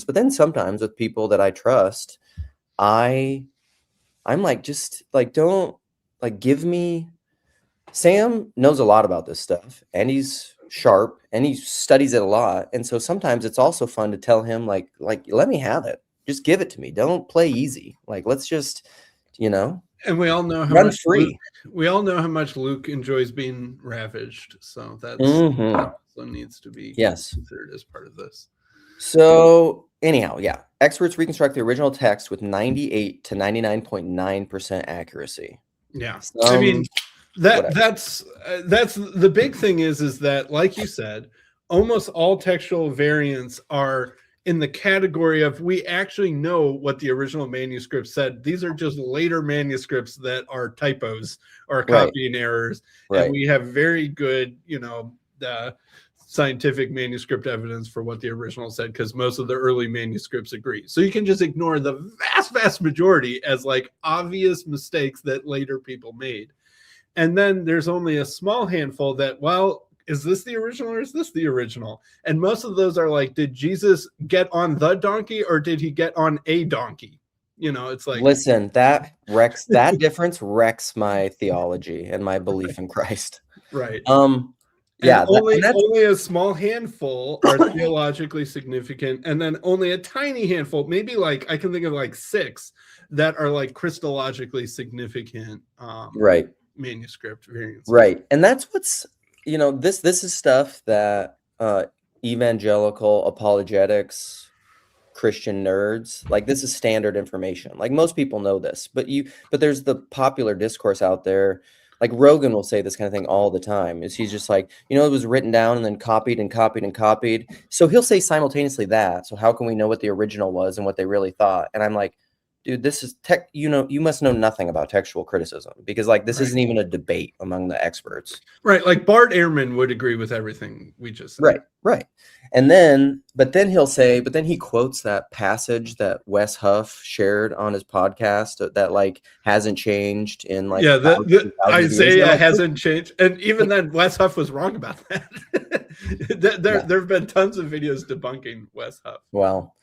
but then sometimes with people that I trust, I'm like, just like, don't like give me. Sam knows a lot about this stuff, and he's sharp, and he studies it a lot. And so sometimes it's also fun to tell him, like, let me have it. Just give it to me. Don't play easy. Like, let's just, And we all know how run much free. we all know how much Luke enjoys being ravaged. So that also needs to be considered as part of this. So anyhow, yeah, experts reconstruct the original text with 98 to 99.9% accuracy. Yeah, I mean that's the big thing is that, like you said, almost all textual variants are in the category of we actually know what the original manuscript said. These are just later manuscripts that are typos or copying errors, and we have very good, scientific manuscript evidence for what the original said, because most of the early manuscripts agree. So you can just ignore the vast majority as like obvious mistakes that later people made. And then there's only a small handful that, well, is this the original or is this the original? And most of those are like, did Jesus get on the donkey or did he get on a donkey? It's like, listen, that difference wrecks my theology and my belief in Christ. Right. Yeah, only a small handful are theologically significant, and then only a tiny handful, maybe like I can think of like 6 that are like Christologically significant manuscript variants. Right. And that's what's, this is stuff that evangelical apologetics Christian nerds, like, this is standard information. Like, most people know this, but there's the popular discourse out there. Like, Rogan will say this kind of thing all the time. He's just like, it was written down and then copied and copied and copied. So he'll say simultaneously that. So how can we know what the original was and what they really thought? And I'm like, dude, this is you must know nothing about textual criticism, because like this isn't even a debate among the experts. Right. Like Bart Ehrman would agree with everything we just said. Right. And but then he quotes that passage that Wes Huff shared on his podcast that like hasn't changed in like Isaiah hasn't changed. And even then Wes Huff was wrong about that. There have been tons of videos debunking Wes Huff. Well,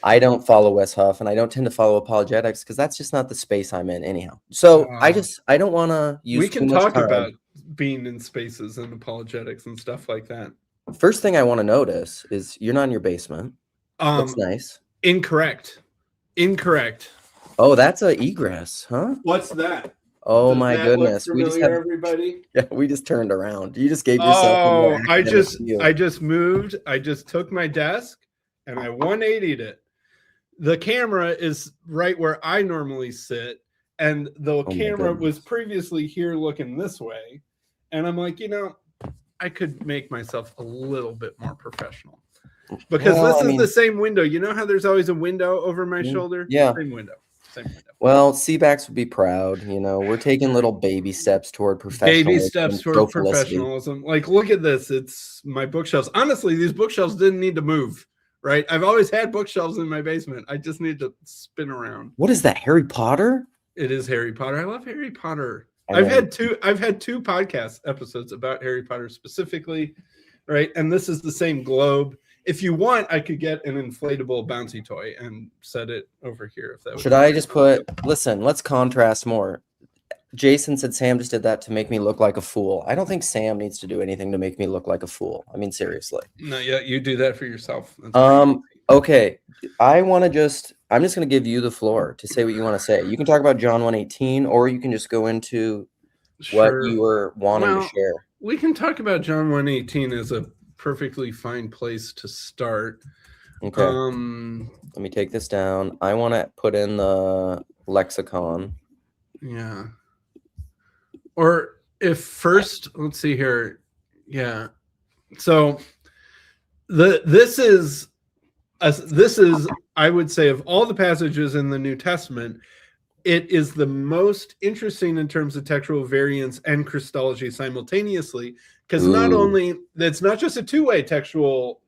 I don't follow Wes Huff, and I don't tend to follow apologetics because that's just not the space I'm in anyhow. So I don't want to use. We can talk about being in spaces and apologetics and stuff like that. First thing I want to notice is you're not in your basement. That's nice. Incorrect. Oh, that's a egress, huh? What's that? Oh my goodness! Everybody. Yeah, we just turned around. You just gave yourself. Oh, I just moved. I just took my desk and I 180'd it. The camera is right where I normally sit, and the camera was previously here looking this way. And I'm like, I could make myself a little bit more professional, because this is the same window. You know how there's always a window over my shoulder? Yeah. Same window. Well, Seabacks would be proud. We're taking little baby steps toward professionalism. Like, look at this. It's my bookshelves. Honestly, these bookshelves didn't need to move. Right, I've always had bookshelves in my basement. I just need to spin around. What is that, Harry Potter? It is Harry Potter. I love Harry Potter. I've had two podcast episodes about Harry Potter specifically, right? And this is the same globe. If you want, I could get an inflatable bouncy toy and set it over here. If that should I just listen, let's contrast more. Jason said Sam just did that to make me look like a fool. I don't think Sam needs to do anything to make me look like a fool. I mean, seriously. No, yeah, you do that for yourself. Okay. I'm just going to give you the floor to say what you want to say. You can talk about John 1:18, or you can just go into what you were wanting to share. We can talk about John 1:18 as a perfectly fine place to start. Okay. Let me take this down. I want to put in the lexicon. Yeah. Or if first, let's see here. Yeah. So this is, I would say, of all the passages in the New Testament, it is the most interesting in terms of textual variance and Christology simultaneously, because not only, it's not just a two-way textual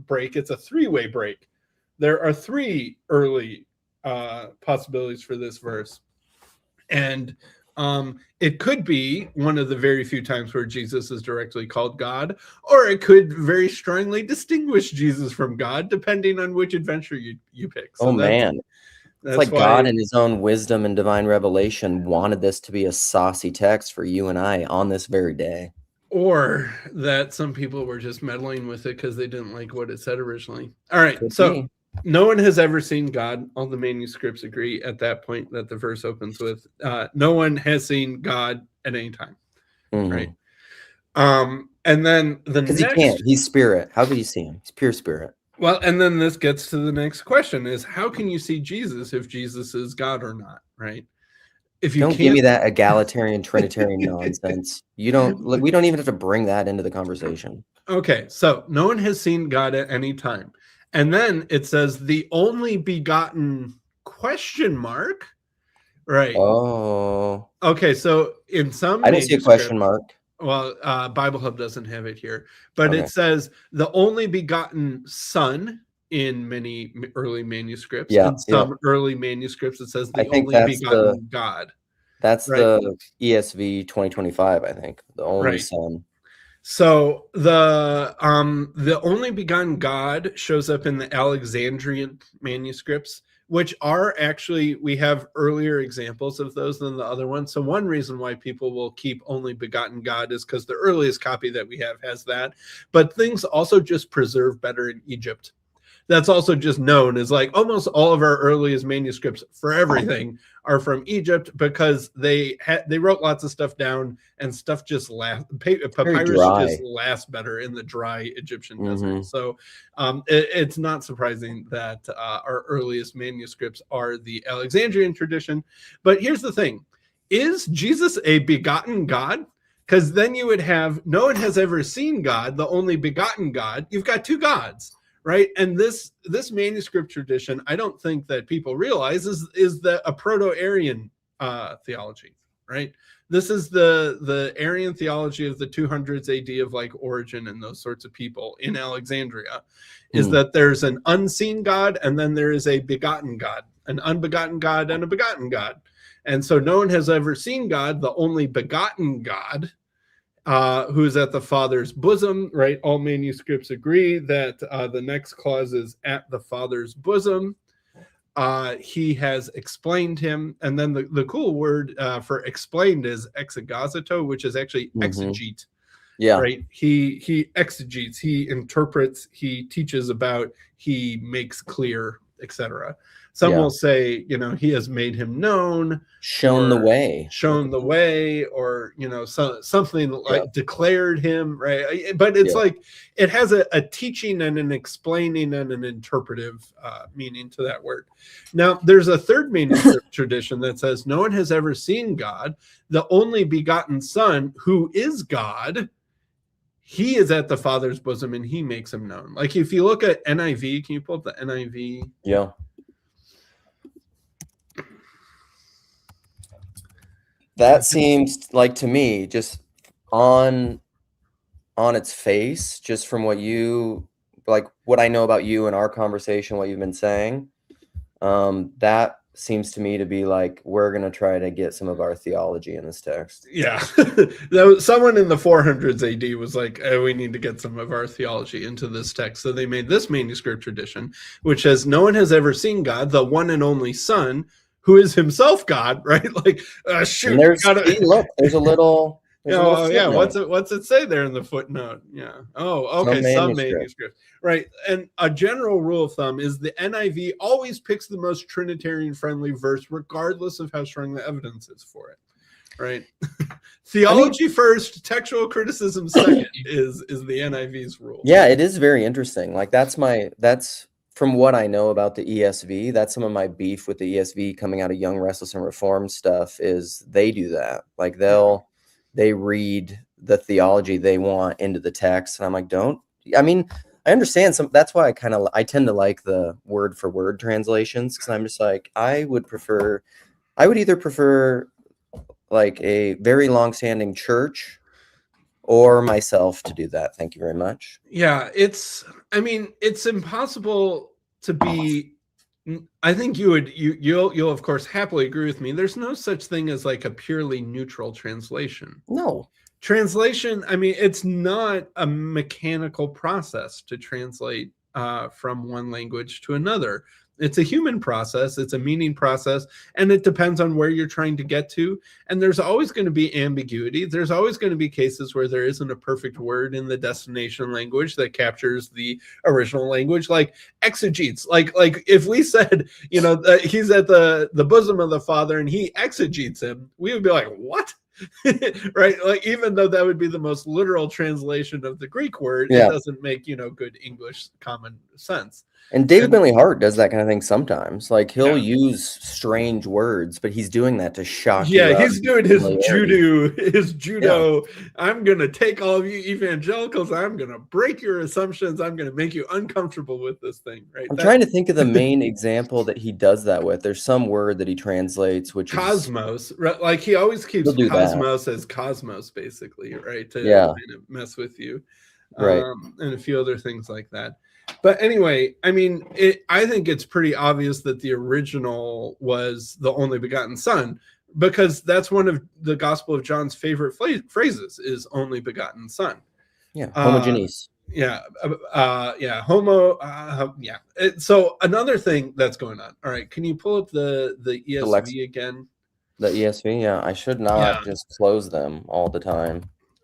break, it's a three-way break. There are 3 early possibilities for this verse. And It could be one of the very few times where Jesus is directly called God, or it could very strongly distinguish Jesus from God, depending on which adventure you pick. So Oh man. It's that's like why. God in his own wisdom and divine revelation wanted this to be a saucy text for you and I on this very day. Or that some people were just meddling with it because they didn't like what it said originally. All right. Could So be. no one has ever seen God. All the manuscripts agree at that point that the verse opens with, no one has seen God at any time. Right. And then the Because he can't. He's spirit. How could you see him? He's pure spirit. Well, and then this gets to the next question is how can you see Jesus if Jesus is God or not, right? If you Don't can't give me that egalitarian Trinitarian nonsense. We don't even have to bring that into the conversation. Okay, so no one has seen God at any time. And then it says the only begotten question mark. Right. Oh. Okay, so in some I don't see a question mark. Well, Bible Hub doesn't have it here, but Okay. it says the only begotten Son in many early manuscripts. Yeah, In some early manuscripts, it says I the think only begotten God. that's Right. the ESV 2025, I think. The only Right. Son. So the only begotten God shows up in the Alexandrian manuscripts, which are actually, we have earlier examples of those than the other ones. So one reason why people will keep only begotten God is because the earliest copy that we have has that. But things also just preserve better in Egypt. That's also just known as like almost all of our earliest manuscripts for everything are from Egypt because they wrote lots of stuff down and stuff just lasts. Papyrus just lasts better in the dry Egyptian desert. So it's not surprising that our earliest manuscripts are the Alexandrian tradition. But here's the thing: is Jesus a begotten God? Because then you would have no one has ever seen God, the only begotten God. You've got two gods. Right. And this manuscript tradition, I don't think that people realize is that a proto-Aryan theology. Right. This is the Aryan theology of the 200s AD of like Origen and those sorts of people in Alexandria is that there's an unseen God and then there is a begotten God, an unbegotten God and a begotten God. And so no one has ever seen God, the only begotten God, who is at the Father's bosom, right? All manuscripts agree that the next clause is at the Father's bosom. He has explained him. And then the cool word for explained is exegosato, which is actually exegete. Yeah. Right. He exegetes, he interprets, he teaches about, he makes clear, etc. Some will say, he has made him known, shown the way, or something like declared him, right? But it's like it has a teaching and an explaining and an interpretive meaning to that word. Now, there's a third manuscript tradition that says no one has ever seen God, the only begotten Son, who is God. He is at the Father's bosom and he makes him known. Like if you look at NIV, can you pull up the NIV? Yeah. That seems like to me just on its face, just from what I know about you and our conversation, what you've been saying, that seems to me to be like we're going to try to get some of our theology in this text. Yeah. Someone in the 400s AD was like, we need to get some of our theology into this text. So they made this manuscript tradition, which says no one has ever seen God, the one and only Son, who is himself God, right? Like, shoot. Look, there's a little... yeah. What's it say there in the footnote? Yeah. Oh, okay. Some manuscript. Right. And a general rule of thumb is the NIV always picks the most Trinitarian friendly verse, regardless of how strong the evidence is for it. Right. Theology first, textual criticism second is the NIV's rule. Yeah, it is very interesting. Like that's from what I know about the ESV, that's some of my beef with the ESV coming out of Young, Restless, and Reformed stuff is they do that. Like they read the theology they want into the text. And I'm like, I understand that's why I tend to like the word for word translations. Cause I'm just like, I would either prefer like a very long-standing church or myself to do that. Thank you very much. Yeah. It's impossible to be I think you'll of course happily agree with me. There's no such thing as like a purely neutral translation. No. Translation, I mean, it's not a mechanical process to translate from one language to another. It's a human process, it's a meaning process, and it depends on where you're trying to get to. And there's always going to be ambiguity. There's always going to be cases where there isn't a perfect word in the destination language that captures the original language, like exegetes. Like if we said, he's at the bosom of the Father and he exegetes him, we would be like, what? Right? Like, even though that would be the most literal translation of the Greek word, it doesn't make good English common sense. And David Bentley Hart does that kind of thing sometimes. Like, he'll Yeah. use strange words, but he's doing that to shock you Yeah, out he's of doing his familiarity. judo. I'm gonna take all of you evangelicals. I'm gonna break your assumptions. I'm gonna make you uncomfortable with this thing. Right? I'm trying to think of the main example that he does that with. There's some word that he translates, which is Cosmos. Right? Like, he always keeps he'll do that. cosmos as cosmos, basically, right? To Yeah. kind of mess with you. Right. And a few other things like that. But anyway, I mean, I think it's pretty obvious that the original was the only begotten Son, because that's one of the Gospel of John's favorite phrases is only begotten Son. Yeah. Homogeneous. Yeah. Yeah. So another thing that's going on. All right. Can you pull up the ESV again? The ESV. Yeah. I should not just close them all the time.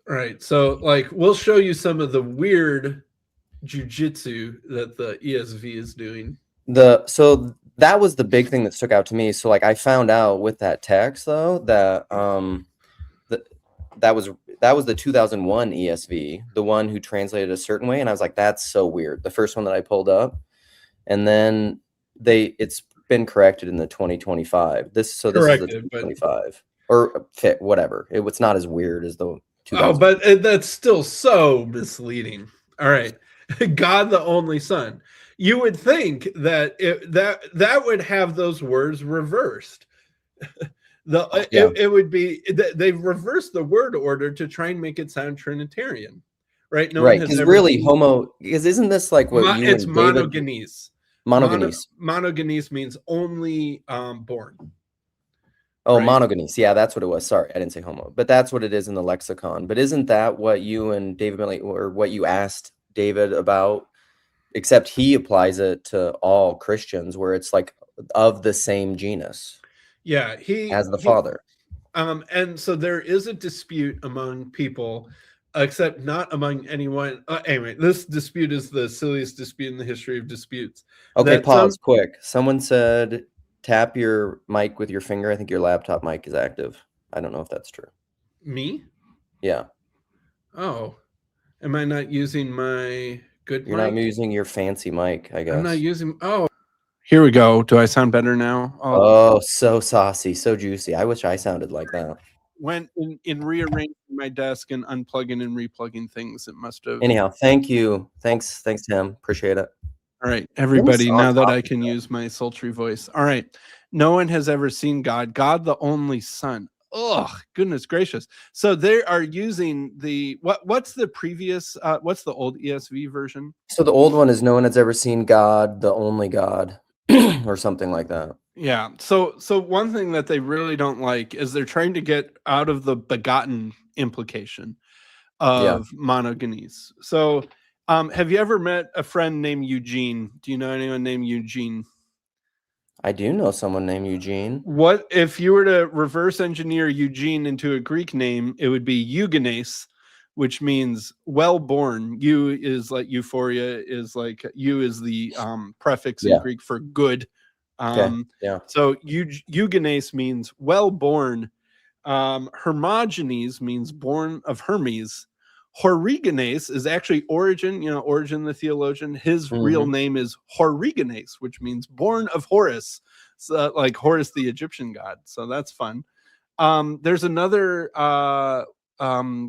All right. So, like, we'll show you some of the weird jujitsu that the ESV is doing. So that was the big thing that stuck out to me. So, like, I found out with that text though that that was the 2001 ESV, the one who translated a certain way, and I was like, that's so weird. The first one that I pulled up, and then it's been corrected in the 2025. This is the 2025 or fit whatever. It's not as weird as the 2000. Oh, but that's still so misleading. All right. God the only Son. You would think that that would have those words reversed. It would be they reversed the word order to try and make it sound Trinitarian, right? Right, because really because isn't this like what you it's and monogenes. Monogenes. Monogenes means only born. Oh, right? Monogenes. Yeah, that's what it was. Sorry, I didn't say homo, but that's what it is in the lexicon. But isn't that what you and David Bentley, or what you asked David about? Except he applies it to all Christians, where it's like of the same genus. Yeah, as the Father. And so there is a dispute among people, except not among anyone. Anyway, this dispute is the silliest dispute in the history of disputes. Okay, pause quick. Someone said tap your mic with your finger. I think your laptop mic is active. I don't know if that's true. Me? Yeah. Oh, am I not using my good You're mic? not using your fancy mic, I guess. I'm not using. Oh, here we go. Do I sound better now? Oh, so saucy, so juicy. I wish I sounded like that. Went in rearranging my desk and unplugging and replugging things. It must have. Anyhow, thank you. Thanks, Tim. Appreciate it. All right, everybody, now that I can use my sultry voice. All right. No one has ever seen God, God the only Son. Oh, goodness gracious. So they are using what's the previous, what's the old ESV version? So the old one is no one has ever seen God, the only God, or something like that. Yeah. So one thing that they really don't like is they're trying to get out of the begotten implication of monogenes. So have you ever met a friend named Eugene? Do you know anyone named Eugene? I do know someone named Eugene. What if you were to reverse engineer Eugene into a Greek name? It would be Eugenes, which means well born. Eu is like euphoria, is like you is the prefix in Greek for good. So Eugenes means well born. Hermogenes means born of Hermes. Horigenes is actually Origen, Origen the theologian. His real name is Horigenes, which means born of Horus, so, like Horus the Egyptian god. So that's fun. There's another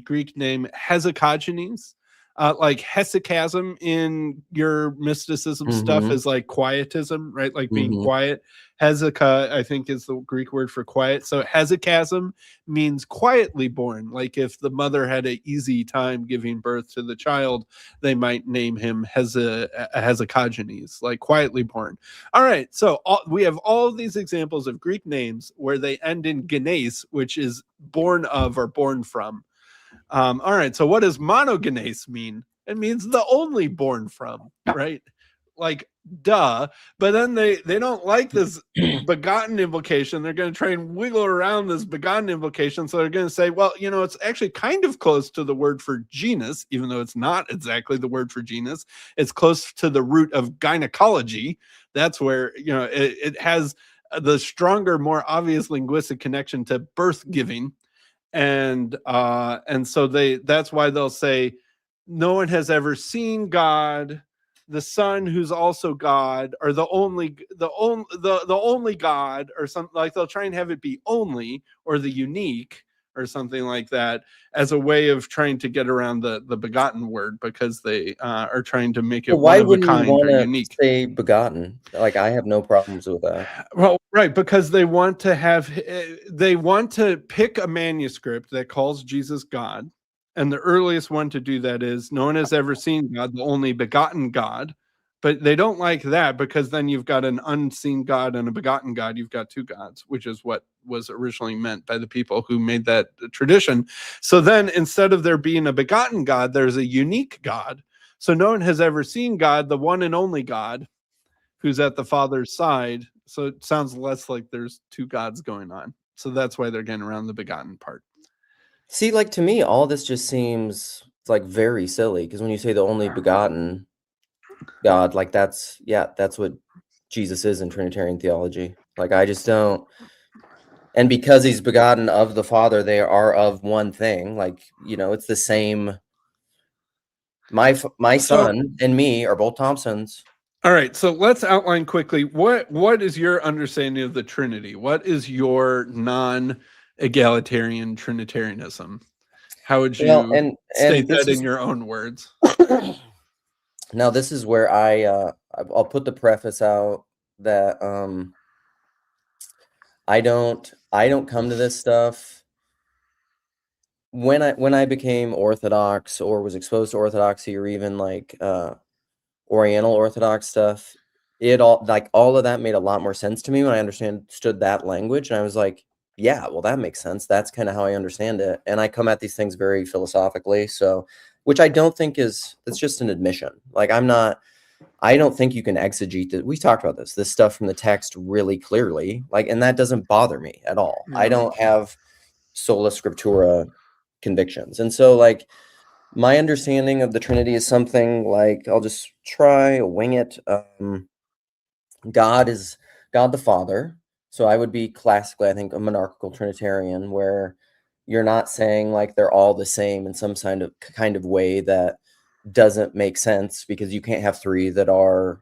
Greek name, Hesychagenes, Like hesychasm in your mysticism stuff Mm-hmm. is like quietism, right? Like being Mm-hmm. quiet. Hesycha, I think, is the Greek word for quiet. So hesychasm means quietly born. Like if the mother had an easy time giving birth to the child, they might name him Hesychagenes, like quietly born. All right, so we have all of these examples of Greek names where they end in genes, which is born of or born from. All right, so what does monogenes mean? It means the only born from, right? Like, duh. But then they don't like this begotten implication. They're going to try and wiggle around this begotten implication. So they're going to say, well, it's actually kind of close to the word for genus, even though it's not exactly the word for genus. It's close to the root of gynecology. That's where, it has the stronger, more obvious linguistic connection to birth giving. And so that's why they'll say no one has ever seen God, the Son who's also God, or the only God, or something. Like they'll try and have it be only or the unique or something like that, as a way of trying to get around the begotten word, because they are trying to make it Well, one why of a wouldn't you kind want or to unique. say begotten? Like, I have no problems with that. Well, right, because they want to pick a manuscript that calls Jesus God. And the earliest one to do that is no one has ever seen God, the only begotten God. But they don't like that, because then you've got an unseen God and a begotten God. You've got two gods, which is what was originally meant by the people who made that tradition. So then instead of there being a begotten God, there's a unique God. So no one has ever seen God, the one and only God, who's at the Father's side. So it sounds less like there's two gods going on. So that's why they're getting around the begotten part. See, like, to me, all this just seems like very silly, because when you say the only begotten God, like that's what Jesus is in Trinitarian theology. Like, I just don't. And because he's begotten of the Father, they are of one thing. Like, it's the same. My So, son and me are both Thompsons. all right. So let's outline quickly what is your understanding of the Trinity? What is your non-egalitarian Trinitarianism? How would Well, you and state this that in is your own words? now this is where I'll put the preface out that I don't come to this stuff when I became Orthodox or was exposed to Orthodoxy, or even like Oriental Orthodox stuff. All of that made a lot more sense to me when I understood that language, and I was like, yeah, well, that makes sense. That's kind of how I understand it, and I come at these things very philosophically. So, which I don't think it's just an admission. Like, I don't think you can exegete that. We talked about this stuff from the text really clearly, like, and that doesn't bother me at all. I Yeah. don't have sola scriptura convictions, and so, like, my understanding of the Trinity is something like, I'll just try wing it. God is God the Father. So I would be classically, I think, a monarchical Trinitarian, where you're not saying like they're all the same in some kind of way that doesn't make sense, because you can't have three that are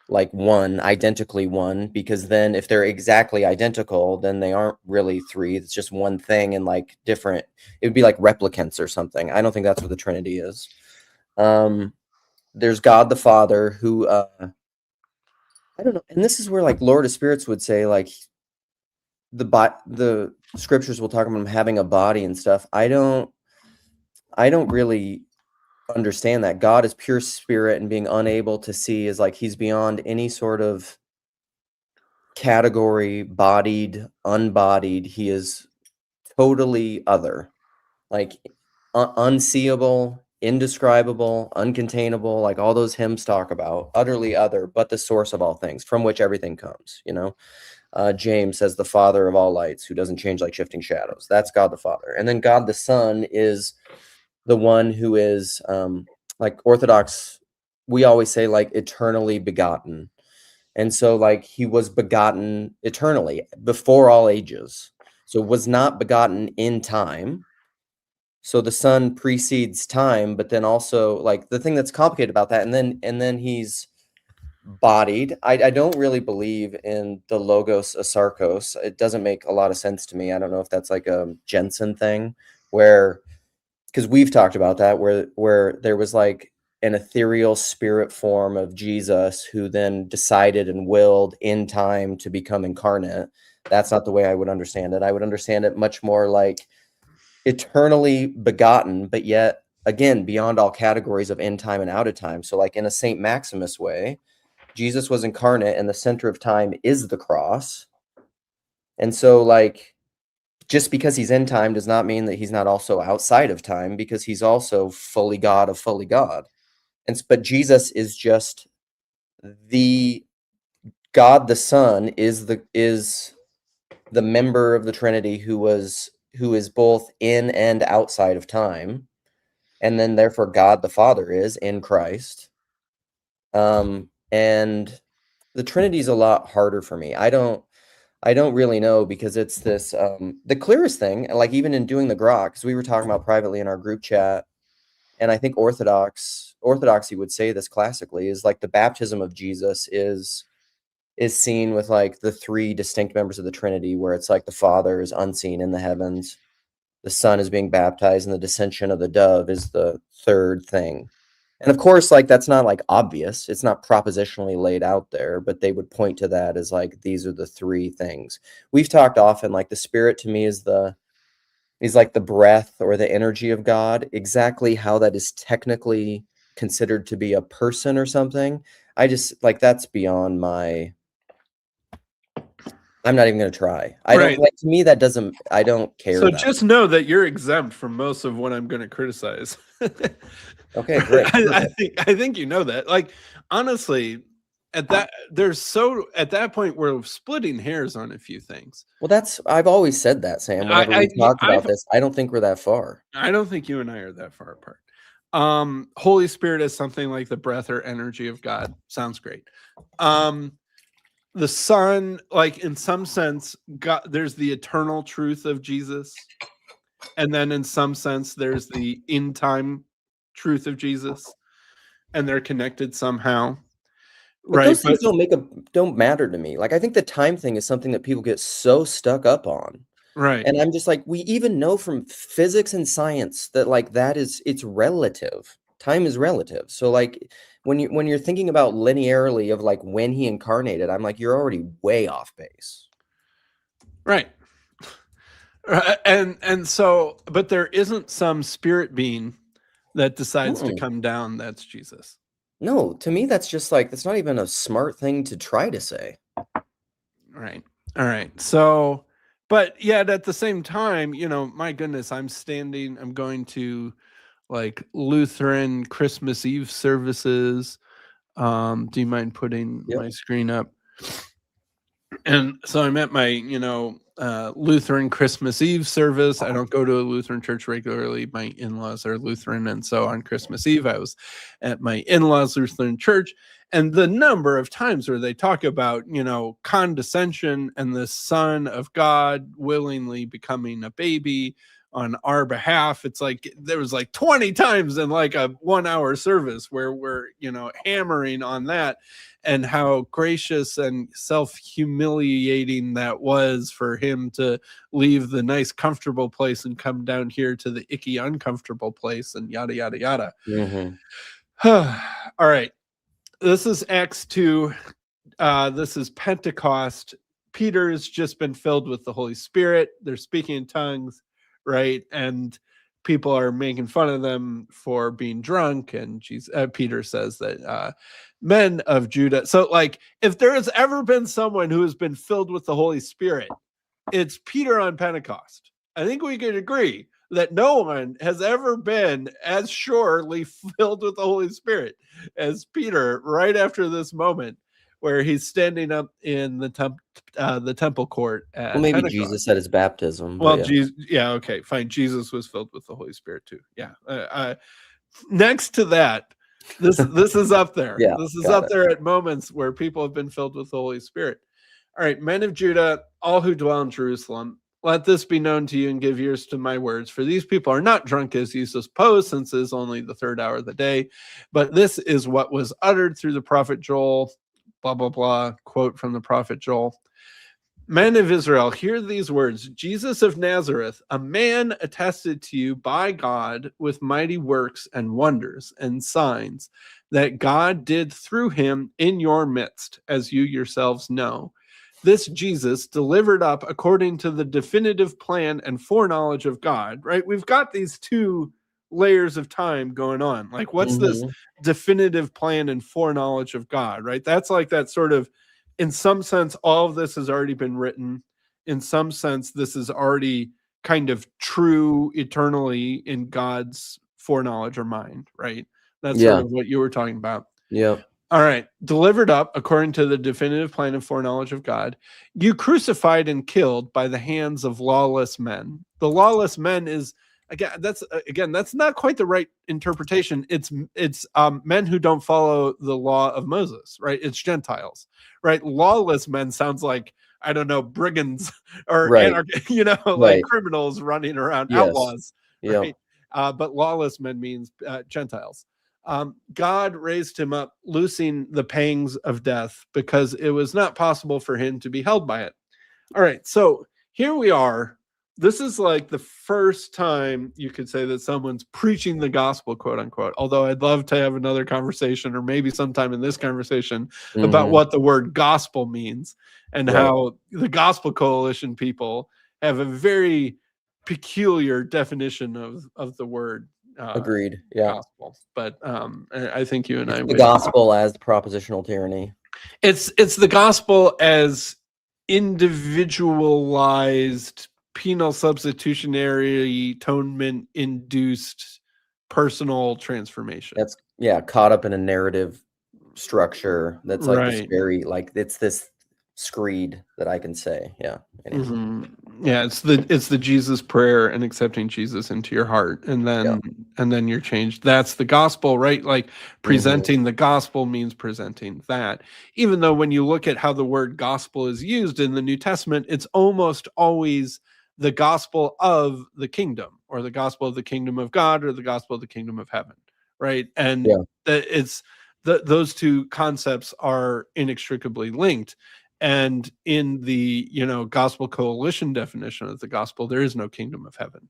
like one, identically one, because then if they're exactly identical, then they aren't really three. It's just one thing, and like different. It would be like replicants or something. I don't think that's what the Trinity is. Um, there's God the Father, who I don't know, and this is where like Lord of Spirits would say like the scriptures will talk about him having a body and stuff. I don't really understand that. God is pure spirit, and being unable to see is like he's beyond any sort of category, bodied, unbodied. He is totally other, like unseeable, indescribable, uncontainable, like all those hymns talk about, utterly other, but the source of all things, from which everything comes. James says the Father of all lights, who doesn't change like shifting shadows. That's God the Father. And then God the Son is the one who is, like Orthodox, we always say like eternally begotten. And so like he was begotten eternally before all ages. So was not begotten in time. So the Son precedes time, but then also like the thing that's complicated about that, and then he's bodied. I don't really believe in the logos asarkos. It doesn't make a lot of sense to me. I don't know if that's like a Jensen thing, where because we've talked about that, where there was like an ethereal spirit form of Jesus who then decided and willed in time to become incarnate. That's not the way I would understand it. I would understand it much more like eternally begotten, but yet again beyond all categories of in time and out of time. So like in a Saint Maximus way, Jesus was incarnate and the center of time is the cross. And so like just because he's in time does not mean that he's not also outside of time, because he's also fully God of fully God. But Jesus is just the God the Son is the member of the Trinity who is both in and outside of time, and then therefore God the Father is in Christ. And the Trinity is a lot harder for me. I don't really know, because it's this the clearest thing, like even in doing the grok, because we were talking about privately in our group chat, and I think orthodoxy would say this classically, is like the baptism of Jesus is seen with like the three distinct members of the Trinity, where it's like the Father is unseen in the heavens, the Son is being baptized, and the descension of the dove is the third thing. And of course, like that's not like obvious. It's not propositionally laid out there, but they would point to that as like these are the three things. We've talked often like the Spirit to me is like the breath or the energy of God. Exactly how that is technically considered to be a person or something, I just like that's beyond my. I'm not even gonna try. I don't Right. like, to me that doesn't, I don't care So that. just know that you're exempt from most of what I'm going to criticize. Okay, great. Perfect. I think you know that. Like honestly, at that point we're splitting hairs on a few things. Well, I've always said that, Sam. Whenever we talked about this, I don't think we're that far. I don't think you and I are that far apart. Holy Spirit is something like the breath or energy of God. Sounds great. The Son, like in some sense, God, there's the eternal truth of Jesus. And then in some sense, there's the in time truth of Jesus. And they're connected somehow. But Right. those things don't matter to me. Like I think the time thing is something that people get so stuck up on. Right. And I'm just like, we even know from physics and science that like it's relative. Time is relative. So like when you're thinking about linearly of like when he incarnated, I'm like, you're already way off base. Right. And so, but there isn't some spirit being that decides to come down. That's Jesus. No, to me that's just like, that's not even a smart thing to try to say. Right. All right. So, but yet at the same time, my goodness, I'm going to like Lutheran Christmas Eve services. Do you mind putting my screen up? And so I'm at my, Lutheran Christmas Eve service. I don't go to a Lutheran church regularly. My in-laws are Lutheran. And so on Christmas Eve, I was at my in-laws Lutheran church. And the number of times where they talk about, condescension and the Son of God willingly becoming a baby on our behalf, it's like there was like 20 times in like a 1 hour service where we're, hammering on that, and how gracious and self-humiliating that was for him to leave the nice comfortable place and come down here to the icky uncomfortable place, and yada yada yada. All right, this is Acts 2. This is Pentecost. Peter has just been filled with the Holy Spirit. They're speaking in tongues, right? And people are making fun of them for being drunk. And Peter says that men of Judah. So, like, if there has ever been someone who has been filled with the Holy Spirit, it's Peter on Pentecost. I think we could agree that no one has ever been as surely filled with the Holy Spirit as Peter right after this moment, where he's standing up in the temple court at Well, maybe Pentecost. Jesus at his baptism. Well, Yeah. Jesus, yeah, okay, fine. Jesus was filled with the Holy Spirit too. Yeah. Next to that, this is up there. Yeah, This is up there at moments where people have been filled with the Holy Spirit. All right, men of Judah, all who dwell in Jerusalem, let this be known to you and give ears to my words. For these people are not drunk as you suppose, since it is only the third hour of the day. But this is what was uttered through the prophet Joel, blah, blah, blah, quote from the prophet Joel. Men of Israel, hear these words. Jesus of Nazareth, a man attested to you by God with mighty works and wonders and signs that God did through him in your midst, as you yourselves know. This Jesus delivered up according to the definitive plan and foreknowledge of God, right? We've got these two layers of time going on. Like, what's this definitive plan and foreknowledge of God, right? That's like that sort of, in some sense, all of this has already been written. In some sense, this is already kind of true eternally in God's foreknowledge or mind, right? That's sort Yeah. of what you were talking about. Yeah. All right. Delivered up according to the definitive plan and foreknowledge of God, you crucified and killed by the hands of lawless men. The lawless men is, that's not quite the right interpretation. It's men who don't follow the law of Moses, right? It's Gentiles, right? Lawless men sounds like, I don't know, brigands or Right. like Right. criminals running around, Yes. outlaws, Yeah. right? But lawless men means Gentiles. God raised him up, loosing the pangs of death, because it was not possible for him to be held by it. All right, so here we are. This is like the first time you could say that someone's preaching the gospel, quote unquote. Although I'd love to have another conversation, or maybe sometime in this conversation, about what the word gospel means and how the Gospel Coalition people have a very peculiar definition of the word. Agreed. Yeah. Gospel, but I think you and It's I the would. gospel as propositional tyranny. It's the gospel as individualized, penal substitutionary atonement induced personal transformation. That's caught up in a narrative structure that's like this very like it's this screed that I can say. Yeah. Anyway. Yeah, it's the Jesus prayer and accepting Jesus into your heart, and then you're changed. That's the gospel, right? Like presenting the gospel means presenting that. Even though when you look at how the word gospel is used in the New Testament, it's almost always the gospel of the kingdom, or the gospel of the kingdom of God, or the gospel of the kingdom of heaven, right? And those two concepts are inextricably linked. And in the Gospel Coalition definition of the gospel, there is no kingdom of heaven,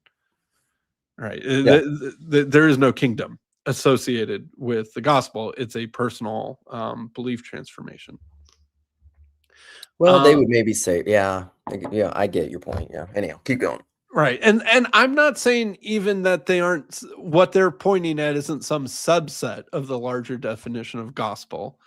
right? There is no kingdom associated with the gospel. It's a personal belief transformation. Well, they would maybe say, I get your point. Yeah. Anyhow, keep going. Right. And I'm not saying even that they aren't, what they're pointing at isn't some subset of the larger definition of gospel.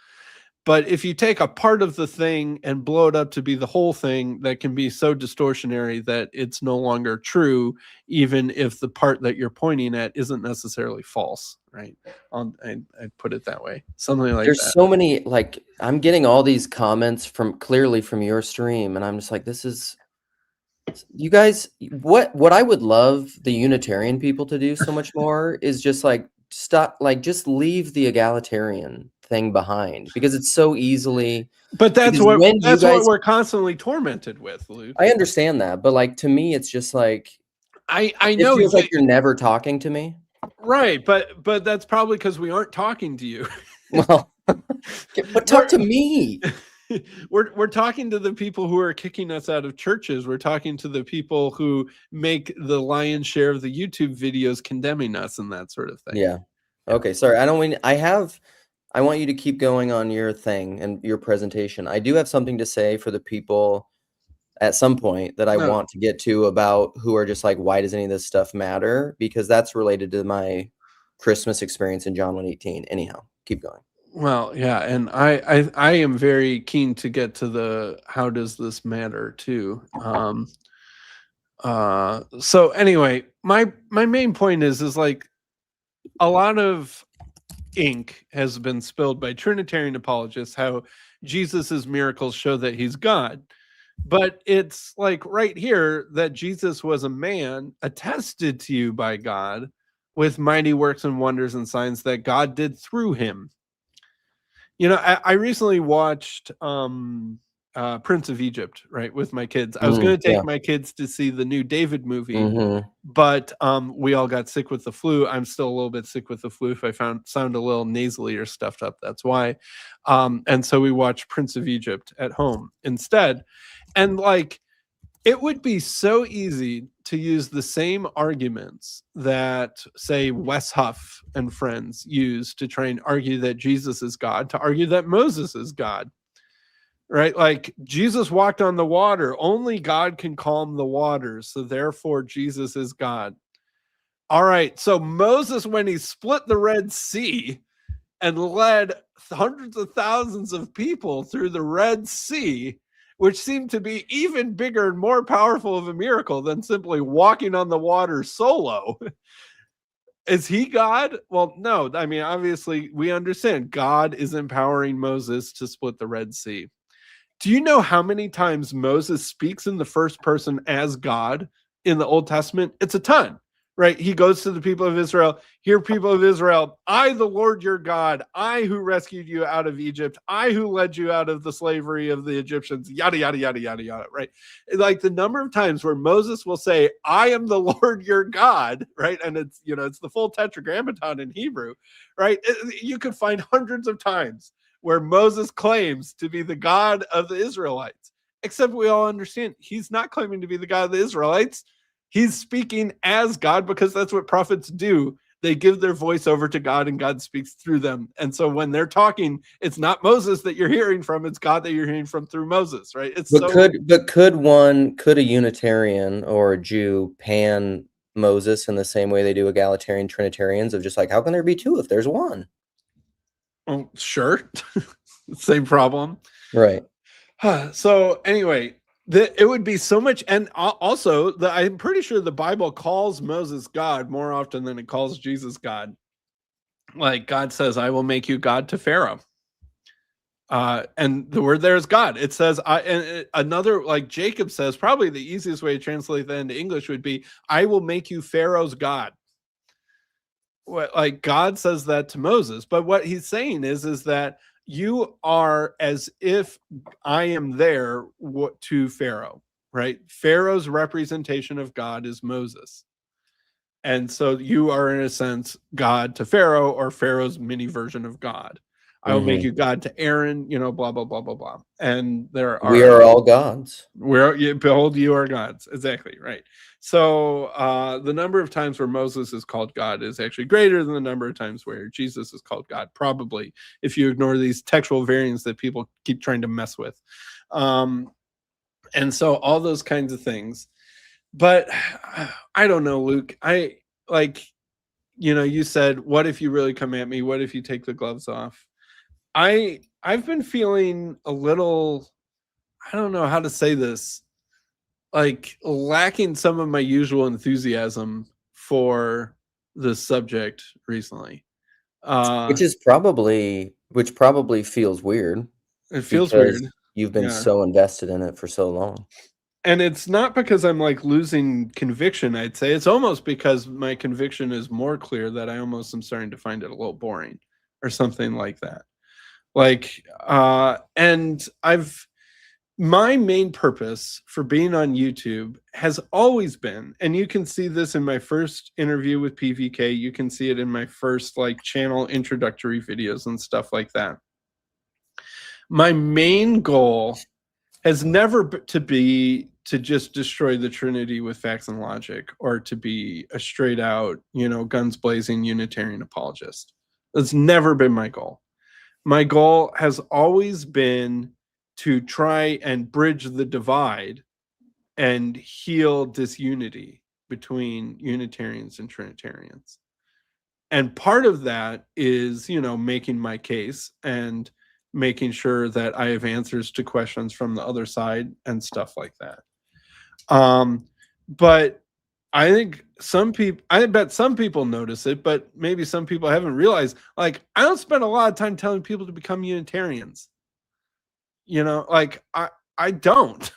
But if you take a part of the thing and blow it up to be the whole thing, that can be so distortionary that it's no longer true, even if the part that you're pointing at isn't necessarily false, right? I'd put it that way. Something like There's that. so many, like, I'm getting all these comments clearly from your stream, and I'm just like, this is, you guys, what I would love the Unitarian people to do so much more is just like stop, like just leave the egalitarian thing behind, because it's so easily. But that's what we're constantly tormented with, Luke. I understand that, but like to me, it's just like I know it feels like you're never talking to me. Right, but that's probably because we aren't talking to you. Well, but talk to me. We're talking to the people who are kicking us out of churches. We're talking to the people who make the lion's share of the YouTube videos condemning us and that sort of thing. Yeah. Okay. Sorry. I don't mean, I want you to keep going on your thing and your presentation. I do have something to say for the people at some point that I want to get to about who are just like, why does any of this stuff matter? Because that's related to my Christmas experience in John 1:18. Anyhow, keep going. Well, yeah, and I am very keen to get to the how does this matter too. So anyway, my main point is like a lot of ink has been spilled by Trinitarian apologists how Jesus's miracles show that he's God. But it's like right here that Jesus was a man attested to you by God with mighty works and wonders and signs that God did through him. I recently watched Prince of Egypt, right, with my kids. I was going to take my kids to see the new David movie, but we all got sick with the flu. I'm still a little bit sick with the flu. If I sound a little nasally or stuffed up, that's why. And so we watched Prince of Egypt at home instead. And like, it would be so easy to use the same arguments that, say, Wes Huff and friends use to try and argue that Jesus is God, to argue that Moses is God, right? Like, Jesus walked on the water. Only God can calm the waters. So therefore, Jesus is God. All right. So Moses, when he split the Red Sea and led hundreds of thousands of people through the Red Sea, which seemed to be even bigger and more powerful of a miracle than simply walking on the water solo. Is he God? Well, no. I mean, obviously, we understand God is empowering Moses to split the Red Sea. Do you know how many times Moses speaks in the first person as God in the Old Testament? It's a ton. Right? He goes to the people of Israel. Hear, people of Israel, I, the Lord your God, I who rescued you out of Egypt, I who led you out of the slavery of the Egyptians, yada, yada, yada, yada, yada, right? Like the number of times where Moses will say, I am the Lord your God, right? And it's, you know, it's the full tetragrammaton in Hebrew, right? You could find hundreds of times where Moses claims to be the God of the Israelites, except we all understand he's not claiming to be the God of the Israelites. He's speaking as God, because that's what prophets do. They give their voice over to God and God speaks through them. And so when they're talking, it's not Moses that you're hearing from, it's God that you're hearing from through Moses, right? It's could a Unitarian or a Jew pan Moses in the same way they do egalitarian Trinitarians of just like, how can there be two if there's one? Oh, sure. Same problem. Right. So anyway, it would be so much. And also, I'm pretty sure the Bible calls Moses God more often than it calls Jesus God. Like God says, I will make you God to Pharaoh. And the word there is God. It says, another, like Jacob says, probably the easiest way to translate that into English would be, I will make you Pharaoh's God. Like God says that to Moses. But what he's saying is that you are as if I am there to Pharaoh, right? Pharaoh's representation of God is Moses. And so you are, in a sense, God to Pharaoh, or Pharaoh's mini version of God. I will make you God to Aaron, you know, blah, blah, blah, blah, blah. And we are all gods. Behold, you are gods. Exactly, right. So the number of times where Moses is called God is actually greater than the number of times where Jesus is called God, probably, if you ignore these textual variants that people keep trying to mess with. And so all those kinds of things. But I don't know, Luke. I like, you know, you said, what if you really come at me? What if you take the gloves off? I've been feeling a little, I don't know how to say this, like lacking some of my usual enthusiasm for the subject recently. Which probably feels weird. It feels weird. You've been so invested in it for so long. And it's not because I'm like losing conviction, I'd say. It's almost because my conviction is more clear that I almost am starting to find it a little boring or something like that. Like, and my main purpose for being on YouTube has always been, and you can see this in my first interview with PVK, you can see it in my first like channel introductory videos and stuff like that. My main goal has never to just destroy the Trinity with facts and logic, or to be a straight out, you know, guns blazing Unitarian apologist. That's never been my goal. My goal has always been to try and bridge the divide and heal disunity between Unitarians and Trinitarians. And part of that is, you know, making my case and making sure that I have answers to questions from the other side and stuff like that. But I think I bet some people notice it, but maybe some people haven't realized, like, I don't spend a lot of time telling people to become Unitarians. You know, like I don't,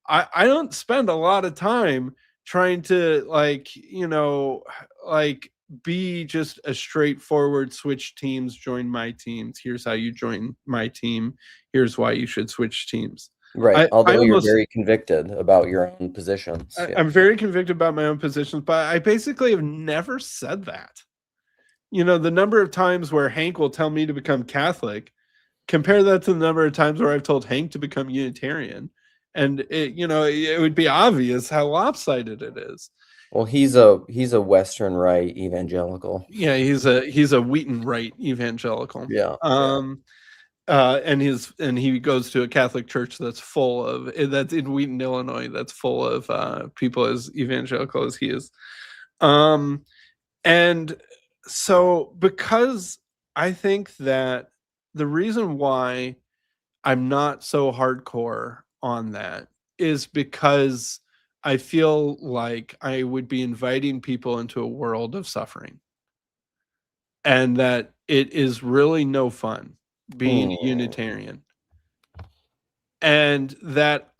I don't spend a lot of time trying to, like, you know, like be just a straightforward switch teams, join my teams. Here's how you join my team. Here's why you should switch teams. Right. I Although you're almost very convicted about your own positions. Yeah. I'm very convicted about my own positions, but I basically have never said that. You know, the number of times where Hank will tell me to become Catholic, compare that to the number of times where I've told Hank to become Unitarian. And it would be obvious how lopsided it is. Well, he's a Western right evangelical. Yeah, he's a Wheaton right evangelical. Yeah. And he goes to a Catholic church that's in Wheaton, Illinois, that's full of people as evangelical as he is. And so, because I think that the reason why I'm not so hardcore on that is because I feel like I would be inviting people into a world of suffering, and that it is really no fun being a Unitarian. And that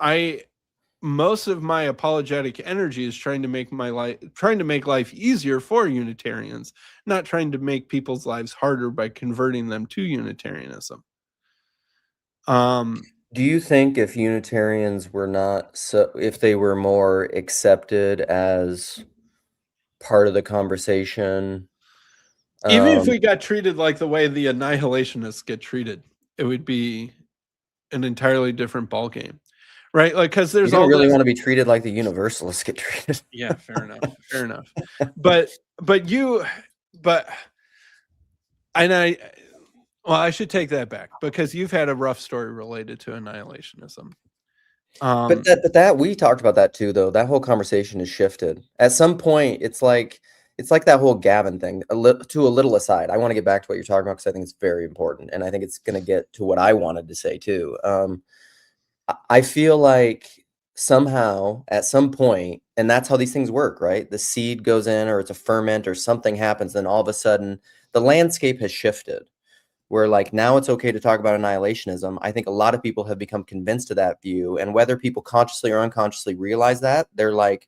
most of my apologetic energy is trying to make life easier for Unitarians, not trying to make people's lives harder by converting them to Unitarianism. Do you think if Unitarians were not if they were more accepted as part of the conversation, Even if we got treated like the way the annihilationists get treated, it would be an entirely different ballgame, right? Like, because there's all really want to be treated like the Universalists get treated. Yeah, fair enough. But I should take that back, because you've had a rough story related to annihilationism. But that we talked about that too, though. That whole conversation has shifted. At some point, it's like that whole Gavin thing. To a little aside, I want to get back to what you're talking about because I think it's very important, and I think it's going to get to what I wanted to say too. I feel like somehow at some point, and that's how these things work, right? The seed goes in, or it's a ferment, or something happens, then all of a sudden the landscape has shifted. Where like now it's okay to talk about annihilationism. I think a lot of people have become convinced of that view, and whether people consciously or unconsciously realize that, they're like,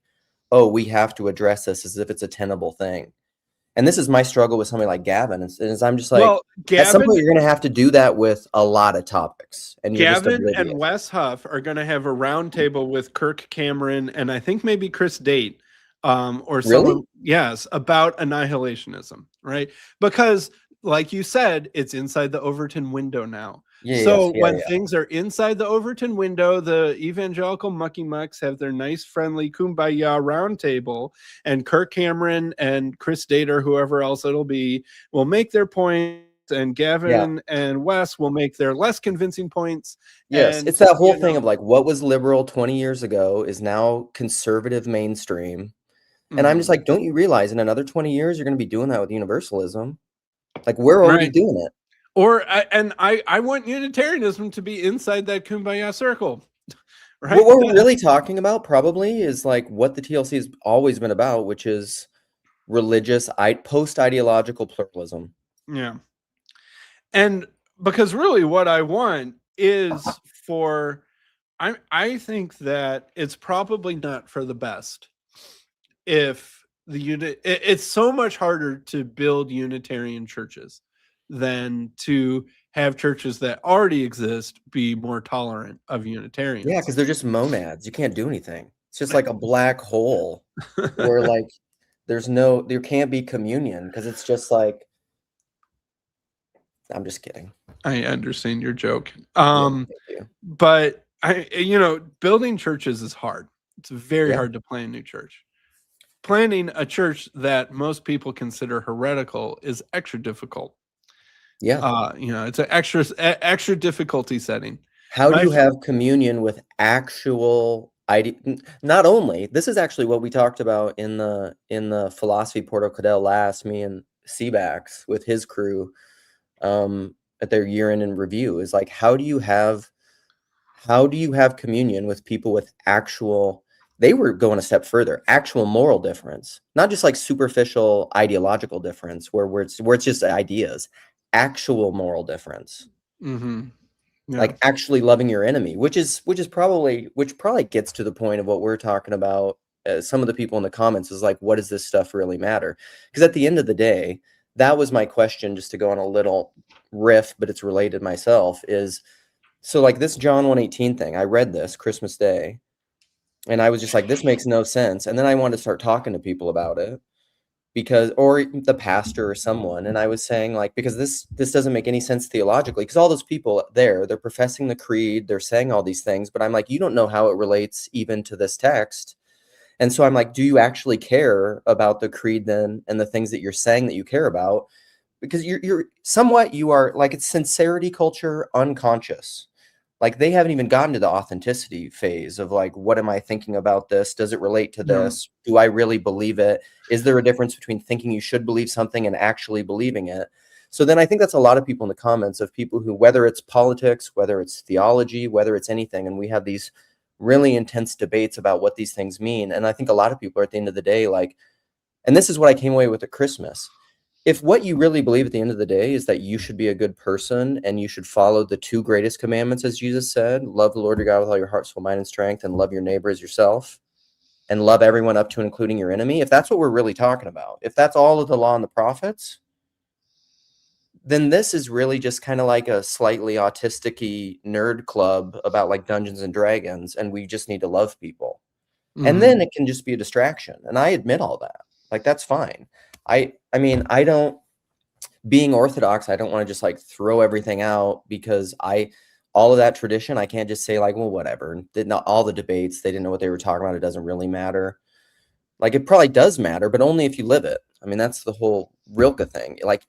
oh, we have to address this as if it's a tenable thing. And this is my struggle with somebody like Gavin. Is I'm just like, at some point you're going to have to do that with a lot of topics, and you're just Gavin oblivious. and Wes Huff are going to have a roundtable with Kirk Cameron and I think maybe Chris Date, or someone, yes, about annihilationism, right? Because, like you said, it's inside the Overton window now. When things are inside the Overton window, the evangelical mucky mucks have their nice, friendly kumbaya roundtable, and Kirk Cameron and Chris Date or whoever else it'll be will make their points, and Gavin and Wes will make their less convincing points. Yes, And it's that whole thing of like what was liberal 20 years ago is now conservative mainstream. And I'm just like, don't you realize in another 20 years you're going to be doing that with universalism? Like we're already doing it. I want Unitarianism to be inside that kumbaya circle. Right? What we're really talking about probably is like what the TLC has always been about, which is religious post-ideological pluralism. Yeah. And because really what I want is I think that it's probably not for the best if it's so much harder to build Unitarian churches than to have churches that already exist be more tolerant of Unitarians. Yeah, because they're just monads. You can't do anything. It's just like a black hole where like there can't be communion because it's just like, I'm just kidding. I understand your joke. But building churches is hard. It's very hard to plan a new church. Planning a church that most people consider heretical is extra difficult. Yeah. It's an extra difficulty setting. How do you have communion with actual not only, this is actually what we talked about in the philosophy Porto Cadell last, me and Seabax with his crew at their year-end in review, is like, how do you have communion with people with actual, they were going a step further, actual moral difference, not just like superficial ideological difference where it's just ideas, actual moral difference. Like actually loving your enemy, which probably gets to the point of what we're talking about some of the people in the comments is like, what does this stuff really matter? Because at the end of the day, that was my question, just to go on a little riff, but it's related myself, is so like this John 1:18 thing, I read this Christmas Day, and I was just like, this makes no sense. And then I wanted to start talking to people about it because, or the pastor or someone, and I was saying like, because this doesn't make any sense theologically, because all those people there, they're professing the creed, they're saying all these things, but I'm like, you don't know how it relates even to this text. And so I'm like, do you actually care about the creed then and the things that you're saying that you care about? Because you're somewhat, you are like, it's sincerity culture unconscious. Like they haven't even gotten to the authenticity phase of like, what am I thinking about this? Does it relate to Yeah. this? Do I really believe it? Is there a difference between thinking you should believe something and actually believing it? So then I think that's a lot of people in the comments of people who, whether it's politics, whether it's theology, whether it's anything, and we have these really intense debates about what these things mean. And I think a lot of people are at the end of the day, like, and this is what I came away with at Christmas. If what you really believe at the end of the day is that you should be a good person and you should follow the two greatest commandments, as Jesus said, love the Lord your God with all your heart, soul, mind, and strength, and love your neighbor as yourself, and love everyone up to and including your enemy. If that's what we're really talking about, if that's all of the law and the prophets, then this is really just kind of like a slightly autistic-y nerd club about like Dungeons and Dragons, and we just need to love people. And then it can just be a distraction. And I admit all that. Like, that's fine. I mean, I don't, being Orthodox, I don't want to just like throw everything out because all of that tradition, I can't just say like, well, whatever. Did not all the debates, they didn't know what they were talking about. It doesn't really matter. Like, it probably does matter, but only if you live it. I mean, that's the whole Rilke thing. Like,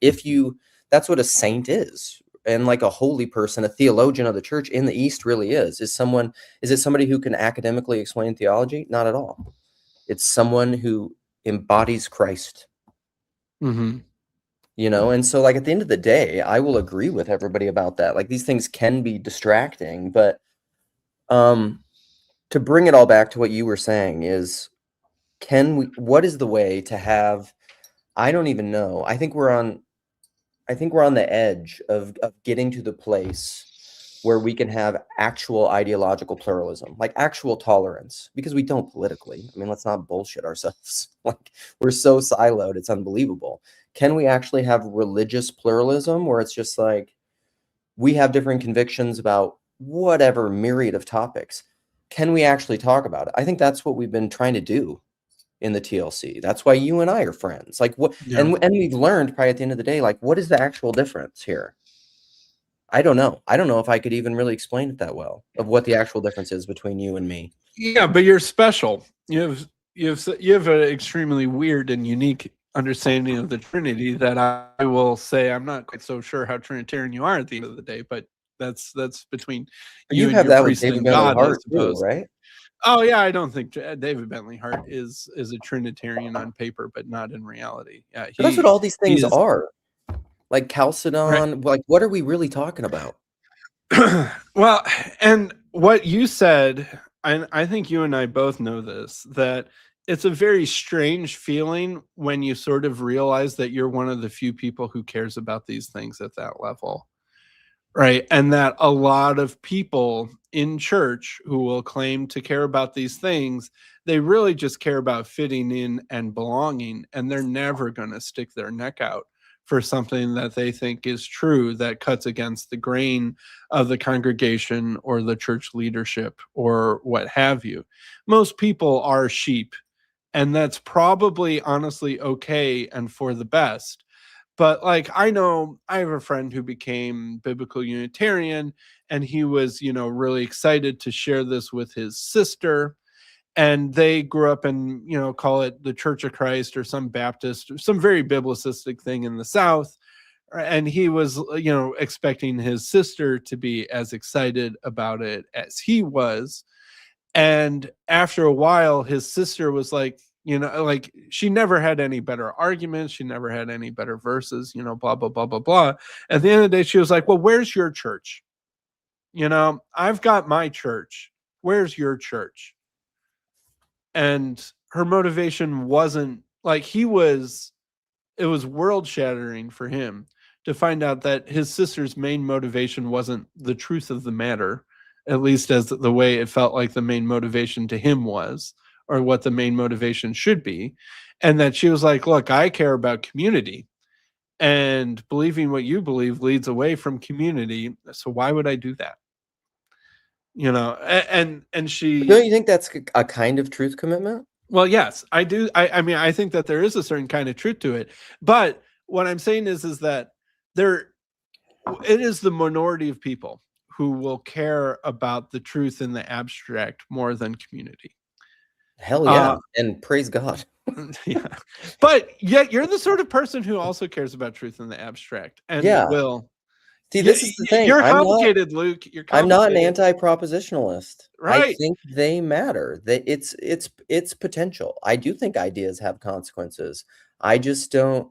that's what a saint is. And like a holy person, a theologian of the church in the East really is it somebody who can academically explain theology? Not at all. It's someone who embodies Christ, Mm-hmm. and so like at the end of the day, I will agree with everybody about that. Like these things can be distracting, but um to bring it all back to what you were saying is, what is the way to have, I don't even know. I think we're on the edge of getting to the place where we can have actual ideological pluralism, like actual tolerance, because we don't politically. I mean, let's not bullshit ourselves. Like, we're so siloed, it's unbelievable. Can we actually have religious pluralism where it's just like we have different convictions about whatever myriad of topics? Can we actually talk about it? I think that's what we've been trying to do in the TLC. That's why you and I are friends. Like what, Yeah. and we've learned probably at the end of the day, like what is the actual difference here? I don't know. I don't know if I could even really explain it that well of what the actual difference is between you and me. Yeah, but you're special. You have an extremely weird and unique understanding of the Trinity that I will say I'm not quite so sure how Trinitarian you are at the end of the day, but that's between you You and have your that with priest David and Bentley God, I Hart too, suppose. right? Oh yeah, I don't think David Bentley Hart is a Trinitarian on paper, but not in reality. Yeah, But that's what he all these things is are. Like right. Chalcedon, like what are we really talking about? Well, and what you said, and I think you and I both know this, that it's a very strange feeling when you sort of realize that you're one of the few people who cares about these things at that level. Right. And that a lot of people in church who will claim to care about these things, they really just care about fitting in and belonging. And they're never going to stick their neck out for something that they think is true that cuts against the grain of the congregation or the church leadership or what have you. Most people are sheep, and that's probably honestly okay and for the best. But like, I know I have a friend who became biblical Unitarian, and he was, really excited to share this with his sister. And they grew up in, call it the Church of Christ or some Baptist or some very biblicistic thing in the South. And he was, expecting his sister to be as excited about it as he was. And after a while, his sister was like, like she never had any better arguments. She never had any better verses, blah, blah, blah, blah, blah. At the end of the day, she was like, well, where's your church? I've got my church. Where's your church? And her motivation wasn't like it was world shattering for him to find out that his sister's main motivation wasn't the truth of the matter, at least as the way it felt like the main motivation to him was, or what the main motivation should be. And that she was like, look, I care about community, and believing what you believe leads away from community. So why would I do that? And she, Don't you think that's a kind of truth commitment? well, yes, I do. I mean, I think that there is a certain kind of truth to it. But what I'm saying is that there, it is the minority of people who will care about the truth in the abstract more than community. Hell yeah, and praise God. Yeah. But yet you're the sort of person who also cares about truth in the abstract and Yeah. will. See, this is the thing. You're complicated, Luke. You're I'm not an complicated. anti-propositionalist. I Right. think they matter. That it's potential. I do think ideas have consequences. I just don't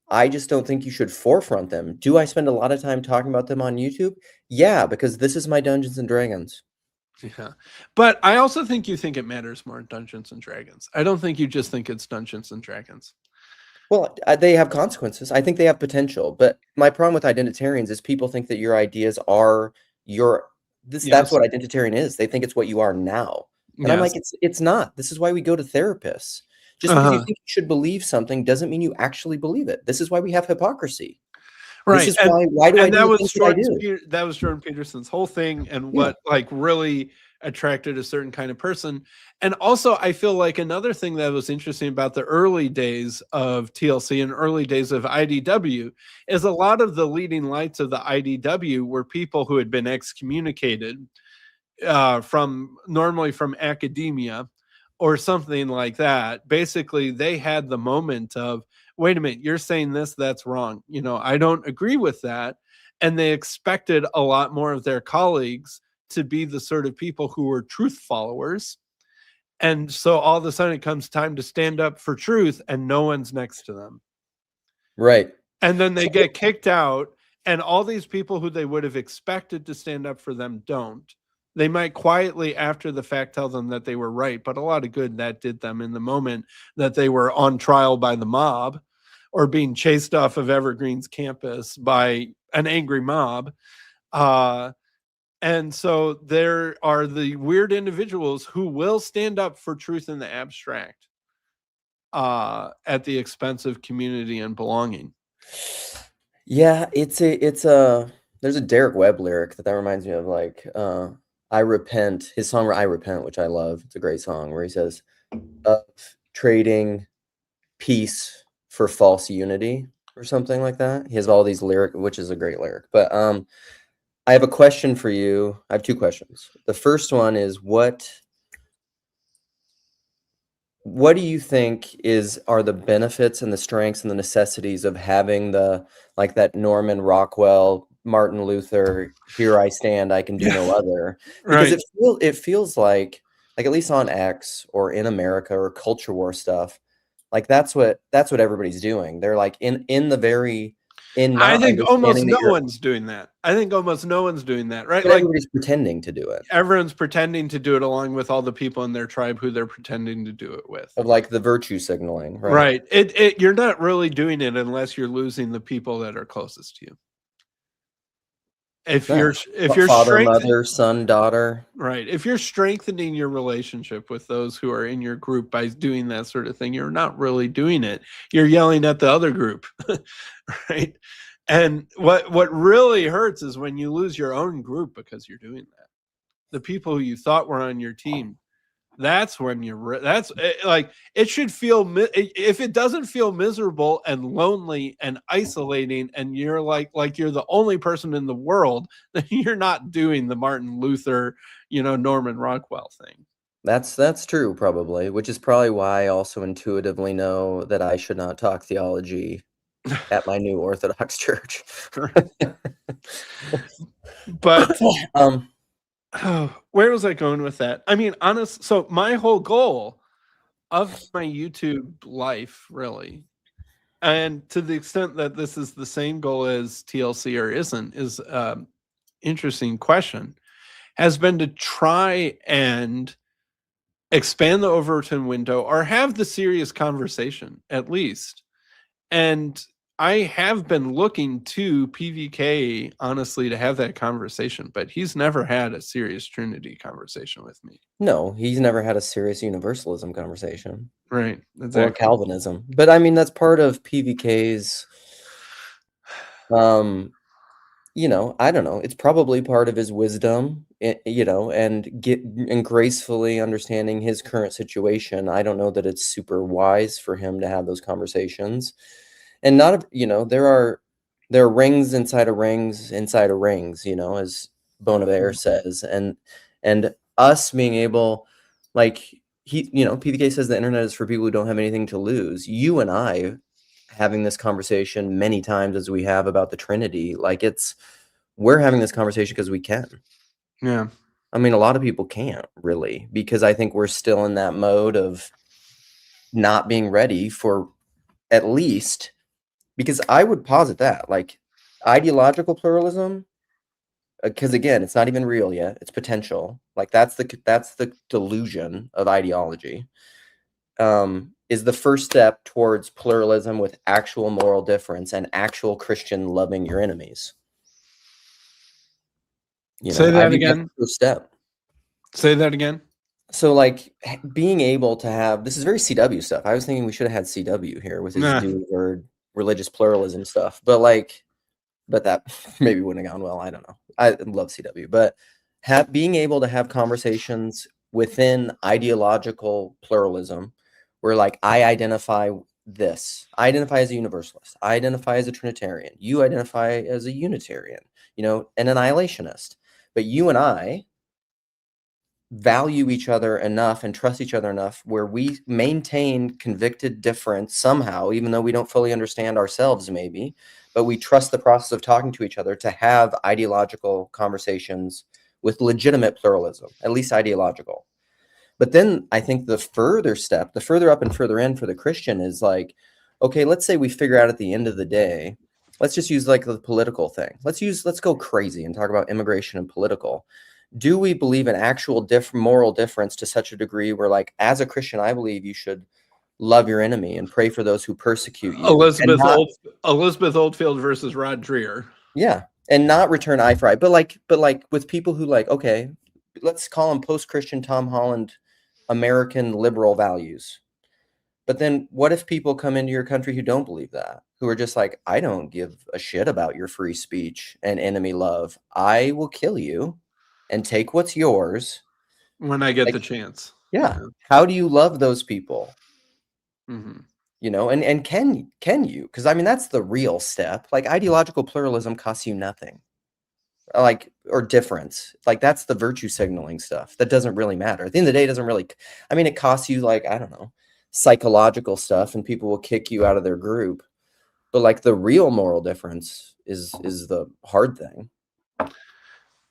think you should forefront them. Do I spend a lot of time talking about them on YouTube? Yeah, because this is my Dungeons and Dragons. Yeah. But I also think you think it matters more in Dungeons and Dragons. I don't think you just think it's Dungeons and Dragons. Well, they have consequences. I think they have potential. But my problem with identitarians is people think that your ideas are your that's what identitarian is. They think it's what you are now. And I'm like, it's not. This is why we go to therapists. Just because you think you should believe something doesn't mean you actually believe it. This is why we have hypocrisy. Right. This is why do I do the things that I do? That was Jordan Peterson's whole thing, and what like really attracted a certain kind of person. And also I feel like another thing that was interesting about the early days of TLC and early days of IDW is a lot of the leading lights of the IDW were people who had been excommunicated normally from academia or something like that. Basically, they had the moment of, wait a minute, you're saying this, that's wrong. I don't agree with that. And they expected a lot more of their colleagues to be the sort of people who were truth followers. And so all of a sudden it comes time to stand up for truth and no one's next to them. Right. And then they get kicked out, and all these people who they would have expected to stand up for them don't. They might quietly after the fact tell them that they were right, but a lot of good that did them in the moment that they were on trial by the mob or being chased off of Evergreen's campus by an angry mob. And so there are the weird individuals who will stand up for truth in the abstract at the expense of community and belonging. Yeah, there's a Derek Webb lyric that reminds me of, like, I repent, his song I Repent, which I love. It's a great song where he says, of trading peace for false unity or something like that. He has all these lyric, which is a great lyric. But I have a question for you. I have two questions. The first one is what do you think are the benefits and the strengths and the necessities of having that Norman Rockwell, Martin Luther, here I stand, I can do no other? Because it feels like at least on X or in America or culture war stuff, like that's what everybody's doing. They're like I think almost no one's doing that. Right? But everybody's pretending to do it. Everyone's pretending to do it along with all the people in their tribe who they're pretending to do it with. Of like the virtue signaling, right? Right. You're not really doing it unless you're losing the people that are closest to you. If you're father, mother, son, daughter. Right. If you're strengthening your relationship with those who are in your group by doing that sort of thing, you're not really doing it. You're yelling at the other group. Right. And what really hurts is when you lose your own group because you're doing that. The people who you thought were on your team, that's when that's like, it should feel, if it doesn't feel miserable and lonely and isolating and you're like you're the only person in the world, then you're not doing the Martin Luther, Norman Rockwell thing. That's true, probably, which is probably why I also intuitively know that I should not talk theology at my new Orthodox church. But where was I going with that? I mean, so my whole goal of my YouTube life, really, and to the extent that this is the same goal as TLC or isn't, is interesting question, has been to try and expand the Overton window or have the serious conversation at least. And I have been looking to PVK honestly to have that conversation, but he's never had a serious Trinity conversation with me. No, he's never had a serious universalism conversation Right, or exactly. Calvinism. But I mean, that's part of PVK's, you know, I don't know. It's probably part of his wisdom, you know, and gracefully understanding his current situation. I don't know that it's super wise for him to have those conversations. And not, you know, there are rings inside of rings inside of rings, you know, as Bonavere says, and us being able, like you know, PDK says the internet is for people who don't have anything to lose. You and I having this conversation many times as we have about the Trinity, like we're having this conversation because we can. Yeah. I mean, a lot of people can't really because I think we're still in that mode of not being ready for at least. Because I would posit that, like, ideological pluralism, because again, it's not even real yet, it's potential. Like, that's the delusion of ideology, is the first step towards pluralism with actual moral difference and actual Christian loving your enemies. You Say know, I that think that's the again. first step. Say that again. So, like, being able to have this is very CW stuff. I was thinking we should have had CW here with his Nah. dual word religious pluralism stuff, but like, but that maybe wouldn't have gone well. I don't know. I love CW, but being able to have conversations within ideological pluralism where like I identify this. I identify as a universalist. I identify as a Trinitarian. You identify as a Unitarian, you know, an annihilationist. But you and I value each other enough and trust each other enough where we maintain convicted difference somehow, even though we don't fully understand ourselves, maybe, but we trust the process of talking to each other to have ideological conversations with legitimate pluralism, at least ideological. But then I think the further step, the further up and further in for the Christian is like, okay, let's say we figure out at the end of the day, let's just use like the political thing. Let's go crazy and talk about immigration and political. Do we believe in actual moral difference to such a degree where, like, as a Christian, I believe you should love your enemy and pray for those who persecute you, and not, Elizabeth Oldfield versus Rod Dreher. yeah, and not return eye for eye, but like with people who like, okay, let's call them post-Christian Tom Holland, American liberal values. But then what if people come into your country who don't believe that, who are just like, I don't give a shit about your free speech and enemy love. I will kill you and take what's yours. When I get Like, the chance. yeah. How do you love those people? Mm-hmm. You know, and can you? Because I mean, that's the real step. Like, ideological pluralism costs you nothing. Like, or difference. Like, that's the virtue signaling stuff. That doesn't really matter. At the end of the day, it doesn't really, I mean, it costs you, like, I don't know, psychological stuff, and people will kick you out of their group. But like the real moral difference is the hard thing.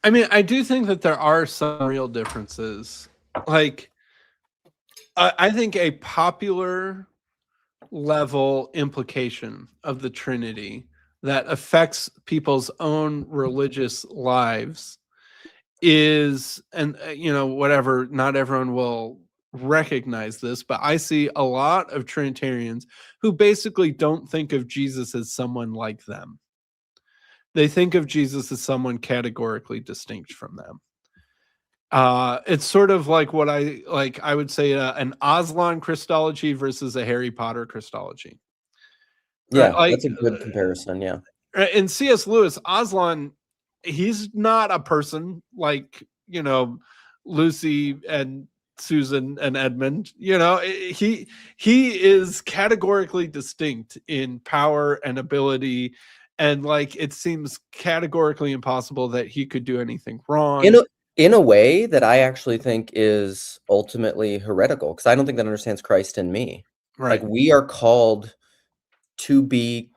I mean, I do think that there are some real differences. Like, I think a popular level implication of the Trinity that affects people's own religious lives is, and you know, whatever, not everyone will recognize this, but I see a lot of Trinitarians who basically don't think of Jesus as someone like them. They think of Jesus as someone categorically distinct from them. It's sort of like what I would say an Aslan Christology versus a Harry Potter Christology. Yeah, Like that's a good comparison. Yeah. in C.S. Lewis, Aslan, he's not a person like, you know, Lucy and Susan and Edmund. You know, he is categorically distinct in power and ability, and like it seems categorically impossible that he could do anything wrong. In a way that I actually think is ultimately heretical, because I don't think that understands Christ in me. Like, Right. we are called to be,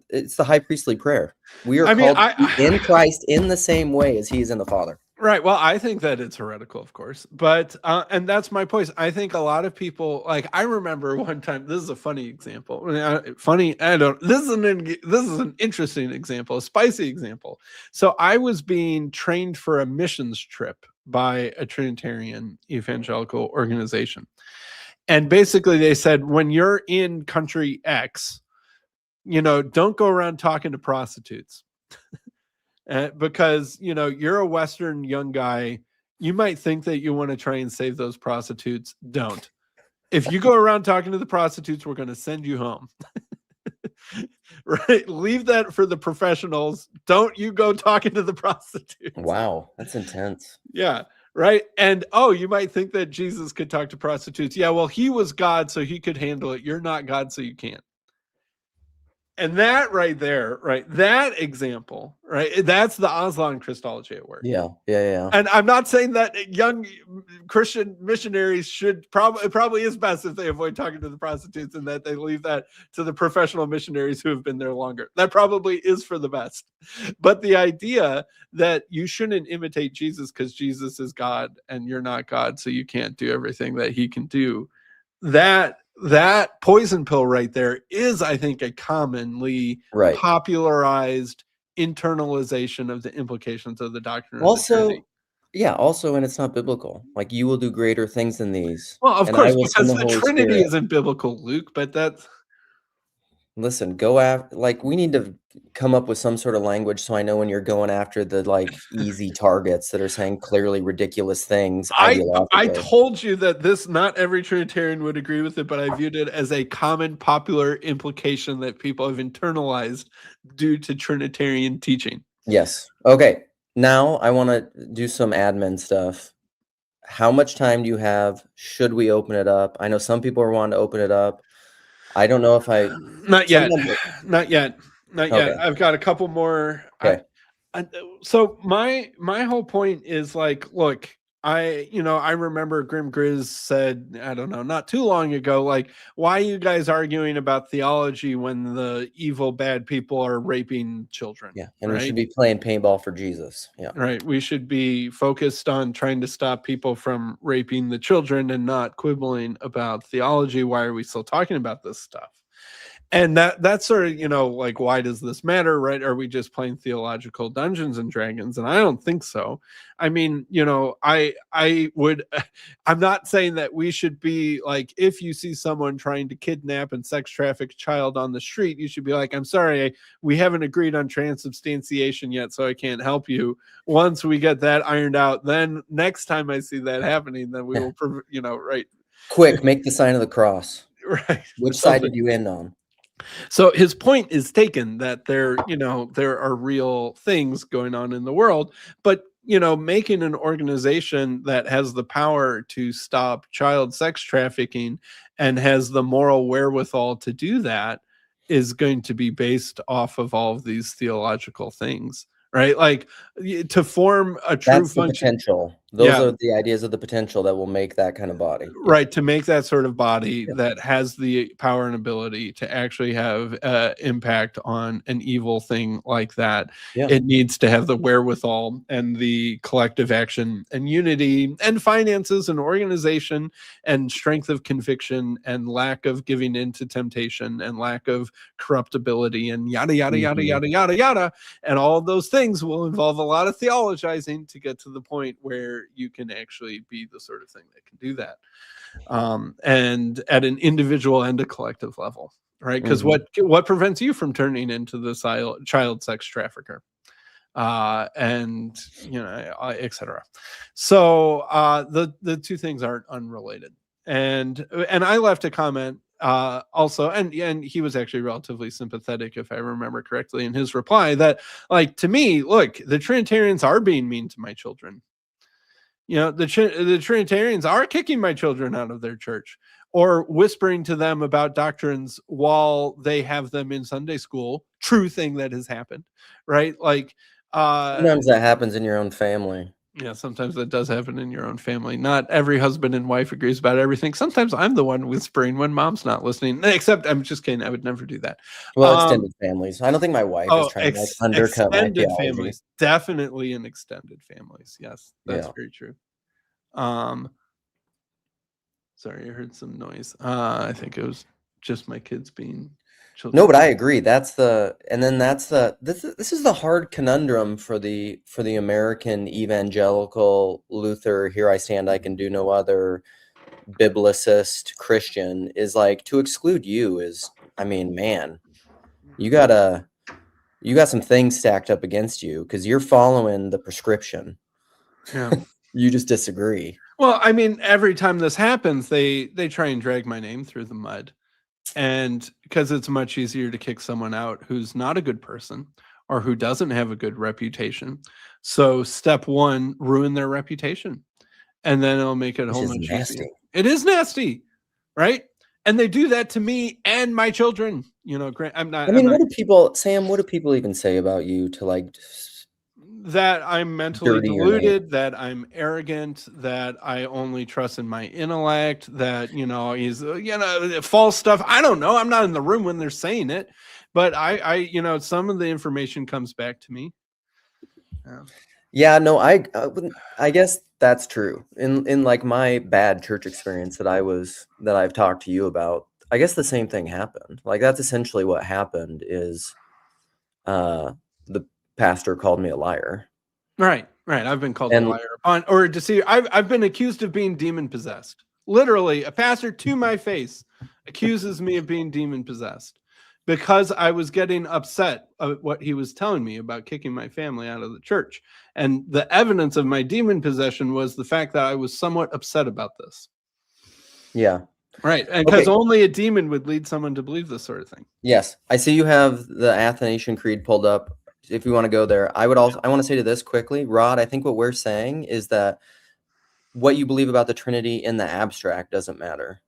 it's the high priestly prayer. We are I mean, called to be in Christ in the same way as he is in the Father. right. Well, I think that it's heretical, of course, but and that's my point. I think a lot of people, like, I remember one time. This is a funny example. Funny. I don't. This is an interesting example, a spicy example. So I was being trained for a missions trip by a Trinitarian evangelical organization, and basically they said when you're in country X, don't go around talking to prostitutes. Because you're a Western young guy. You might think that you want to try and save those prostitutes. Don't. If you go around talking to the prostitutes, we're going to send you home. Right? Leave that for the professionals. Don't you go talking to the prostitutes. Wow, that's intense. Yeah. Right. And you might think that Jesus could talk to prostitutes. Yeah, well, he was God, so he could handle it. You're not God, so you can't. And that right there, right, that example, right, that's the Aslan Christology at work. Yeah. And I'm not saying that young Christian missionaries should it probably is best if they avoid talking to the prostitutes and that they leave that to the professional missionaries who have been there longer. That probably is for the best. But the idea that you shouldn't imitate Jesus because Jesus is God and you're not God, so you can't do everything that he can do, that poison pill right there is, I think, a commonly popularized internalization of the implications of the doctrine of the Trinity. Yeah, also, and it's not biblical. Like, you will do greater things than these. Well, of course, because the Trinity isn't biblical, Luke, but that's... Listen, go after, like, we need to come up with some sort of language so I know when you're going after the, like, easy targets that are saying clearly ridiculous things. I told you that not every Trinitarian would agree with it, but I viewed it as a common popular implication that people have internalized due to Trinitarian teaching. Yes. Okay. Now I want to do some admin stuff. How much time do you have? Should we open it up? I know some people are wanting to open it up. I don't know if not yet. Okay. I've got a couple more. Okay. So my whole point is, like, look, I remember Grim Grizz said, I don't know, not too long ago, like, why are you guys arguing about theology when the evil bad people are raping children? Yeah, and we should be playing paintball for Jesus. Yeah. Right. We should be focused on trying to stop people from raping the children and not quibbling about theology. Why are we still talking about this stuff? And that's sort of, like, why does this matter, right? Are we just playing theological Dungeons and Dragons? And I don't think so. I mean, I'm not saying that we should be like, if you see someone trying to kidnap and sex traffic a child on the street, you should be like, I'm sorry, we haven't agreed on transubstantiation yet, so I can't help you. Once we get that ironed out, then next time I see that happening, then we will, right. Quick, make the sign of the cross. Right. Which side did you end on? So his point is taken that there are real things going on in the world, but making an organization that has the power to stop child sex trafficking and has the moral wherewithal to do that is going to be based off of all of these theological things, right? Like, to form a true potential. Those are the ideas of the potential that will make that kind of body. Right. To make that sort of body that has the power and ability to actually have impact on an evil thing like that. Yeah. It needs to have the wherewithal and the collective action and unity and finances and organization and strength of conviction and lack of giving into temptation and lack of corruptibility and yada, yada, yada, yada, yada, yada. And all of those things will involve a lot of theologizing to get to the point where you can actually be the sort of thing that can do that, and at an individual and a collective level, right? Because what prevents you from turning into this child sex trafficker, and etc. So the two things aren't unrelated, and I left a comment also, and he was actually relatively sympathetic, if I remember correctly, in his reply, that, like, to me, look, the Trinitarians are being mean to my children. The Trinitarians are kicking my children out of their church or whispering to them about doctrines while they have them in Sunday school. True thing that has happened, right? Like, sometimes that happens in your own family. Yeah, sometimes that does happen in your own family. Not every husband and wife agrees about everything. Sometimes I'm the one whispering when mom's not listening. Except, I'm just kidding, I would never do that. Well, extended families. I don't think my wife is trying to undercut my theology. Families, definitely in extended families. Yes, that's very true. Sorry, I heard some noise. I think it was just my kids being children. No, but I agree. This is the hard conundrum for the American evangelical Luther, here I stand, I can do no other, biblicist Christian, is like, to exclude you is, I mean, man, you got some things stacked up against you because you're following the prescription. Yeah. You just disagree. Well, I mean, every time this happens, they try and drag my name through the mud. And because it's much easier to kick someone out who's not a good person or who doesn't have a good reputation. So step one, ruin their reputation. And then it'll make it a Which whole is much easier. nasty. It is nasty, right? And they do that to me and my children. You know, I mean, what do people even say about you to like that I'm mentally dirty your name? deluded, that I'm arrogant, that I only trust in my intellect, that, you know, he's, false stuff. I don't know. I'm not in the room when they're saying it, but you know, some of the information comes back to me. Yeah, no, I guess that's true. In like my bad church experience that I've talked to you about, I guess the same thing happened. Like that's essentially what happened is the pastor called me a liar. Right. I've been called a And liar or deceiver. I've been accused of being demon possessed. Literally, a pastor to my face accuses me of being demon possessed because I was getting upset at what he was telling me about kicking my family out of the church. And the evidence of my demon possession was the fact that I was somewhat upset about this. yeah. Right. And because only a demon would lead someone to believe this sort of thing. Yes. I see you have the Athanasian Creed pulled up. If you want to go there, I want to say to this quickly, Rod, I think what we're saying is that what you believe about the Trinity in the abstract doesn't matter.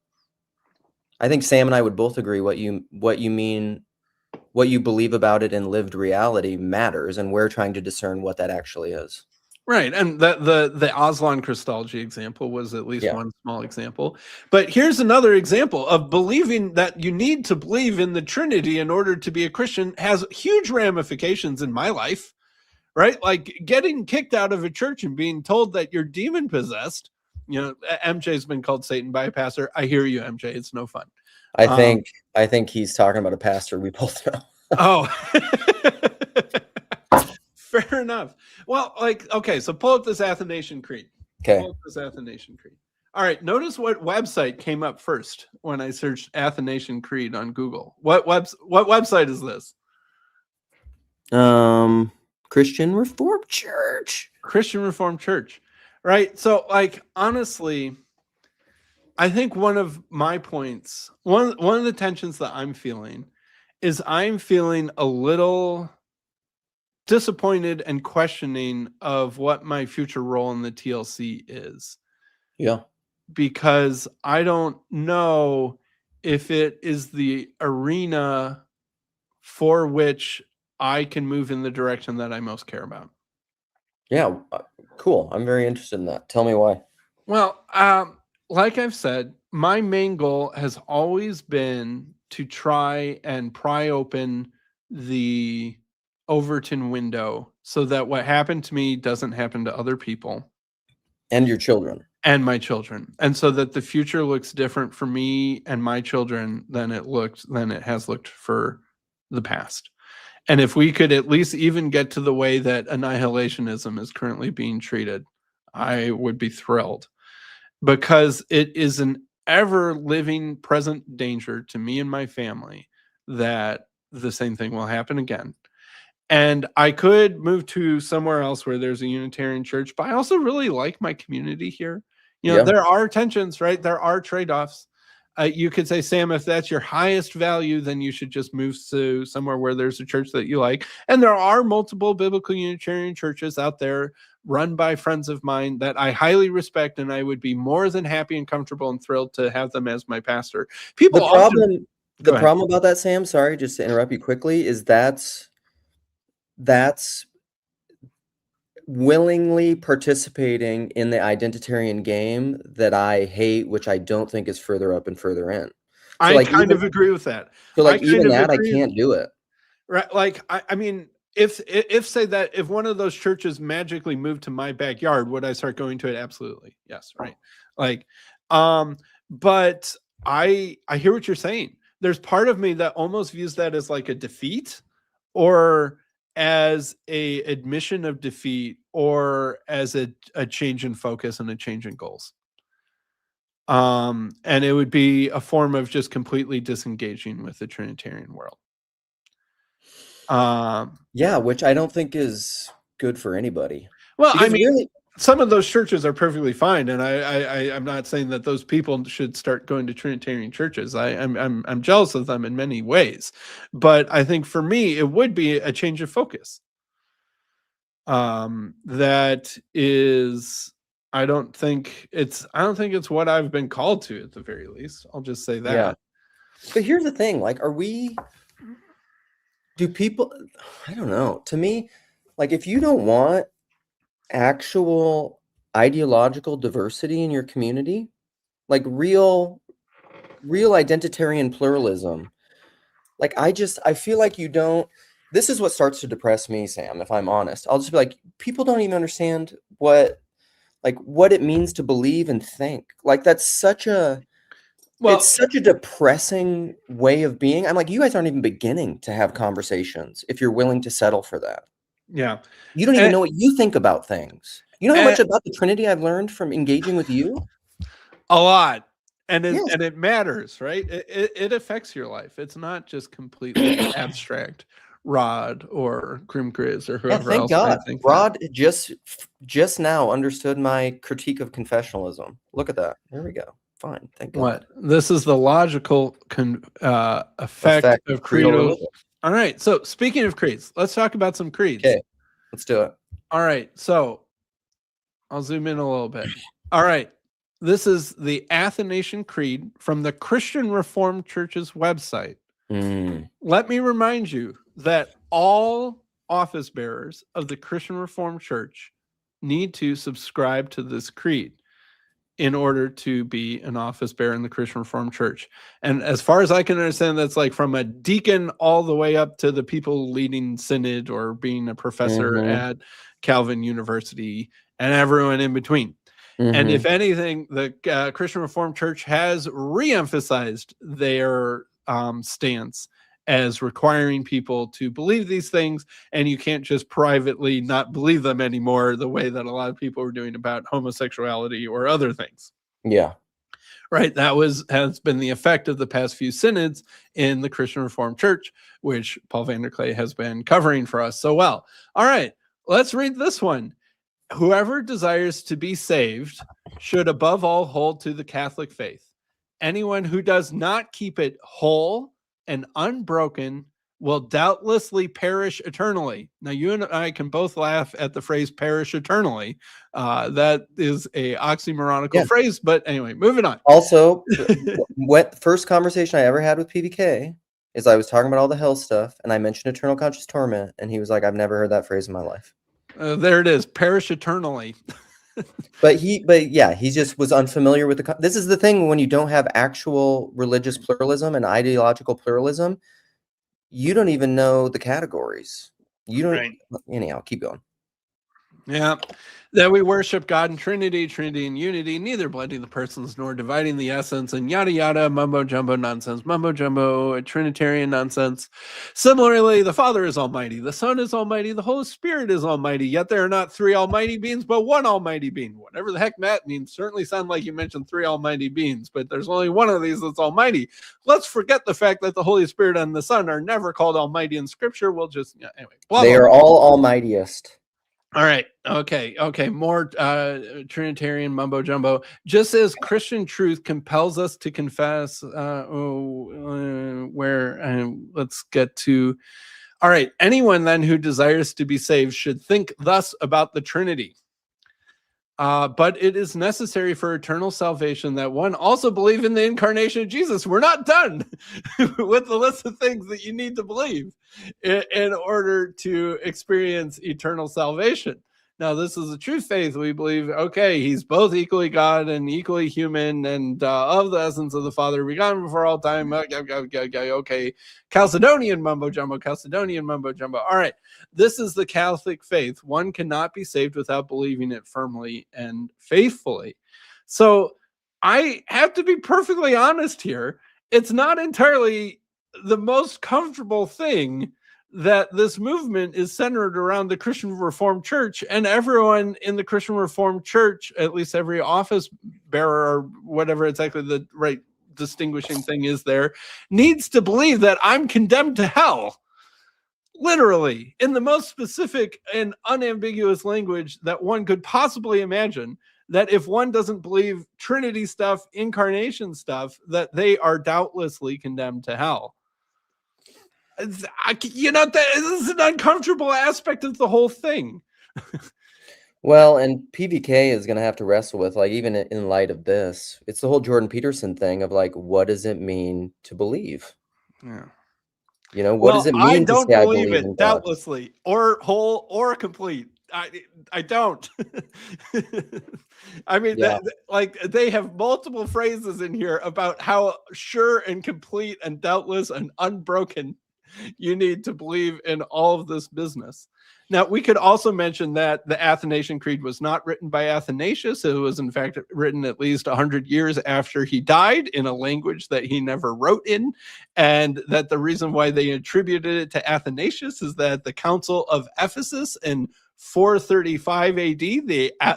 I think Sam and I would both agree what you mean, what you believe about it in lived reality matters, and we're trying to discern what that actually is. Right. And the Aslan Christology example was at least one small example. But here's another example of believing that you need to believe in the Trinity in order to be a Christian has huge ramifications in my life, right? Like getting kicked out of a church and being told that you're demon possessed. You know, MJ's been called Satan by a pastor. I hear you, MJ. It's no fun. I think he's talking about a pastor we both know. Oh. Fair enough. Well, like, okay, so pull up this Athanasian Creed. Okay. Pull up this Athanasian Creed. All right, notice what website came up first when I searched Athanasian Creed on Google. What website is this? Christian Reformed Church. Christian Reformed Church. Right? So, like, honestly, I think one of my points, one of the tensions that I'm feeling is I'm feeling a little disappointed and questioning of what my future role in the TLC is. Yeah. Because I don't know if it is the arena for which I can move in the direction that I most care about. Yeah. Cool. I'm very interested in that. Tell me why. Well, like I've said, my main goal has always been to try and pry open the Overton window so that what happened to me doesn't happen to other people. And your children. And my children. And so that the future looks different for me and my children than it has looked for the past. And if we could at least even get to the way that annihilationism is currently being treated, I would be thrilled. Because it is an ever living present danger to me and my family that the same thing will happen again. And I could move to somewhere else where there's a Unitarian church, but I also really like my community here. You know, there are tensions, right? There are trade-offs. You could say, Sam, if that's your highest value, then you should just move to somewhere where there's a church that you like. And there are multiple biblical Unitarian churches out there run by friends of mine that I highly respect, and I would be more than happy and comfortable and thrilled to have them as my pastor. The problem about that, Sam, sorry, just to interrupt you quickly, is that's willingly participating in the identitarian game that I hate, which I don't think is further up and further in. So I kind of agree with that. So like even that, I can't do it. Right. Like, I mean, if say that if one of those churches magically moved to my backyard, would I start going to it? Absolutely. Yes. Right. Like, but I hear what you're saying. There's part of me that almost views that as like a defeat or as a admission of defeat or as a change in focus and a change in goals. And it would be a form of just completely disengaging with the Trinitarian world. Yeah, which I don't think is good for anybody. Well, I Because mean, really, some of those churches are perfectly fine, and I'm not saying that those people should start going to Trinitarian churches. I'm jealous of them in many ways, but I think for me it would be a change of focus. That is, I don't think it's what I've been called to at the very least. I'll just say that. yeah. But here's the thing, like, do people, I don't know. To me, like, if you don't want actual ideological diversity in your community, like real identitarian pluralism, like I feel like you don't, this is what starts to depress me, Sam, if I'm honest. I'll just be like, people don't even understand what it means to believe and think. Like that's such a Well, it's such a depressing way of being. I'm like, you guys aren't even beginning to have conversations if you're willing to settle for that. yeah, You don't even and, know what you think about things. You know how and much about the Trinity I've learned from engaging with you? a lot, and Yes. it matters, right? It affects your life. It's not just completely abstract. Rod or Grim Grizz or Yeah, whoever thank else God. might think that. Rod just now understood my critique of confessionalism. Look at that. There we go. Fine. Thank God. What? This is the logical effect Effect of creedal creedal. religion. All right. So speaking of creeds, let's talk about some creeds. Okay, let's do it. All right. So I'll zoom in a little bit. All right. This is the Athanasian Creed from the Christian Reformed Church's website. Mm. Let me remind you that all office bearers of the Christian Reformed Church need to subscribe to this creed in order to be an office bearer in the Christian Reformed Church. And as far as I can understand, that's like from a deacon all the way up to the people leading synod or being a professor at Calvin University and everyone in between. And if anything, the Christian Reformed Church has re-emphasized their stance as requiring people to believe these things, and you can't just privately not believe them anymore the way that a lot of people are doing about homosexuality or other things. Yeah. Right. That has been the effect of the past few synods in the Christian Reformed Church, which Paul Vanderklay has been covering for us so well. All right, let's read this one. Whoever desires to be saved should above all hold to the Catholic faith. Anyone who does not keep it whole and unbroken will doubtlessly perish eternally. Now, you and I can both laugh at the phrase perish eternally. That is a oxymoronical phrase, but anyway, moving on. Also, what first conversation I ever had with PBK is I was talking about all the hell stuff, and I mentioned eternal conscious torment, and he was like, I've never heard that phrase in my life. There it is, perish eternally. But he just was unfamiliar with this is the thing when you don't have actual religious pluralism and ideological pluralism, you don't even know the categories. You don't, anyhow, keep going. Yeah, that we worship God in Trinity, Trinity in unity, neither blending the persons nor dividing the essence, and yada yada, mumbo jumbo nonsense, mumbo jumbo, Trinitarian nonsense. Similarly, the Father is Almighty, the Son is Almighty, the Holy Spirit is Almighty, yet there are not three Almighty beings, but one Almighty being. Whatever the heck that means, certainly sound like you mentioned three Almighty beings, but there's only one of these that's Almighty. Let's forget the fact that the Holy Spirit and the Son are never called Almighty in Scripture. We'll just, anyway. They are all almightiest. All right. Okay. More Trinitarian mumbo jumbo. Just as Christian truth compels us to confess, let's get to. All right. Anyone then who desires to be saved should think thus about the Trinity. But it is necessary for eternal salvation that one also believe in the incarnation of Jesus. We're not done with the list of things that you need to believe in order to experience eternal salvation. Now, this is a true faith. We believe, okay, he's both equally God and equally human and of the essence of the Father, begotten before all time. Okay, Chalcedonian mumbo jumbo, Chalcedonian mumbo jumbo. All right, this is the Catholic faith. One cannot be saved without believing it firmly and faithfully. So I have to be perfectly honest here. It's not entirely the most comfortable thing that this movement is centered around the Christian Reformed Church, and everyone in the Christian Reformed Church, at least every office bearer or whatever exactly the right distinguishing thing is there, needs to believe that I'm condemned to hell. literally in the most specific and unambiguous language that one could possibly imagine, that if one doesn't believe Trinity stuff, incarnation stuff, that they are doubtlessly condemned to hell. That is an uncomfortable aspect of the whole thing. Well, and PVK is going to have to wrestle with, like, even in light of this, it's the whole Jordan Peterson thing of, like, what does it mean to believe? Yeah. What does Well, it I mean to don't say I believe believe in it, God? doubtlessly, or whole or complete. I don't. I mean, Yeah. like they have multiple phrases in here about how sure and complete and doubtless and unbroken you need to believe in all of this business. Now, we could also mention that the Athanasian Creed was not written by Athanasius. It was, in fact, written at least 100 years after he died in a language that he never wrote in. And that the reason why they attributed it to Athanasius is that the Council of Ephesus in 435 AD,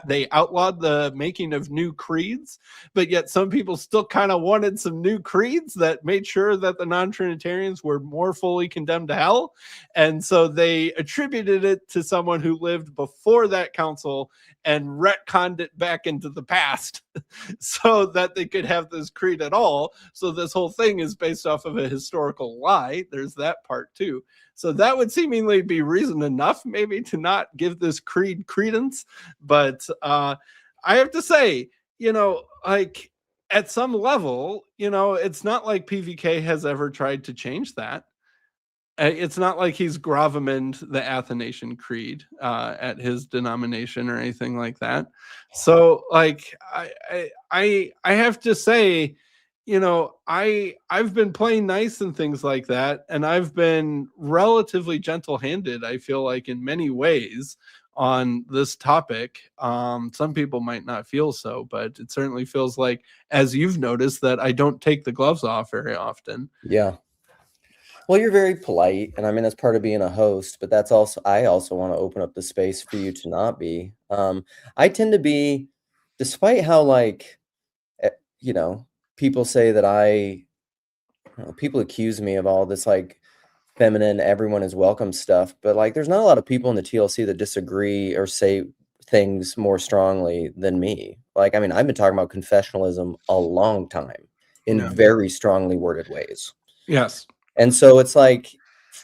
they outlawed the making of new creeds, but yet some people still kind of wanted some new creeds that made sure that the non-Trinitarians were more fully condemned to hell. And so they attributed it to someone who lived before that council and retconned it back into the past so that they could have this creed at all. So this whole thing is based off of a historical lie. There's that part too. So that would seemingly be reason enough maybe to not give this creed credence. But I have to say, like at some level, it's not like PVK has ever tried to change that. It's not like he's gravamined the Athanasian Creed at his denomination or anything like that. So, like, I have to say, I've been playing nice and things like that, and I've been relatively gentle-handed. I feel like in many ways on this topic. Some people might not feel so, but it certainly feels like, as you've noticed, that I don't take the gloves off very often. Yeah. Well, you're very polite, and I mean, that's part of being a host, but I also want to open up the space for you to not be. I tend to be, despite how, like, eh, you know, people say that people accuse me of all this, like, feminine, everyone is welcome stuff, but, like, there's not a lot of people in the TLC that disagree or say things more strongly than me. Like, I mean, I've been talking about confessionalism a long time in Yeah. very strongly worded ways. Yes. And so it's like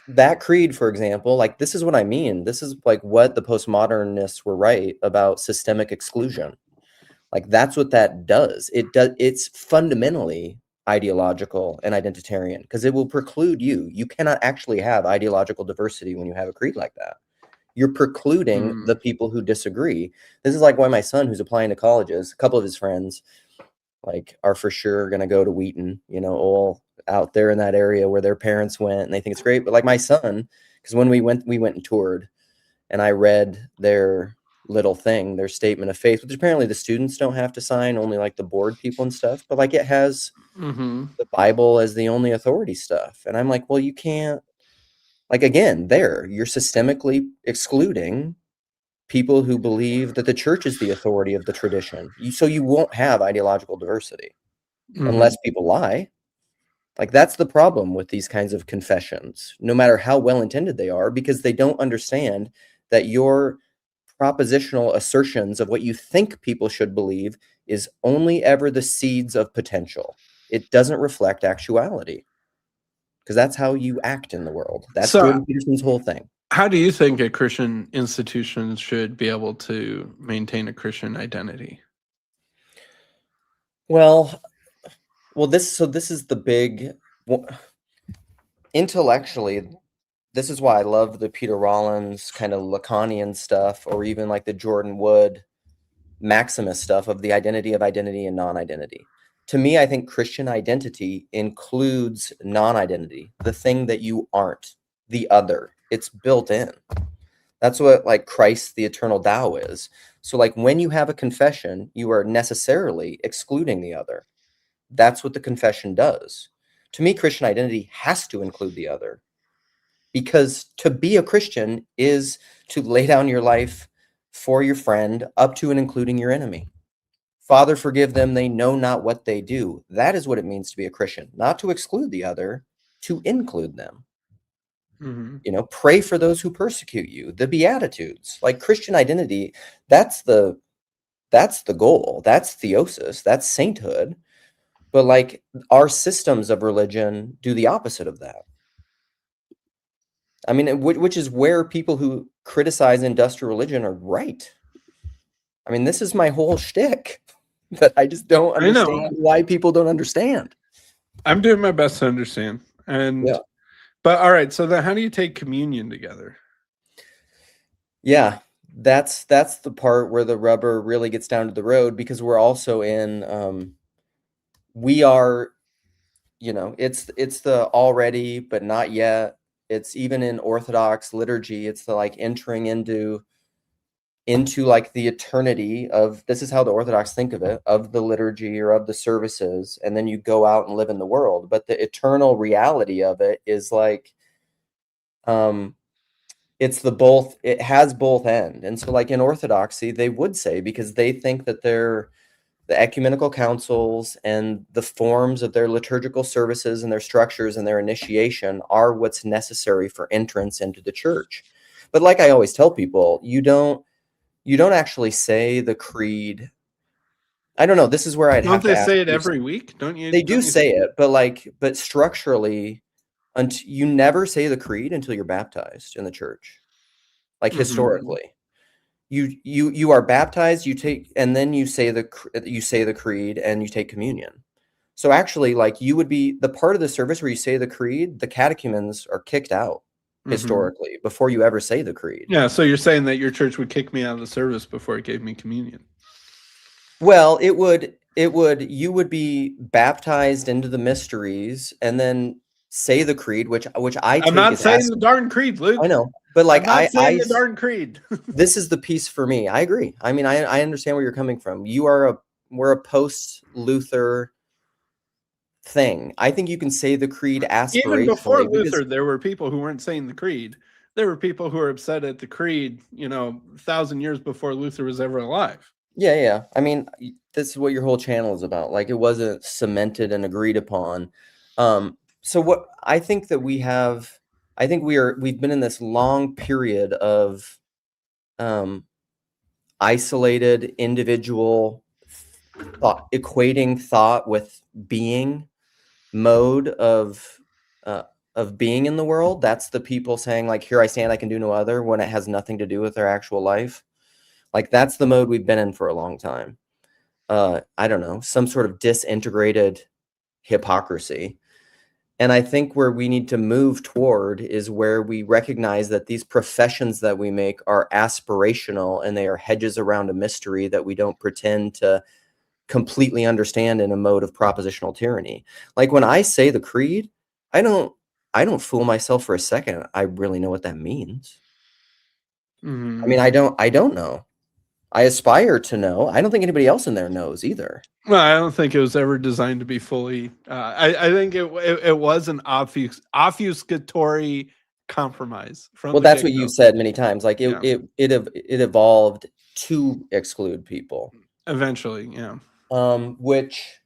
that creed, for example, like this is what I mean. This is like what the postmodernists were right about systemic exclusion. Like that's what that does. It's fundamentally ideological and identitarian because it will preclude you. You cannot actually have ideological diversity when you have a creed like that. You're precluding the people who disagree. This is like why my son, who's applying to colleges, a couple of his friends, like are for sure going to go to Wheaton, all out there in that area where their parents went and they think it's great. But like my son, because when we went and toured and I read their little thing, their statement of faith, which apparently the students don't have to sign, only like the board people and stuff, but like it has the Bible as the only authority stuff. And I'm like, well, you can't, like, again, you're systemically excluding people who believe that the church is the authority of the tradition. So you won't have ideological diversity unless people lie. Like that's the problem with these kinds of confessions, no matter how well intended they are, because they don't understand that your propositional assertions of what you think people should believe is only ever the seeds of potential. It doesn't reflect actuality because that's how you act in the world. That's So, Jordan Peterson's whole thing. how do you think a Christian institution should be able to maintain a Christian identity? Well, this is the big intellectually. This is why I love the Peter Rollins kind of Lacanian stuff, or even like the Jordan Wood Maximus stuff of the identity and non-identity. To me, I think Christian identity includes non-identity, the thing that you aren't, the other. It's built in. That's what like Christ, the eternal Tao is. So like when you have a confession, you are necessarily excluding the other. That's what the confession does. To me, Christian identity has to include the other. Because to be a Christian is to lay down your life for your friend up to and including your enemy. Father, forgive them. They know not what they do. That is what it means to be a Christian, not to exclude the other, to include them. Pray for those who persecute you, the Beatitudes. Like Christian identity, that's the goal. That's theosis, that's sainthood. But like our systems of religion do the opposite of that. I mean, which is where people who criticize industrial religion are right. I mean, this is my whole shtick, that I just don't I know. understand why people don't understand. I'm doing my best to understand. Yeah. But all right, so then how do you take communion together? Yeah, that's the part where the rubber really gets down to the road, because we're also in we are, it's the already but not yet. It's even in Orthodox liturgy, it's the like entering into like the eternity of, this is how the Orthodox think of it, of the liturgy or of the services, and then you go out and live in the world. But the eternal reality of it is like, it has both end. And so like in Orthodoxy, they would say, because they think that the ecumenical councils and the forms of their liturgical services and their structures and their initiation are what's necessary for entrance into the church. But like I always tell people, you don't actually say the creed. I don't know. This is where I'd Don't have to they ask say it you. every week? Don't you? They do say it, but structurally, until you never say the creed until you're baptized in the church. Like historically, you are baptized, you take, and then you say the creed and you take communion. So actually, like, you would be the part of the service where you say the creed, the catechumens are kicked out historically before you ever say the creed. Yeah, so you're saying that your church would kick me out of the service before it gave me communion. Well, you would be baptized into the mysteries and then say the creed, which I I'm take not as saying the darn creed, Luke. I know, but like I'm not saying the darn creed. this is the piece for me. I agree. I mean, I understand where you're coming from. We're a post Luther thing. I think you can say the creed Even before aspirationally because Luther, there were people who weren't saying the creed. There were people who were upset at the creed, 1,000 years before Luther was ever alive. yeah. I mean, this is what your whole channel is about. Like, it wasn't cemented and agreed upon. So what I think that we've been in this long period of isolated individual thought, equating thought with being mode of being in the world. That's the people saying like, here I stand, I can do no other, when it has nothing to do with their actual life. Like, that's the mode we've been in for a long time. I don't know, some sort of disintegrated hypocrisy. And I think where we need to move toward is where we recognize that these professions that we make are aspirational, and they are hedges around a mystery that we don't pretend to completely understand in a mode of propositional tyranny. Like, when I say the creed, I don't fool myself for a second. I really know what that means. I mean, I don't know. I aspire to know. I don't think anybody else in there knows either. Well, I don't think it was ever designed to be fully. I think it was an obfuscatory compromise from Well, the that's what get-go. you've said many times. Like, Yeah. it evolved to exclude people. Eventually, yeah. Which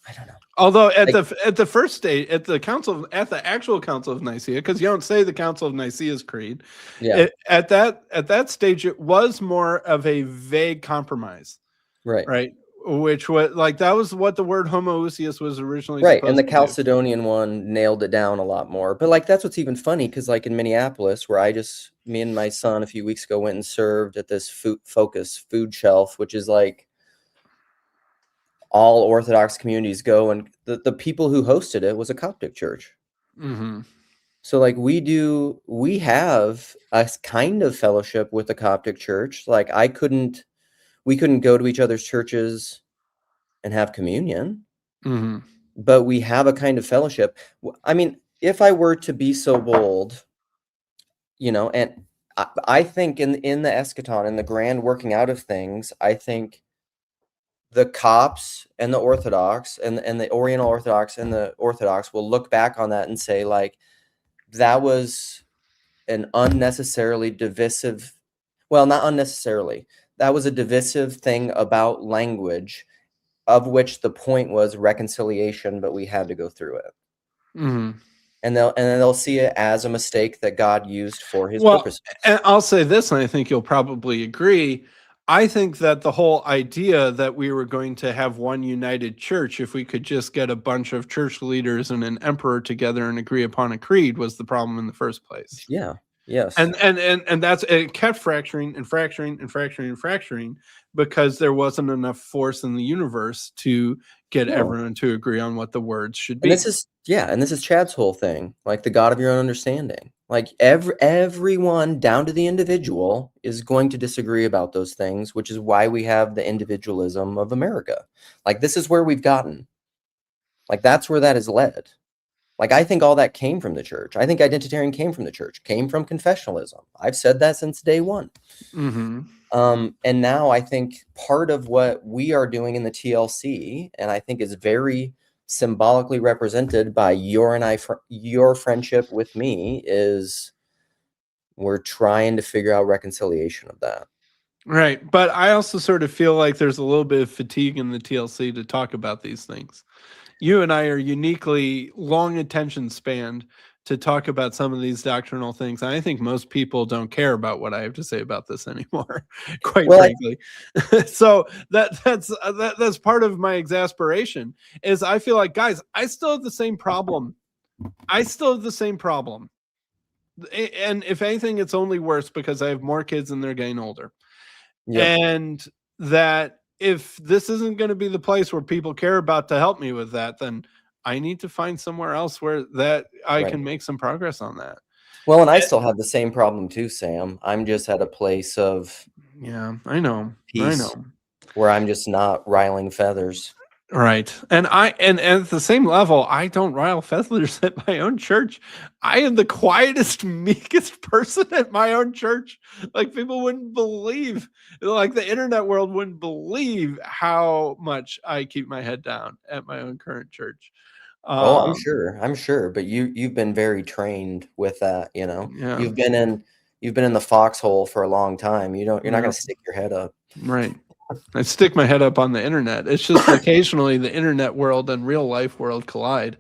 I don't know. Although at the first stage, at the actual Council of Nicaea, because you don't say the Council of Nicaea's creed, Yeah. at that stage it was more of a vague compromise, Right. Which was like, that was what the word homoousios was originally Right, and supposed the to do. Chalcedonian one nailed it down a lot more. But like, that's what's even funny, because like in Minneapolis, where me and my son a few weeks ago went and served at this Focus food shelf, which is like all Orthodox communities go, and the people who hosted it was a Coptic church. So like, we have a kind of fellowship with the Coptic church. Like, we couldn't go to each other's churches and have communion, but we have a kind of fellowship. I mean, if I were to be so bold, and I think in the eschaton, in the grand working out of things, I think the Copts and the Orthodox and the Oriental Orthodox and the Orthodox will look back on that and say, like, that was an unnecessarily divisive, well, not unnecessarily, that was a divisive thing about language, of which the point was reconciliation, but we had to go through it. and they'll see it as a mistake that God used for his Well, purposes. and I'll say this, and I think you'll probably agree. I think that the whole idea that we were going to have one united church, if we could just get a bunch of church leaders and an emperor together and agree upon a creed, was the problem in the first place. Yeah. Yes. And that's it kept fracturing and fracturing and fracturing and fracturing because there wasn't enough force in the universe to get No. everyone to agree on what the words should And be. this is Chad's whole thing, like the God of your own understanding. Like everyone down to the individual is going to disagree about those things, which is why we have the individualism of America. Like this is where we've gotten. Like that's where that has led. Like I think all that came from the church. I think identitarian came from the church, came from confessionalism. I've said that since day one. Mm-hmm. And now I think part of what we are doing in the TLC, and I think is very symbolically represented by your friendship with me, is we're trying to figure out reconciliation of that. Right. But I also sort of feel like there's a little bit of fatigue in the TLC to talk about these things. You and I are uniquely long attention spanned to talk about some of these doctrinal things. And I think most people don't care about what I have to say about this anymore, quite Well, frankly. So that's part of my exasperation is I feel like, guys, I still have the same problem. And if anything, it's only worse because I have more kids and they're getting older. yep. And that if this isn't going to be the place where people care about to help me with that, then I need to find somewhere else where that I Right. can make some progress on that. Well, and I still have the same problem too, Sam. I'm just at a place of Yeah, I know. peace where I'm just not riling feathers. Right. And at the same level, I don't rile feathers at my own church. I am the quietest, meekest person at my own church. Like people wouldn't believe, like the internet world wouldn't believe how much I keep my head down at my own current church. Oh, I'm sure, but you've been very trained with that, you know. Yeah. You've been in the foxhole for a long time. You're not Yeah. going to stick your head up. Right. I stick my head up on the internet. It's just occasionally the internet world and real life world collide.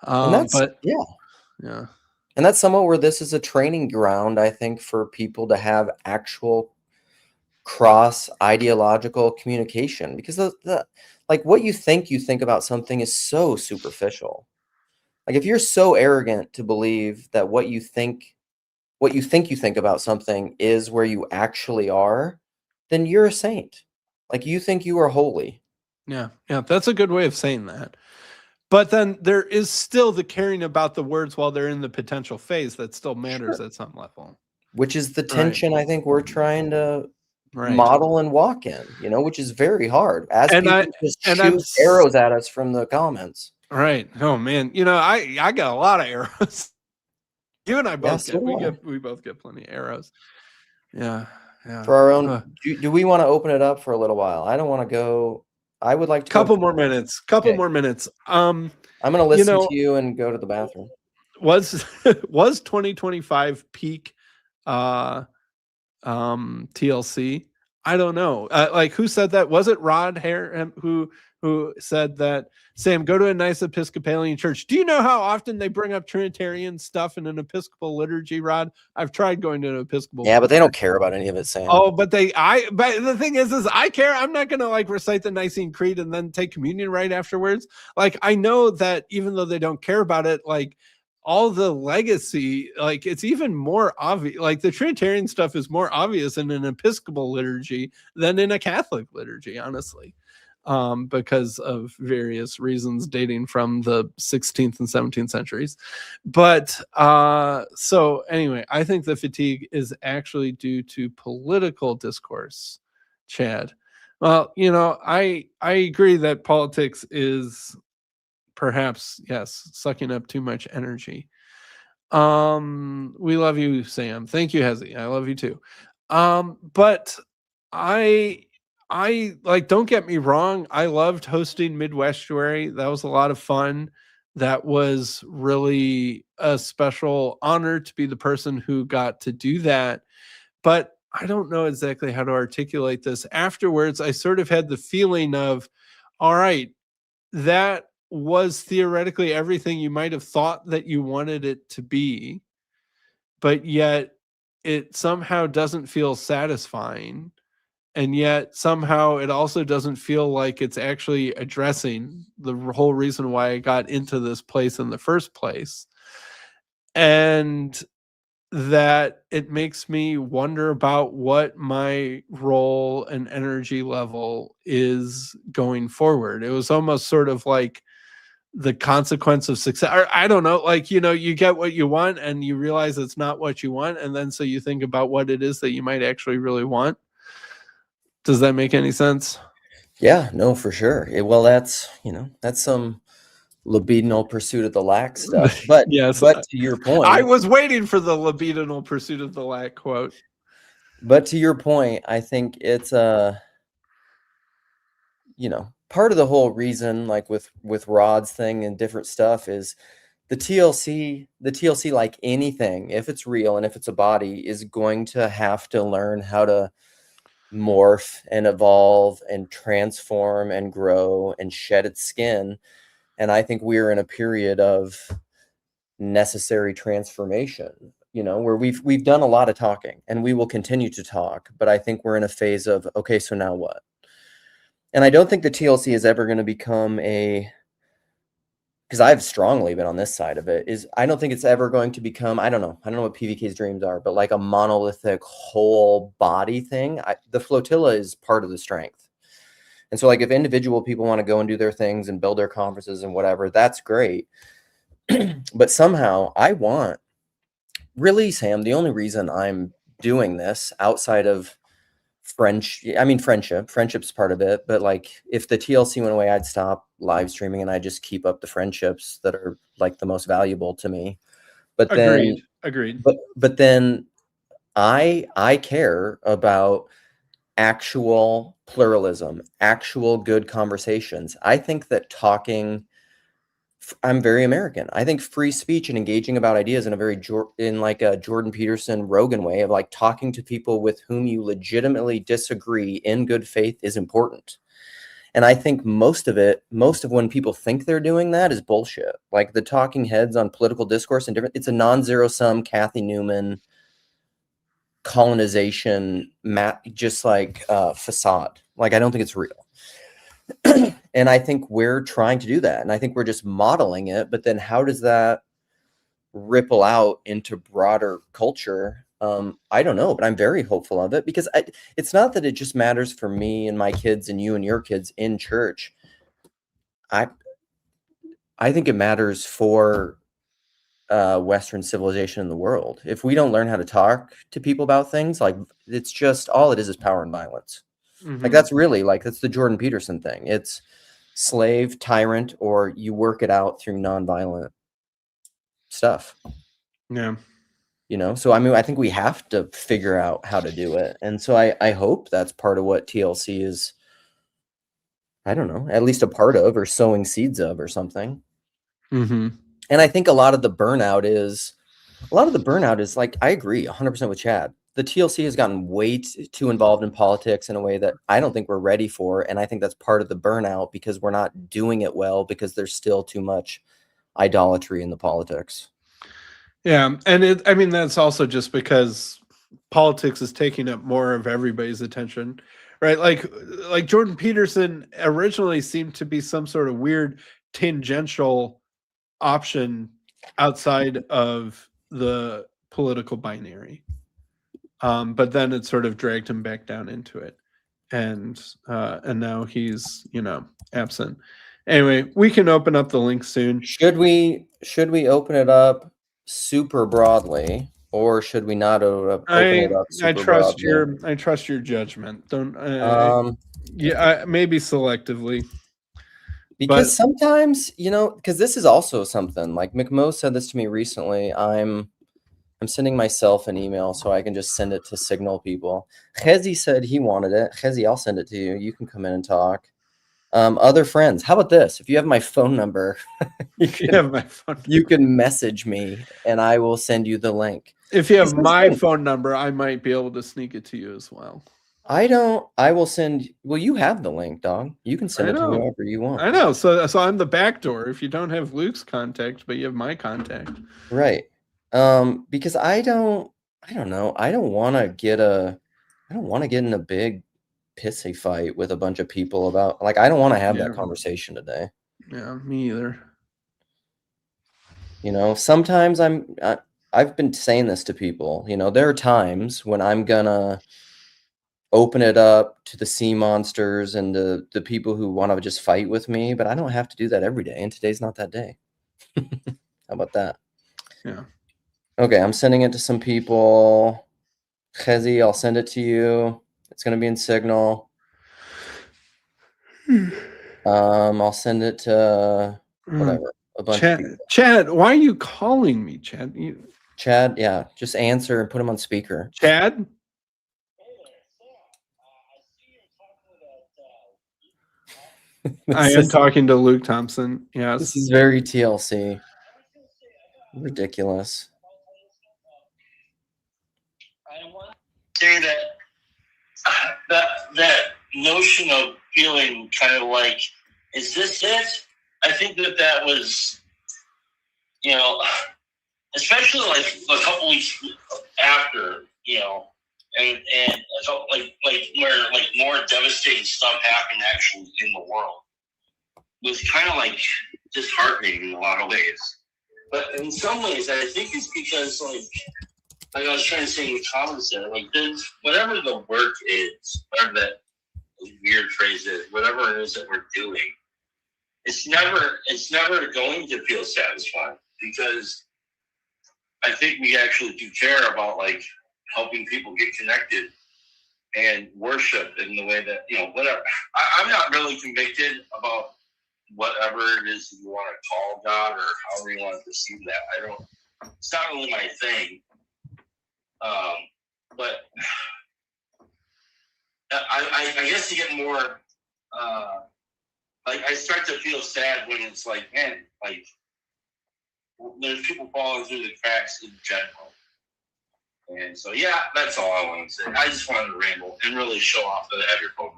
And that's But yeah. yeah. And that's somewhat where this is a training ground, I think, for people to have actual cross ideological communication, because the like what you think about something is so superficial. Like if you're so arrogant to believe that you think about something is where you actually are, then you're a saint. Like you think you are holy. Yeah. Yeah. That's a good way of saying that. But then there is still the caring about the words while they're in the potential phase that still matters Sure. at some level. Which is the Right. tension I think we're trying to Right. model and walk in, which is very hard as And people just and I'm shoot arrows at us from the comments. right. Oh man. I got a lot of arrows. You and I both Yeah, we both get plenty of arrows. Yeah. Yeah. for our own. Do we want to open it up for a little while? I don't want to go. I would like to Couple more minutes. Okay. More minutes. I'm going to listen to you and go to the bathroom. Was 2025 peak TLC? I don't know. Like who said that? Was it Rod Hare who said that? Sam, go to a nice Episcopalian church. Do you know how often they bring up Trinitarian stuff in an Episcopal liturgy, Rod? I've tried going to an Episcopal. Yeah, but they don't care about any of it, Sam. Oh, but the thing is I care. I'm not going to like recite the Nicene Creed and then take communion right afterwards. Like I know that even though they don't care about it, like all the legacy, like it's even more obvious. Like the Trinitarian stuff is more obvious in an Episcopal liturgy than in a Catholic liturgy, honestly, because of various reasons dating from the 16th and 17th centuries. But so anyway, I think the fatigue is actually due to political discourse, Chad. Well, I agree that politics is perhaps, yes, sucking up too much energy. We love you, Sam. Thank you, Hezi. I love you too. But I like, don't get me wrong, I loved hosting Midwestuary. That was a lot of fun. That was really a special honor to be the person who got to do that. But I don't know exactly how to articulate this. Afterwards, I sort of had the feeling of, all right, that was theoretically everything you might have thought that you wanted it to be, but yet it somehow doesn't feel satisfying. And yet somehow it also doesn't feel like it's actually addressing the whole reason why I got into this place in the first place. And that it makes me wonder about what my role and energy level is going forward. It was almost sort of like the consequence of success, or I don't know, like, you get what you want and you realize it's not what you want, and then so you think about what it is that you might actually really want. Does that make any sense? Yeah, no, for sure. Well, that's some libidinal pursuit of the lack stuff. But Yes, but to your I point, was waiting for the libidinal pursuit of the lack quote. I think it's part of the whole reason, like with Rod's thing and different stuff, is the TLC, like anything, if it's real and if it's a body, is going to have to learn how to morph and evolve and transform and grow and shed its skin. And I think we're in a period of necessary transformation, where we've done a lot of talking and we will continue to talk, but I think we're in a phase of, okay, so now what? And I don't think the TLC is ever going to become because I've strongly been on this side of it, is I don't think it's ever going to become, I don't know what PVK's dreams are, but like a monolithic whole body thing. The flotilla is part of the strength. And so like if individual people want to go and do their things and build their conferences and whatever, that's great. But somehow really, Sam, the only reason I'm doing this outside of friendship's part of it, but like if the TLC went away, I'd stop live streaming and I just keep up the friendships that are like the most valuable to me. But then Agreed. but then I care about actual pluralism, actual good conversations. I think that I'm very American. I think free speech and engaging about ideas in a in like a Jordan Peterson Rogan way of like talking to people with whom you legitimately disagree in good faith is important. And I think most of when people think they're doing that is bullshit. Like the talking heads on political discourse and different, it's a non-zero sum Kathy Newman colonization just like facade. Like I don't think it's real. And I think we're trying to do that. And I think we're just modeling it. But then how does that ripple out into broader culture? I don't know, but I'm very hopeful of it because it's not that it just matters for me and my kids and you and your kids in church. I I think it matters for Western civilization in the world. If we don't learn how to talk to people about things, like it's just all it is power and violence. Like that's really that's the Jordan Peterson thing. It's slave, tyrant, or you work it out through nonviolent stuff. Yeah. So I mean, I think we have to figure out how to do it. And so I hope that's part of what TLC is, I don't know, at least a part of or sowing seeds of or something. Mm-hmm. And I think a lot of the burnout is like, I agree 100% with Chad. The TLC has gotten way too involved in politics in a way that I don't think we're ready for. And I think that's part of the burnout because we're not doing it well because there's still too much idolatry in the politics. Yeah. And I mean, that's also just because politics is taking up more of everybody's attention, right? Like Jordan Peterson originally seemed to be some sort of weird tangential option outside of the political binary. But then it sort of dragged him back down into it. And now he's, absent. Anyway, we can open up the link soon. Should we open it up super broadly, or should we not open it up super broadly? I trust your judgment. Don't yeah, maybe selectively. Because But sometimes, because this is also something like McMo said this to me recently. I'm sending myself an email so I can just send it to signal people. Chezi said he wanted it. Chezi, I'll send it to you. You can come in and talk. Other friends, how about this? If you have my phone number, you can message me and I will send you the link. If you have my phone number, I might be able to sneak it to you as well. I will send. Well, you have the link, dog. You can send I it to know. whoever you want. I know. So I'm the back door. If you don't have Luke's contact, but you have my contact. Right. Because I don't know. I don't want to get in a big pissy fight with a bunch of people about, like, I don't want to have that conversation today. Yeah, me either. You know, sometimes I've been saying this to people, you know, there are times when I'm gonna open it up to the sea monsters and the people who want to just fight with me, but I don't have to do that every day, and today's not that day. How about that? Yeah. Okay, I'm sending it to some people. Chezi, I'll send it to you. It's gonna be in Signal. I'll send it to whatever, a bunch of people. Chad, why are you calling me, Chad? Chad, yeah, just answer and put him on speaker. Chad? I am talking to Luke Thompson. Yes. This is very TLC. Ridiculous. I want to say that notion of feeling kind of like, is this it? I think that was, you know, especially like a couple weeks after, you know, and I felt like where like more devastating stuff happened actually in the world was kind of like disheartening in a lot of ways. But in some ways, I think it's because like I was trying to say in the comments there, like whatever the work is, whatever that weird phrase is, whatever it is that we're doing, it's never going to feel satisfying, because I think we actually do care about like helping people get connected and worship in the way that, you know, whatever. I'm not really convicted about whatever it is you want to call God or however you want to perceive that. It's not really my thing. But I guess you get more, like I start to feel sad when it's like, man, like there's people falling through the cracks in general. And so, yeah, that's all I want to say. I just wanted to ramble and really show off that I have your phone.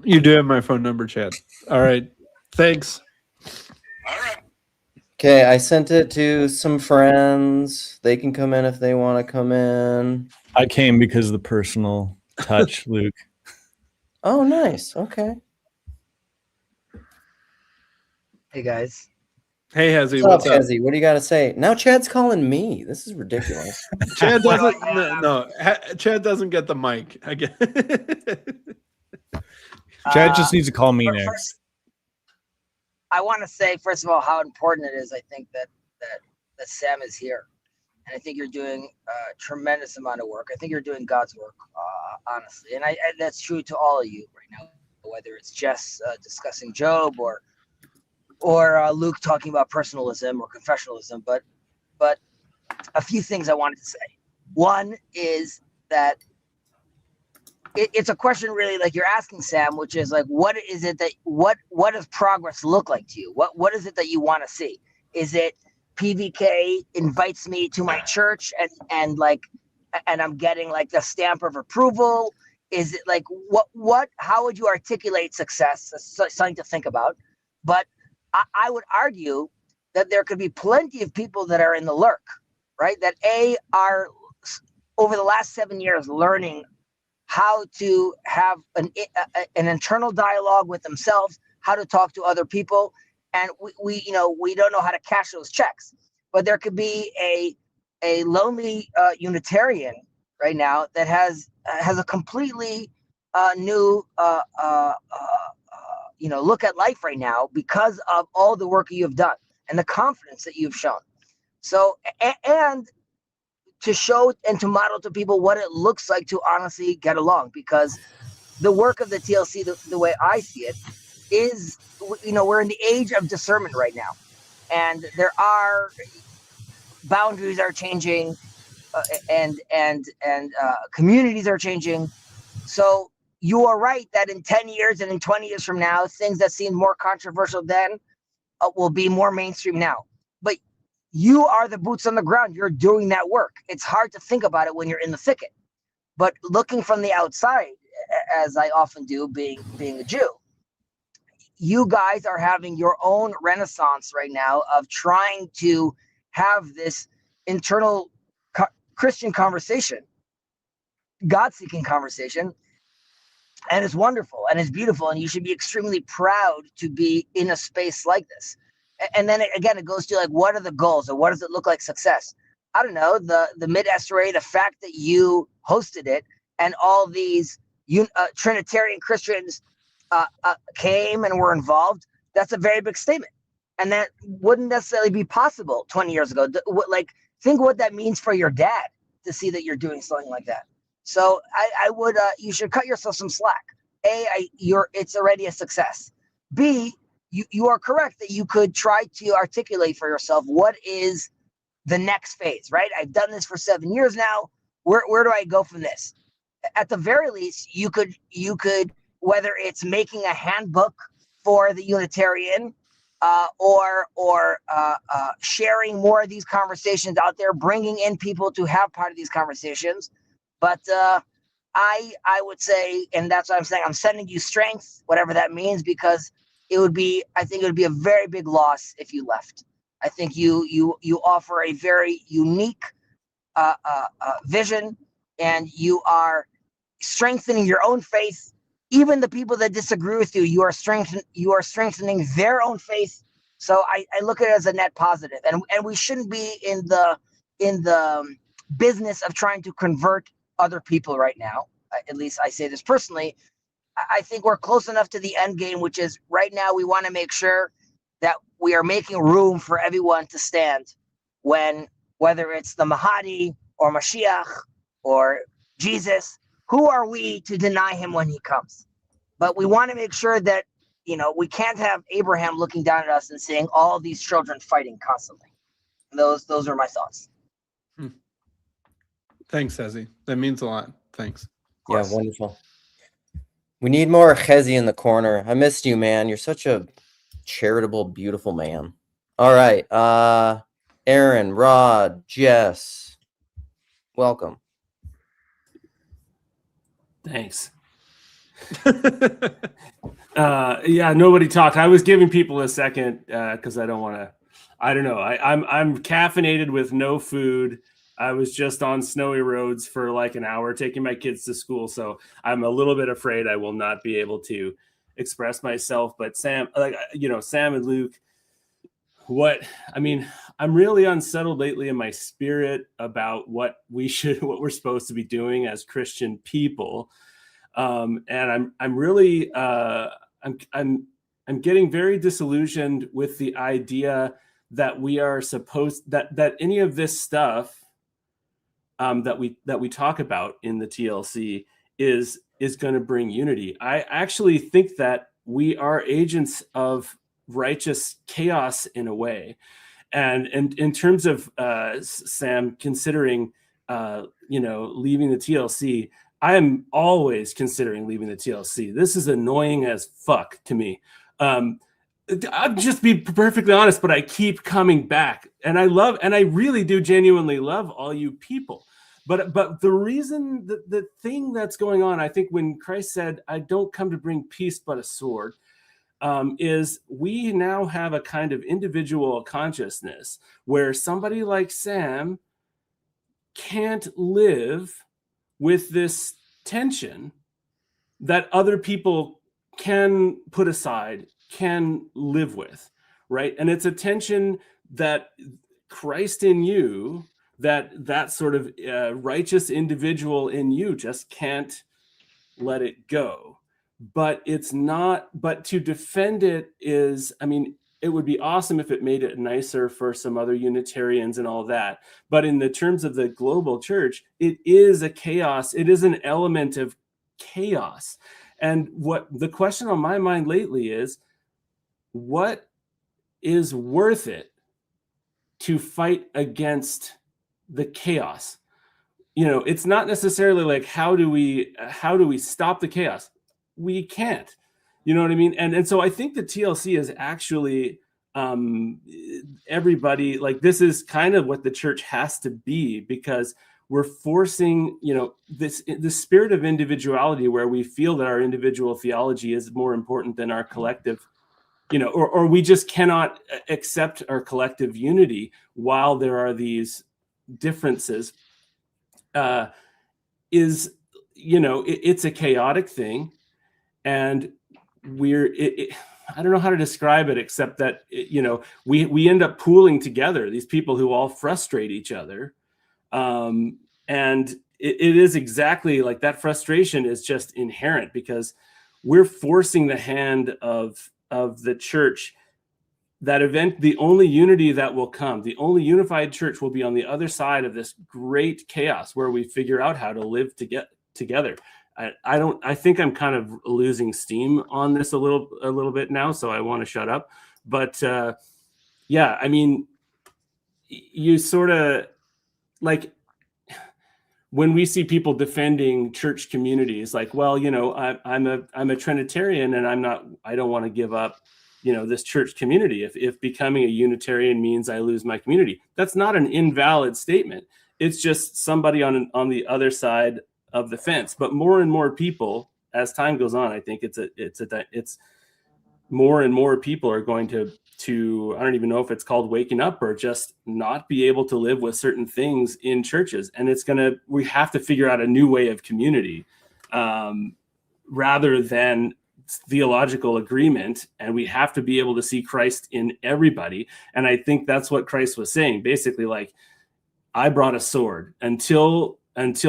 You do have my phone number, Chad. All right. Thanks. All right. Okay, I sent it to some friends. They can come in if they want to come in. I came because of the personal touch, Luke. Oh, nice. Okay. Hey, guys. Hey, Hezzy, What's what's up, up? Hezzy? What do you got to say? Now Chad's calling me. This is ridiculous. Chad doesn't. Chad doesn't get the mic. I get. Chad just needs to call me next. First, I want to say, first of all, how important it is. I think that Sam is here, and I think you're doing a tremendous amount of work. I think you're doing God's work, honestly, and that's true to all of you right now. Whether it's Jess discussing Job or Luke talking about personalism or confessionalism, but a few things I wanted to say. One is that it's a question really like you're asking, Sam, which is like, what is it that what does progress look like to you? What is it that you want to see? Is it PVK invites me to my church and I'm getting like the stamp of approval? Is it like what how would you articulate success? That's something to think about. But I would argue that there could be plenty of people that are in the lurk, right? That are over the last 7 years learning how to have an internal dialogue with themselves, how to talk to other people, and we don't know how to cash those checks. But there could be a lonely Unitarian right now that has a completely new look at life right now because of all the work you have done and the confidence that you've shown. So and to show and to model to people what it looks like to honestly get along, because the work of the TLC, the way I see it, is, we're in the age of discernment right now, and there are boundaries are changing, and communities are changing. So you are right that in 10 years and in 20 years from now, things that seem more controversial then will be more mainstream now. But you are the boots on the ground. You're doing that work. It's hard to think about it when you're in the thicket. But looking from the outside, as I often do, being a Jew. You guys are having your own renaissance right now of trying to have this internal Christian conversation, God-seeking conversation, and it's wonderful and it's beautiful, and you should be extremely proud to be in a space like this. And then again, it goes to like, what are the goals, or what does it look like success? I don't know, the mid-Esrei, the fact that you hosted it and all these Trinitarian Christians came and were involved, that's a very big statement. And that wouldn't necessarily be possible 20 years ago. Like, think what that means for your dad to see that you're doing something like that. So I would, you should cut yourself some slack. It's already a success. B, you are correct that you could try to articulate for yourself what is the next phase, right? I've done this for 7 years now. Where do I go from this? At the very least, you could, whether it's making a handbook for the Unitarian, or sharing more of these conversations out there, bringing in people to have part of these conversations. But I would say, and that's what I'm saying, I'm sending you strength, whatever that means, because I think it would be a very big loss if you left. I think you offer a very unique vision, and you are strengthening your own faith. Even the people that disagree with you, you are strengthening their own faith. So I look at it as a net positive, and we shouldn't be in the business of trying to convert other people right now. At least I say this personally. I think we're close enough to the end game, which is right now we want to make sure that we are making room for everyone to stand whether it's the Mahdi or Mashiach or Jesus. Who are we to deny him when he comes? But we want to make sure that, we can't have Abraham looking down at us and seeing all these children fighting constantly. And those are my thoughts. Thanks, Ezzy. That means a lot. Thanks. Yeah, wonderful. We need more Chezi in the corner. I missed you, man. You're such a charitable, beautiful man. All right. Aaron, Rod, Jess, welcome. Thanks. Yeah, nobody talked. I was giving people a second because I don't want to. I don't know. I'm caffeinated with no food. I was just on snowy roads for like an hour taking my kids to school, so I'm a little bit afraid I will not be able to express myself. But Sam, Sam and Luke, I'm really unsettled lately in my spirit about what we're supposed to be doing as Christian people. And I'm really I'm getting very disillusioned with the idea that we are supposed that any of this stuff that we talk about in the TLC is going to bring unity. I actually think that we are agents of righteous chaos in a way. And in terms of Sam considering leaving the TLC, I am always considering leaving the TLC. This is annoying as fuck to me. I'll just be perfectly honest, but I keep coming back, and I really do genuinely love all you people. But the reason, the thing that's going on, I think when Christ said, "I don't come to bring peace but a sword," is we now have a kind of individual consciousness where somebody like Sam can't live with this tension that other people can put aside, can live with, right? And it's a tension that Christ in you, that sort of righteous individual in you just can't let it go. But to defend it is, it would be awesome if it made it nicer for some other Unitarians and all that. But in the terms of the global church, it is a chaos. It is an element of chaos. And what the question on my mind lately is, what is worth it to fight against the chaos? It's not necessarily like, how do we stop the chaos? We can't. You know what I mean? And so I think the TLC is actually everybody, like, this is kind of what the church has to be, because we're forcing, this spirit of individuality where we feel that our individual theology is more important than our collective, or we just cannot accept our collective unity while there are these differences, it's a chaotic thing. And I don't know how to describe it, except that, we end up pooling together these people who all frustrate each other. And it is exactly like that. Frustration is just inherent because we're forcing the hand of the church. That event, the only unity that will come, the only unified church will be on the other side of this great chaos where we figure out how to live together. I think I'm kind of losing steam on this a little bit now, so I want to shut up. But yeah, I mean, you sort of like when we see people defending church communities, like, well, I'm a Trinitarian and I don't want to give up, this church community. If becoming a Unitarian means I lose my community, that's not an invalid statement. It's just somebody on the other side of the fence. But more and more people, as time goes on, I think it's more and more people are going to I don't even know if it's called waking up or just not be able to live with certain things in churches. And we have to figure out a new way of community, rather than theological agreement. And we have to be able to see Christ in everybody. And I think that's what Christ was saying, basically, like, I brought a sword until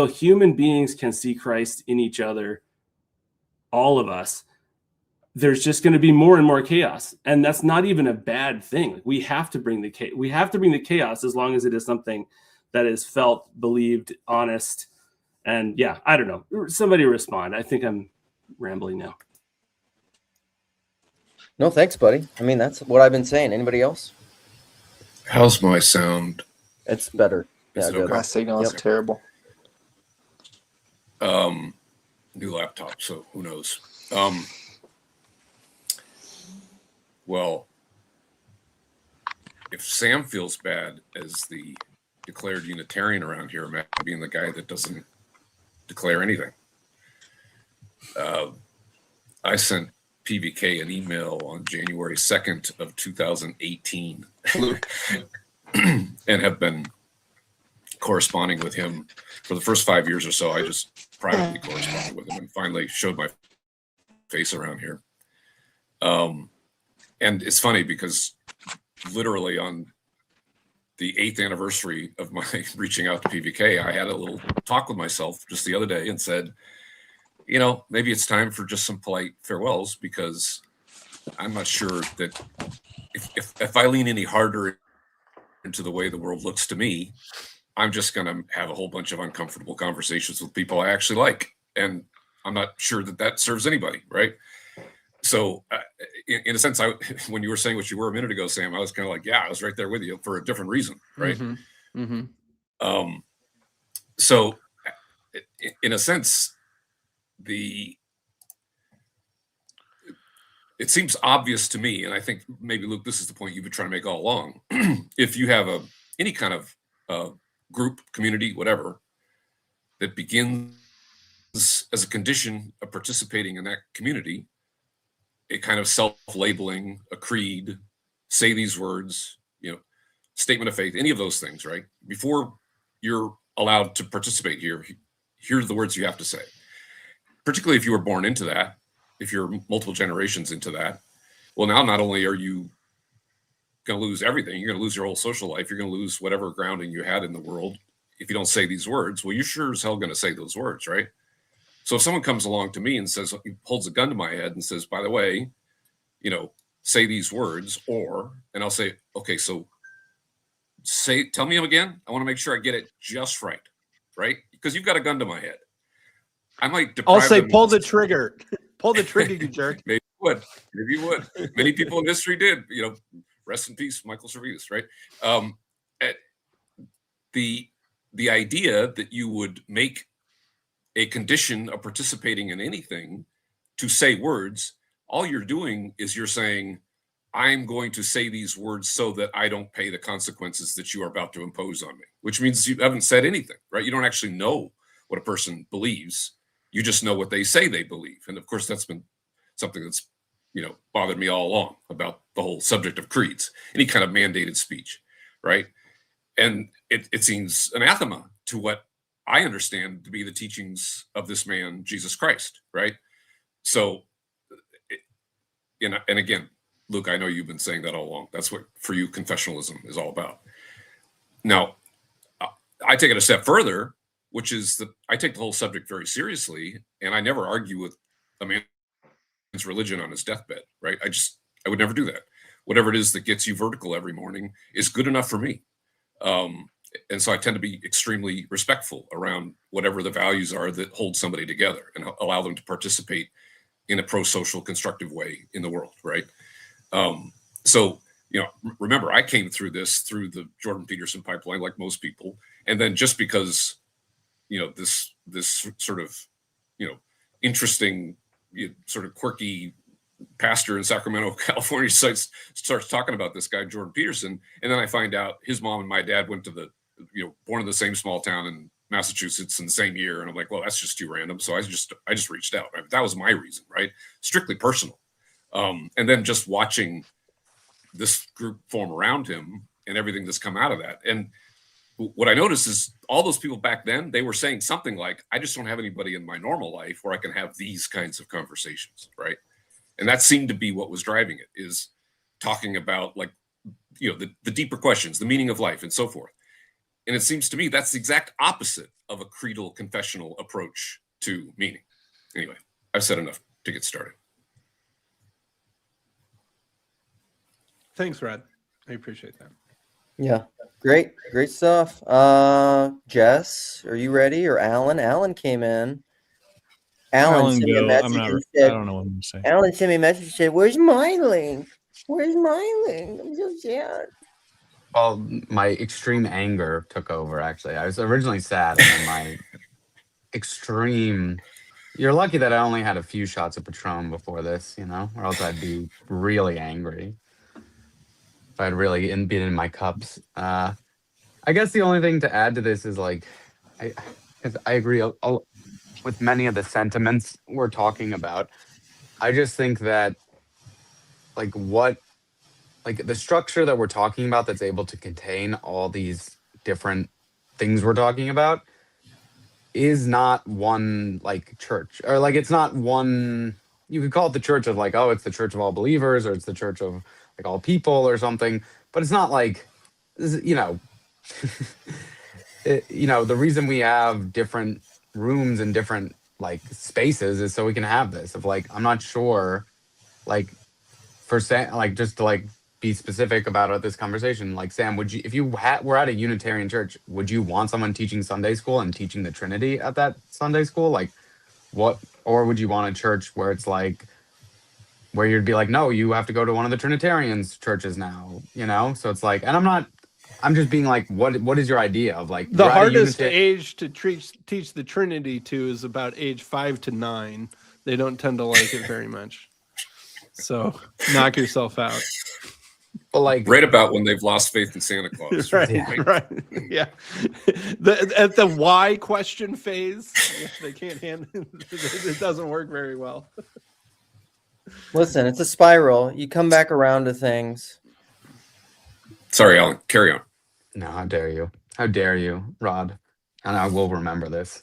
human beings can see Christ in each other, all of us. There's just going to be more and more chaos, and that's not even a bad thing. We have to bring the chaos as long as it is something that is felt, believed, honest. And yeah, I don't know. Somebody respond. I think I'm rambling now. No, thanks, buddy. I mean, that's what I've been saying. Anybody else? How's my sound? It's better. Is it good. okay? My signal is terrible. New laptop, so who knows? Well, if Sam feels bad as the declared Unitarian around here, imagine being the guy that doesn't declare anything. I sent PVK an email on January 2nd of 2018 and have been corresponding with him for the first 5 years or so. I just privately corresponded with him and finally showed my face around here. And it's funny because literally on the 8th anniversary of my reaching out to PVK, I had a little talk with myself just the other day and said, maybe it's time for just some polite farewells, because I'm not sure that if I lean any harder into the way the world looks to me, I'm just going to have a whole bunch of uncomfortable conversations with people I actually like. And I'm not sure that serves anybody, right? So in a sense, when you were saying what you were a minute ago, Sam, I was kind of like, yeah, I was right there with you for a different reason, right? Mm-hmm. Mm-hmm. So in a sense, it seems obvious to me, and I think maybe, Luke, this is the point you've been trying to make all along. If you have any kind of group, community, whatever, that begins as a condition of participating in that community, a kind of self-labeling, a creed, say these words, statement of faith, any of those things, right? Before you're allowed to participate here, here's the words you have to say. Particularly if you were born into that, if you're multiple generations into that, well, now not only are you going to lose everything, you're going to lose your whole social life, you're going to lose whatever grounding you had in the world. If you don't say these words, well, you're sure as hell going to say those words, right? So if someone comes along to me and says, he holds a gun to my head and says, by the way, say these words, and I'll say, okay, so tell me them again. I want to make sure I get it just right? Because you've got a gun to my head. I might deprive I'll say, them pull of- the trigger. Pull the trigger, you jerk. Maybe you would. Many people in history did. Rest in peace, Michael Servetus, right? The idea that you would make a condition of participating in anything to say words, all you're doing is you're saying, I'm going to say these words so that I don't pay the consequences that you are about to impose on me, which means you haven't said anything, right? You don't actually know what a person believes. You just know what they say they believe. And of course, that's been something that's, bothered me all along about the whole subject of creeds, any kind of mandated speech, right? And it seems anathema to what I understand to be the teachings of this man, Jesus Christ, right? So, and again, Luke, I know you've been saying that all along. That's what, for you, confessionalism is all about. Now, I take it a step further, which is that I take the whole subject very seriously, and I never argue with a man's religion on his deathbed, right? I would never do that. Whatever it is that gets you vertical every morning is good enough for me. And so I tend to be extremely respectful around whatever the values are that hold somebody together and allow them to participate in a pro-social, constructive way in the world, right? So, remember, I came through this through the Jordan Peterson pipeline, like most people. And then just because, this sort of, interesting, sort of quirky pastor in Sacramento, California starts talking about this guy, Jordan Peterson. And then I find out his mom and my dad went to born in the same small town in Massachusetts in the same year. And I'm like, well, that's just too random. So I just reached out. That was my reason, right? Strictly personal. And then just watching this group form around him and everything that's come out of that. And what I noticed is all those people back then, they were saying something like, I just don't have anybody in my normal life where I can have these kinds of conversations, right? And that seemed to be what was driving it, is talking about the deeper questions, the meaning of life and so forth. And it seems to me that's the exact opposite of a creedal confessional approach to meaning. Anyway, I've said enough to get started. Thanks, Rod. I appreciate that. Yeah. Great stuff. Jess, are you ready? Or Alan? Alan came in. Alan sent me a message and said, I don't know what I'm going to say. Alan sent me a message and said, where's my link? Where's my link? I'm so sad. Well, my extreme anger took over, actually. I was originally sad, and then my extreme... You're lucky that I only had a few shots of Patron before this, or else I'd be really angry if I'd really been in my cups. I guess the only thing to add to this is, I agree with many of the sentiments we're talking about. I just think that, the structure that we're talking about that's able to contain all these different things we're talking about is not one church, or it's not one. You could call it the church of it's the church of all believers, or it's the church of all people or something, but it's not the reason we have different rooms and different spaces is so we can have this of I'm not sure for Sam, just to be specific about this conversation, Sam, would you, if you were at a Unitarian church, would you want someone teaching Sunday school and teaching the Trinity at that Sunday school? What, or would you want a church where it's where you'd be no, you have to go to one of the Trinitarians churches now, So it's and I'm just being what is your idea of the hardest age to teach the Trinity to is about age 5 to 9. They don't tend to like it very much. So knock yourself out. But right about when they've lost faith in Santa Claus. Right. Yeah. At the why question phase, they can't handle it. Doesn't work very well. Listen, it's a spiral. You come back around to things. Sorry, Alan. Carry on. No, how dare you? How dare you, Rod? And I will remember this.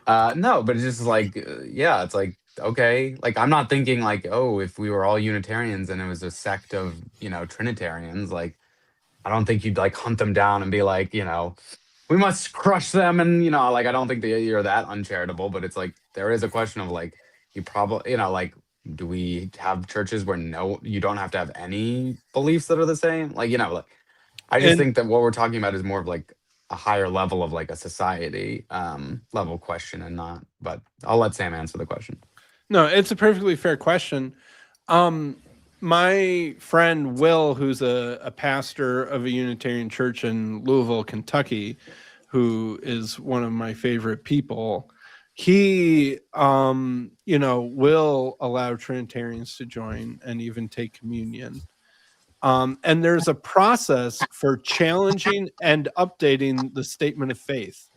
No, but it's just yeah, it's okay. I'm not thinking if we were all Unitarians and it was a sect of, Trinitarians, I don't think you'd like hunt them down and be like, we must crush them. And, I don't think that you're that uncharitable, but it's there is a question of you probably, do we have churches where you don't have to have any beliefs that are the same? I just think that what we're talking about is more of a higher level of a society level question and not, but I'll let Sam answer the question. No, it's a perfectly fair question. My friend Will, who's a pastor of a Unitarian church in Louisville, Kentucky, who is one of my favorite people, he will allow Trinitarians to join and even take communion. And there's a process for challenging and updating the statement of faith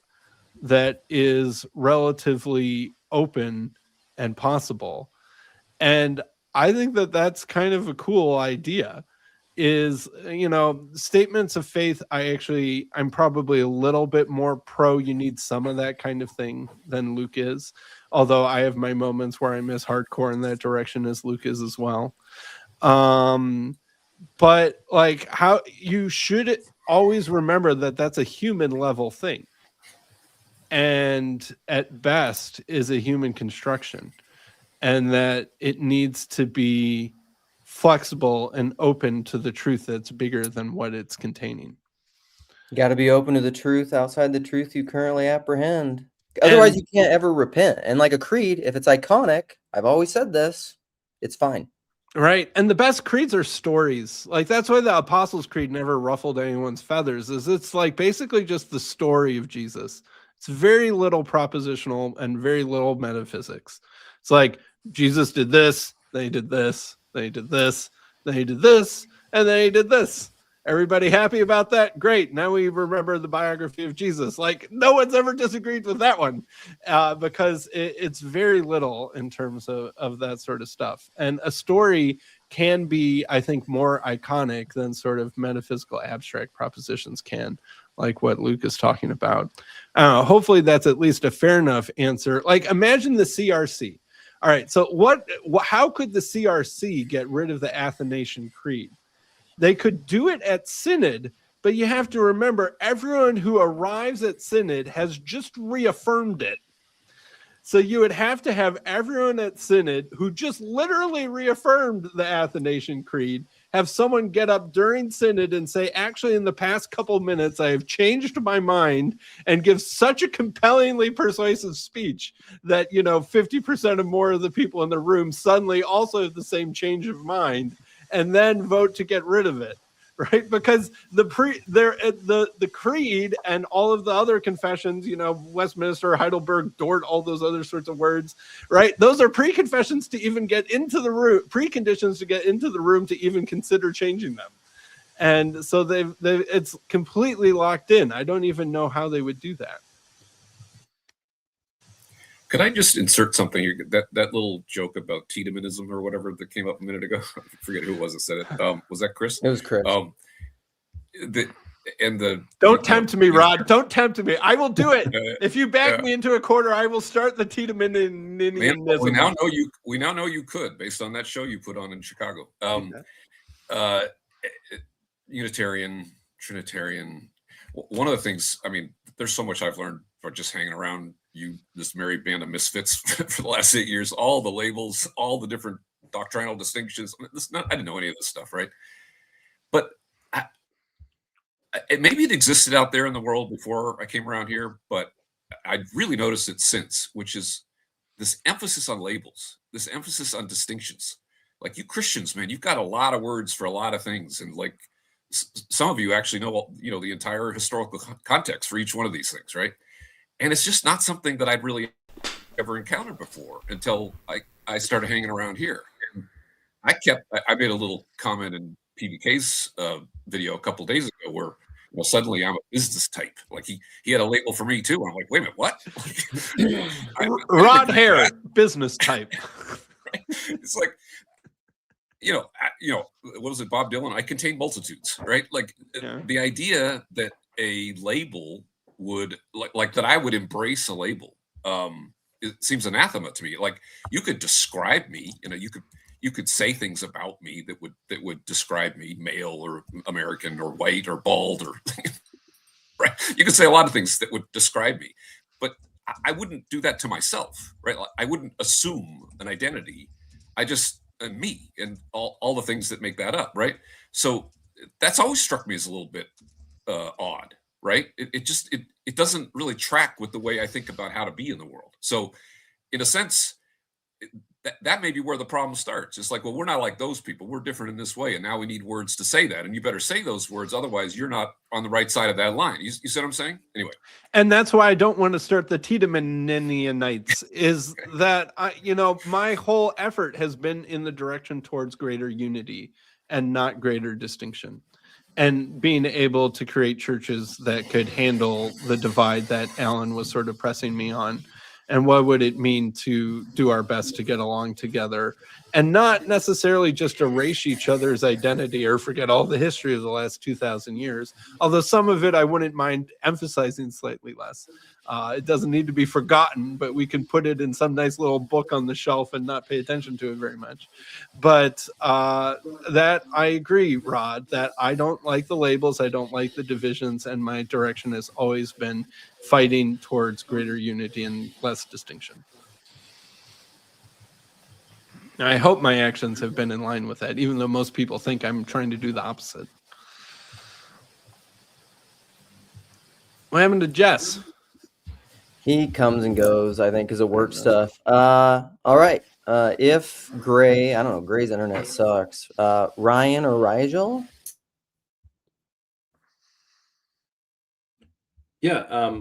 that is relatively open and possible. And I think that that's kind of a cool idea. Is, statements of faith, I'm probably a little bit more pro you need some of that kind of thing than Luke is, although I have my moments where I'm as hardcore in that direction as Luke is as well. But like, how you should always remember that that's a human level thing, and at best is a human construction, and that it needs to be flexible and open to the truth that's bigger than what it's containing. You got to be open to the truth outside the truth you currently apprehend. Otherwise, you can't ever repent. And like a creed, if it's iconic, I've always said this, it's fine. Right. And the best creeds are stories. Like, that's why the Apostles' Creed never ruffled anyone's feathers, is it's like basically just the story of Jesus. It's very little propositional and very little metaphysics. It's like, Jesus did this, they did this, they did this, they did this, and they did this. Everybody happy about that? Great. Now we remember the biography of Jesus. Like, no one's ever disagreed with that one, because it's very little in terms of that sort of stuff. And a story can be, I think, more iconic than sort of metaphysical abstract propositions can, like what Luke is talking about. Hopefully that's at least a fair enough answer. Like, imagine the CRC. All right, so how could the CRC get rid of the Athanasian Creed? They could do it at Synod, but you have to remember, everyone who arrives at Synod has just reaffirmed it. So you would have to have everyone at Synod who just literally reaffirmed the Athanasian Creed, have someone get up during Synod and say, actually, in the past couple minutes, I have changed my mind, and give such a compellingly persuasive speech that, 50% or more of the people in the room suddenly also have the same change of mind, and then vote to get rid of it, right? Because the creed and all of the other confessions, Westminster, Heidelberg, Dort, all those other sorts of words, right? Those are preconfessions to even get into the room, preconditions to get into the room to even consider changing them. And so it's completely locked in. I don't even know how they would do that. Could I just insert something here? That little joke about Tiedemannism or whatever that came up a minute ago. I forget who it was that said it. Was that Chris? It was Chris. Don't tempt me, Rod. Don't tempt me. I will do it. If you back me into a corner, I will start the Tiedemannism. We now know you could, based on that show you put on in Chicago. Unitarian, Trinitarian. One of the things, there's so much I've learned for just hanging around this merry band of misfits for the last 8 years. All the labels, all the different doctrinal distinctions. I didn't know any of this stuff, right? But maybe it existed out there in the world before I came around here, but I really noticed it since, which is this emphasis on labels, this emphasis on distinctions. Like, you Christians, man, you've got a lot of words for a lot of things, and like some of you actually know, the entire historical context for each one of these things, right? And it's just not something that I'd really ever encountered before until I started hanging around here. And I made a little comment in PBK's video a couple of days ago where, suddenly I'm a business type. Like, he had a label for me too. I'm like, wait a minute, what? Rod Hare, business type. Right? It's like, what was it, Bob Dylan? I contain multitudes, right? Like, the idea that a label would like that I would embrace a label, it seems anathema to me. Like, you could describe me, you could say things about me that would describe me, male or American or white or bald or right. You could say a lot of things that would describe me, but I wouldn't do that to myself, right? Like, I wouldn't assume an identity. I just am me and all the things that make that up, right? So that's always struck me as a little bit odd, right? It doesn't really track with the way I think about how to be in the world. So in a sense, that may be where the problem starts. It's like, well, we're not like those people. We're different in this way. And now we need words to say that. And you better say those words. Otherwise, you're not on the right side of that line. You see what I'm saying? Anyway. And that's why I don't want to start the Tiedemannians, is that, my whole effort has been in the direction towards greater unity and not greater distinction. And being able to create churches that could handle the divide that Alan was sort of pressing me on. And what would it mean to do our best to get along together and not necessarily just erase each other's identity or forget all the history of the last 2,000 years. Although some of it I wouldn't mind emphasizing slightly less. It doesn't need to be forgotten, but we can put it in some nice little book on the shelf and not pay attention to it very much. But that I agree, Rod, that I don't like the labels. I don't like the divisions. And my direction has always been fighting towards greater unity and less distinction. And I hope my actions have been in line with that, even though most people think I'm trying to do the opposite. What happened to Jess? He comes and goes, I think, because of work stuff. All right. If Gray, I don't know, Gray's internet sucks. Ryan or Rigel? Yeah,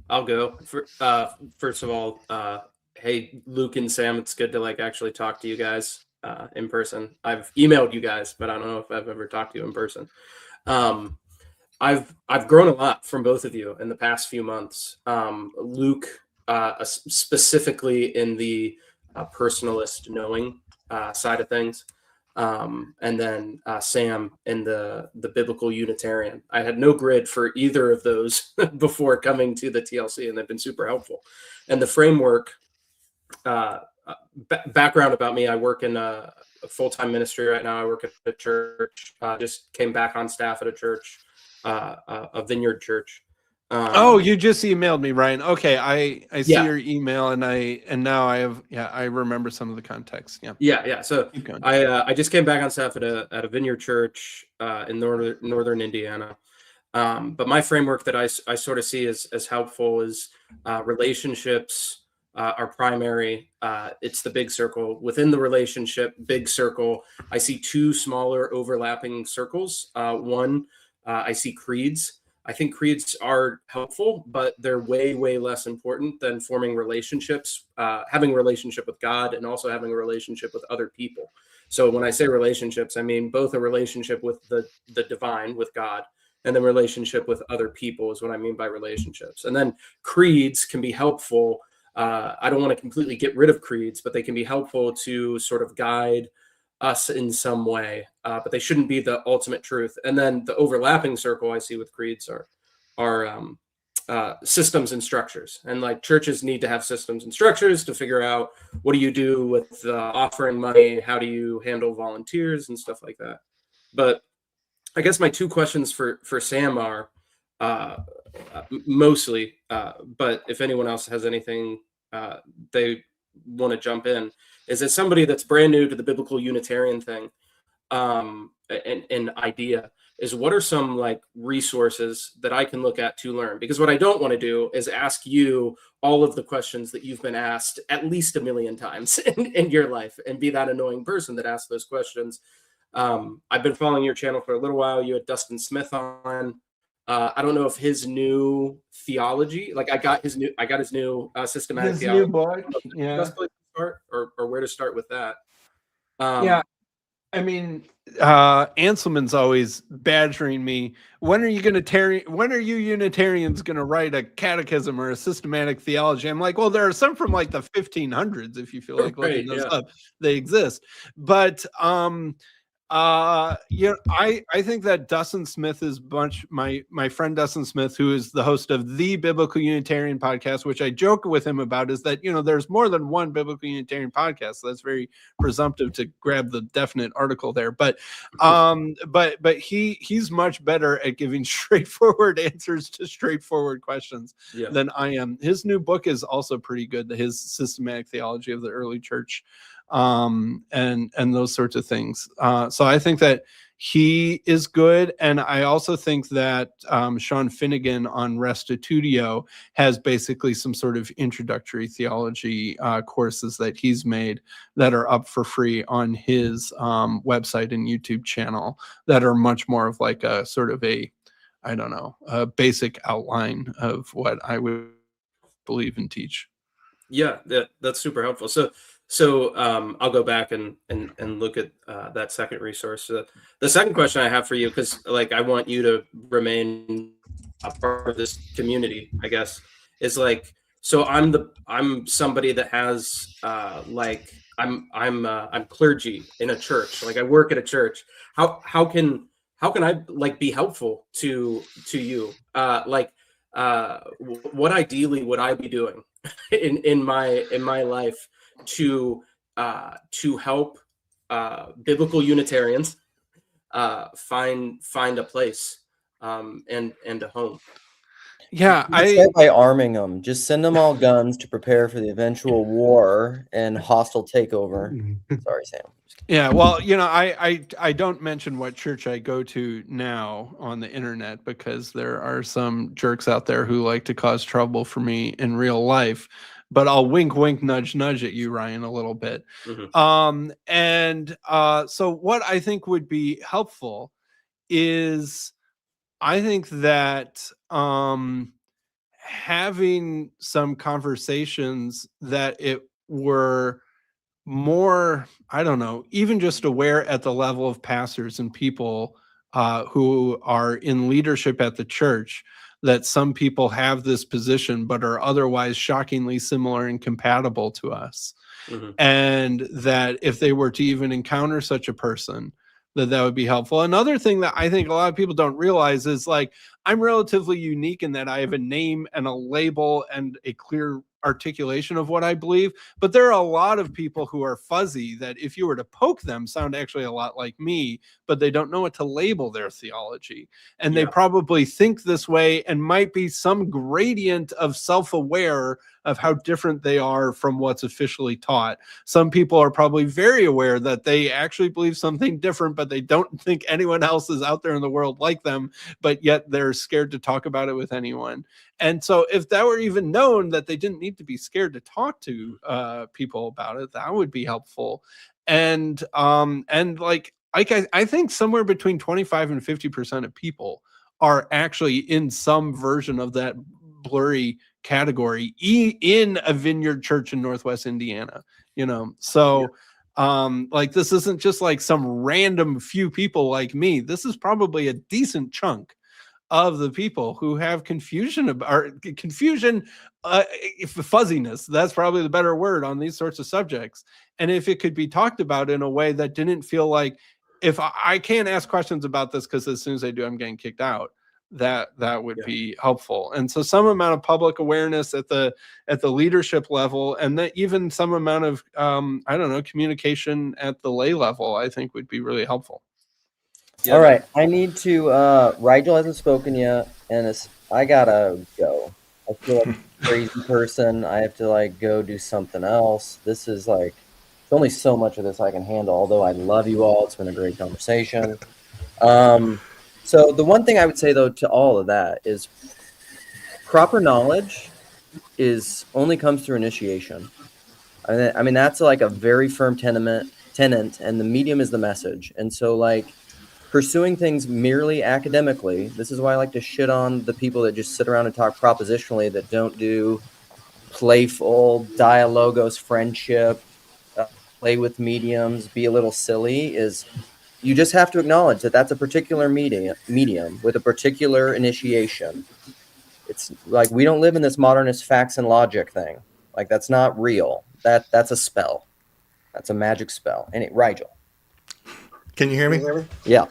I'll go. First of all, hey, Luke and Sam, it's good to actually talk to you guys in person. I've emailed you guys, but I don't know if I've ever talked to you in person. I've grown a lot from both of you in the past few months. Luke, specifically in the personalist knowing side of things, and then Sam in the biblical Unitarian. I had no grid for either of those before coming to the TLC, and they've been super helpful. And the framework, background about me: I work in a full-time ministry right now. I work at a church. Just came back on staff at a church. A vineyard church. You just emailed me, Ryan. Okay, I see your email, and now I have I remember some of the context. Yeah. So I just came back on staff at a vineyard church in northern Indiana. But my framework that I sort of see as helpful is relationships are primary. It's the big circle. Within the relationship, big circle, I see two smaller overlapping circles. One, I see creeds. I think creeds are helpful, but they're way, way less important than forming relationships, having a relationship with God and also having a relationship with other people. So when I say relationships, I mean both a relationship with the divine, with God, and then relationship with other people is what I mean by relationships. And then creeds can be helpful. I don't want to completely get rid of creeds, but they can be helpful to sort of guide us in some way, but they shouldn't be the ultimate truth. And then the overlapping circle I see with creeds are systems and structures. And churches need to have systems and structures to figure out what do you do with offering money, how do you handle volunteers and stuff like that. But I guess my two questions for Sam are mostly, but if anyone else has anything they want to jump in, is as somebody that's brand new to the biblical Unitarian thing, and idea, is what are some resources that I can look at to learn? Because what I don't want to do is ask you all of the questions that you've been asked at least a million times in your life and be that annoying person that asks those questions. I've been following your channel for a little while. You had Dustin Smith on. I don't know if his new theology, I got his new systematic theology. New book, Best place to start, or where to start with that. I mean, Anselman's always badgering me. When are you Unitarians going to write a catechism or a systematic theology? I'm like, well, there are some from the 1500s. If you feel like looking those up, they exist. But I think that Dustin Smith is my friend Dustin Smith, who is the host of the Biblical Unitarian podcast, which I joke with him about, is that there's more than one Biblical Unitarian podcast. So that's very presumptive to grab the definite article there, but he's much better at giving straightforward answers to straightforward questions than I am. His new book is also pretty good, his Systematic Theology of the Early Church. and those sorts of things. So I think that he is good. And I also think that Sean Finnegan on Restitutio has basically some sort of introductory theology courses that he's made that are up for free on his website and YouTube channel that are much more of like a sort of a basic outline of what I would believe and teach. Yeah, that's super helpful. So I'll go back and look at that second resource. The second question I have for you, because like I want you to remain a part of this community, I guess, is like, so I'm somebody that has like I'm clergy in a church. Like I work at a church. How can I like be helpful to you? What ideally would I be doing in my life to help biblical Unitarians find a place and a home? Yeah, You start by arming them. Just send them all guns to prepare for the eventual war and hostile takeover. Sorry, Sam. Yeah, well, you know, I don't mention what church I go to now on the internet because there are some jerks out there who like to cause trouble for me in real life. But I'll wink, wink, nudge, nudge at you, Ryan, a little bit. Mm-hmm. So what I think would be helpful is I think that having some conversations that it were more, I don't know, even just aware at the level of pastors and people who are in leadership at the church, that some people have this position but are otherwise shockingly similar and compatible to us. Mm-hmm. And that if they were to even encounter such a person, that would be helpful. Another thing that I think a lot of people don't realize is like, I'm relatively unique in that I have a name and a label and a clear articulation of what I believe, but there are a lot of people who are fuzzy that if you were to poke them sound actually a lot like me, but they don't know what to label their theology. And they probably think this way and might be some gradient of self-aware of how different they are from what's officially taught. Some people are probably very aware that they actually believe something different, but they don't think anyone else is out there in the world like them, but yet they're scared to talk about it with anyone. And so if that were even known that they didn't need to be scared to talk to people about it, that would be helpful. And like I think somewhere between 25 and 50% of people are actually in some version of that blurry category in a vineyard church in Northwest Indiana, you know? So like this isn't just like some random few people like me. This is probably a decent chunk of the people who have fuzziness. That's probably the better word on these sorts of subjects. And if it could be talked about in a way that didn't feel like, if I can't ask questions about this because as soon as I do, I'm getting kicked out, that would be helpful. And so some amount of public awareness at the leadership level, and that even some amount of communication at the lay level, I think would be really helpful. All right, I need to. Rigel hasn't spoken yet, and I gotta go. I feel like a crazy person. I have to like go do something else. This is like, there's only so much of this I can handle. Although I love you all, it's been a great conversation. So the one thing I would say though to all of that is, proper knowledge only comes through initiation. I mean that's like a very firm tenet, and the medium is the message. And so like, pursuing things merely academically, this is why I like to shit on the people that just sit around and talk propositionally, that don't do playful dialogos friendship, play with mediums, be a little silly. Is you just have to acknowledge that that's a particular medium with a particular initiation. It's like, we don't live in this modernist facts and logic thing. Like, that's not real. That's a spell. That's a magic spell. And Rigel. Can you hear me? Yeah.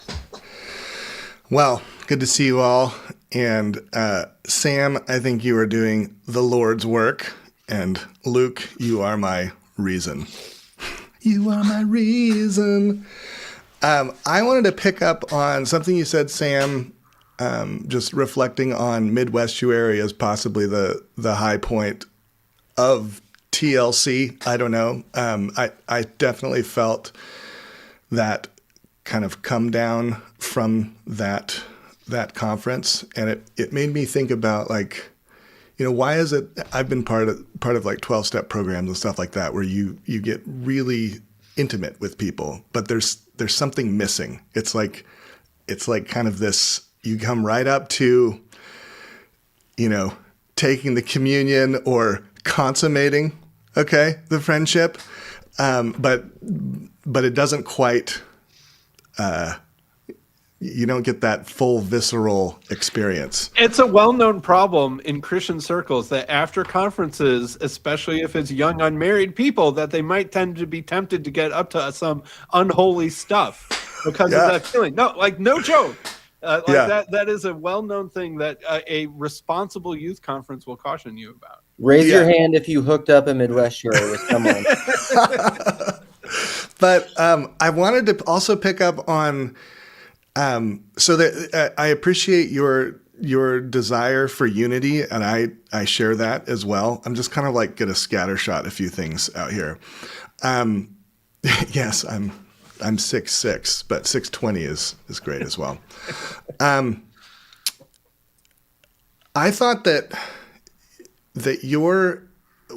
Well, good to see you all. And Sam, I think you are doing the Lord's work. And Luke, you are my reason. You are my reason. I wanted to pick up on something you said, Sam, just reflecting on Midwest U area as possibly the high point of TLC. I don't know. I definitely felt that kind of come down from that conference, and it made me think about, like, why is it I've been part of like 12-step programs and stuff like that, where you get really intimate with people, but there's something missing. It's like kind of this, you come right up to, taking the communion or consummating, the friendship. But it doesn't quite, you don't get that full visceral experience. It's a well-known problem in Christian circles that after conferences, especially if it's young unmarried people, that they might tend to be tempted to get up to some unholy stuff because of that feeling. No joke. That is a well-known thing that a responsible youth conference will caution you about. Raise your hand if you hooked up a Midwest Shore with someone. But I wanted to also pick up on, so that I appreciate your desire for unity, and I share that as well. I'm just kind of like gonna scattershot a few things out here. Yes, I'm 6'6", but 6'20" is great as well. I thought that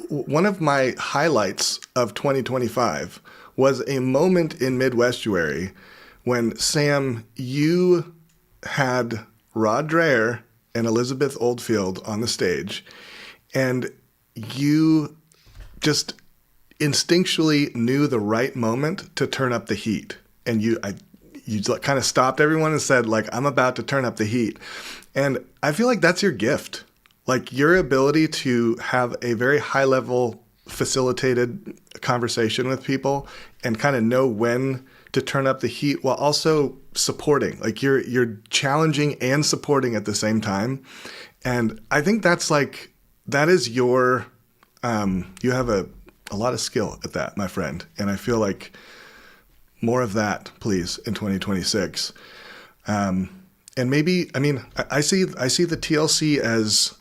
one of my highlights of 2025 was a moment in Midwestuary when, Sam, you had Rod Dreher and Elizabeth Oldfield on the stage, and you just instinctually knew the right moment to turn up the heat. And you kind of stopped everyone and said, like, I'm about to turn up the heat. And I feel like that's your gift. Like, your ability to have a very high level facilitated conversation with people and kind of know when to turn up the heat while also supporting. Like, you're challenging and supporting at the same time. And I think that is your, you have a lot of skill at that, my friend. And I feel like more of that, please, in 2026. And maybe, I see the TLC as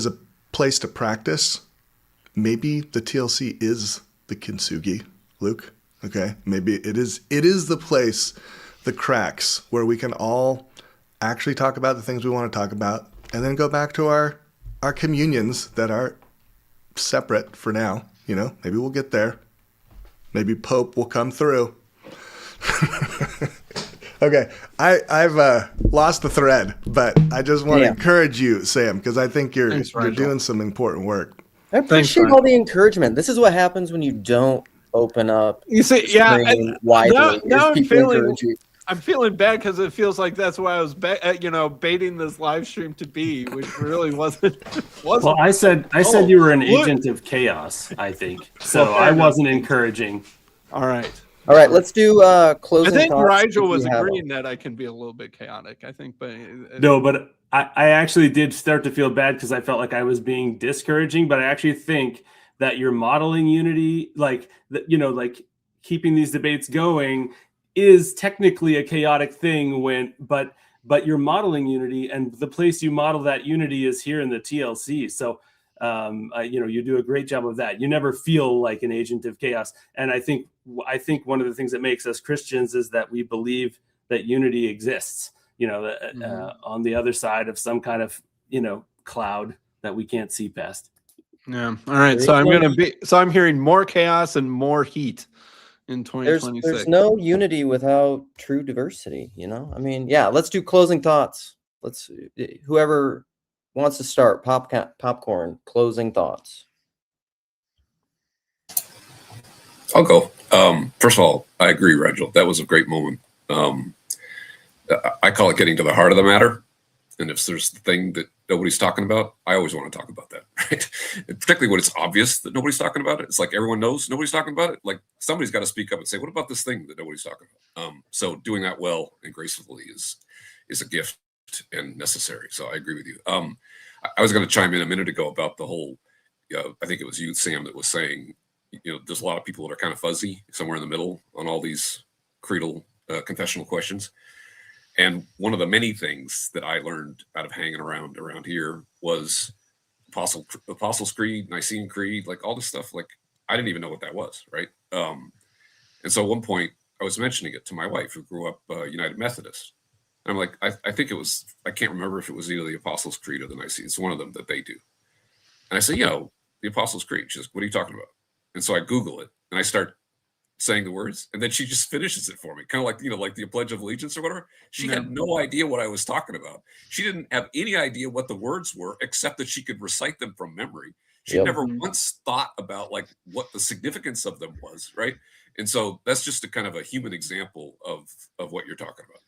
a place to practice. Maybe the TLC is the kintsugi, Luke. Okay, maybe it is the place, the cracks, where we can all actually talk about the things we want to talk about, and then go back to our communions that are separate for now. Maybe we'll get there. Maybe Pope will come through. Okay, I've lost the thread, but I just want to encourage you, Sam, because I think you're doing some important work. I appreciate all the encouragement. This is what happens when you don't open up. You see, widely. Now I'm feeling bad because it feels like that's why I was, baiting this live stream to be, which really wasn't. Well, I said you were an agent of chaos, I think. So I wasn't encouraging. All right. Let's do closing. I think thoughts Rigel was agreeing that I can be a little bit chaotic. I think, but I actually did start to feel bad because I felt like I was being discouraging. But I actually think that you're modeling unity, like keeping these debates going, is technically a chaotic thing but you're modeling unity, and the place you model that unity is here in the TLC. So you do a great job of that. You never feel like an agent of chaos. And I think one of the things that makes us Christians is that we believe that unity exists, on the other side of some kind of, cloud that we can't see past. Yeah. All right. So I'm hearing more chaos and more heat in 2026. There's no unity without true diversity, let's do closing thoughts. Whoever wants to start, popcorn, closing thoughts. I'll go. First of all, I agree, Rigel. That was a great moment. I call it getting to the heart of the matter. And if there's the thing that nobody's talking about, I always want to talk about that, right? And particularly when it's obvious that nobody's talking about it. It's like everyone knows nobody's talking about it. Like, somebody's got to speak up and say, what about this thing that nobody's talking about? So doing that well and gracefully is a gift and necessary. So I agree with you. I was going to chime in a minute ago about the whole, I think it was you, Sam, that was saying, there's a lot of people that are kind of fuzzy somewhere in the middle on all these creedal confessional questions. And one of the many things that I learned out of hanging around here was Apostles' Creed, Nicene Creed, like all this stuff. Like I didn't even know what that was, right? And so at one point I was mentioning it to my wife, who grew up United Methodist. And I'm like, I think it was, I can't remember if it was either the Apostles' Creed or the Nicene. It's one of them that they do. And I say, the Apostles' Creed. She's like, what are you talking about? And so I Google it and I start saying the words, and then she just finishes it for me, kind of like like the Pledge of Allegiance or whatever. She had no idea what I was talking about. She didn't have any idea what the words were, except that she could recite them from memory. She never once thought about like what the significance of them was, right? And so that's just a kind of a human example of what you're talking about.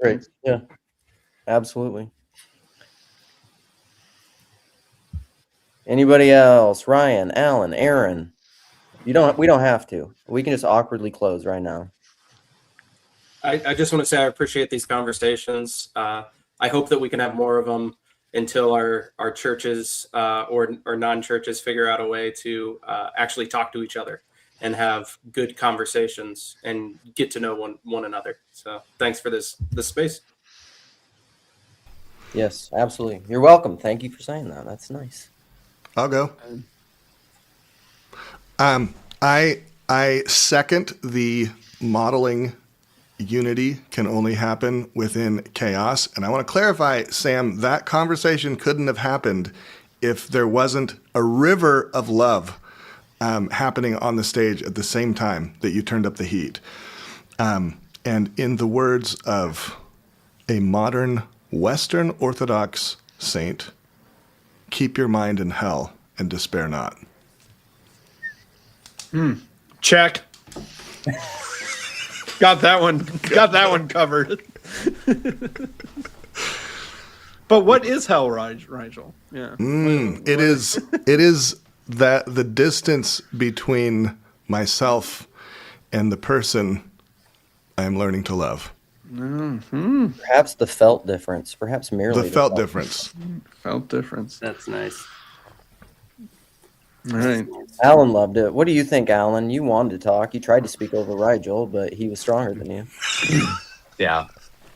Great. Yeah, absolutely. Anybody else? Ryan, Alan, Aaron. We don't have to. We can just awkwardly close right now. I just want to say I appreciate these conversations. I hope that we can have more of them until our churches or non-churches figure out a way to actually talk to each other and have good conversations and get to know one another. So thanks for this space. Yes, absolutely. You're welcome. Thank you for saying that. That's nice. I'll go. I second the modeling unity can only happen within chaos. And I want to clarify, Sam, that conversation couldn't have happened if there wasn't a river of love happening on the stage at the same time that you turned up the heat. And in the words of a modern Western Orthodox saint, keep your mind in hell and despair not. Check. Got that one covered. But what is hell, Rigel? Yeah. It is that the distance between myself and the person I am learning to love. Perhaps the felt difference. Perhaps merely The felt difference. Felt difference. That's nice. All right. Alan loved it. What do you think, Alan? You wanted to talk. You tried to speak over Rigel, but he was stronger than you. Yeah.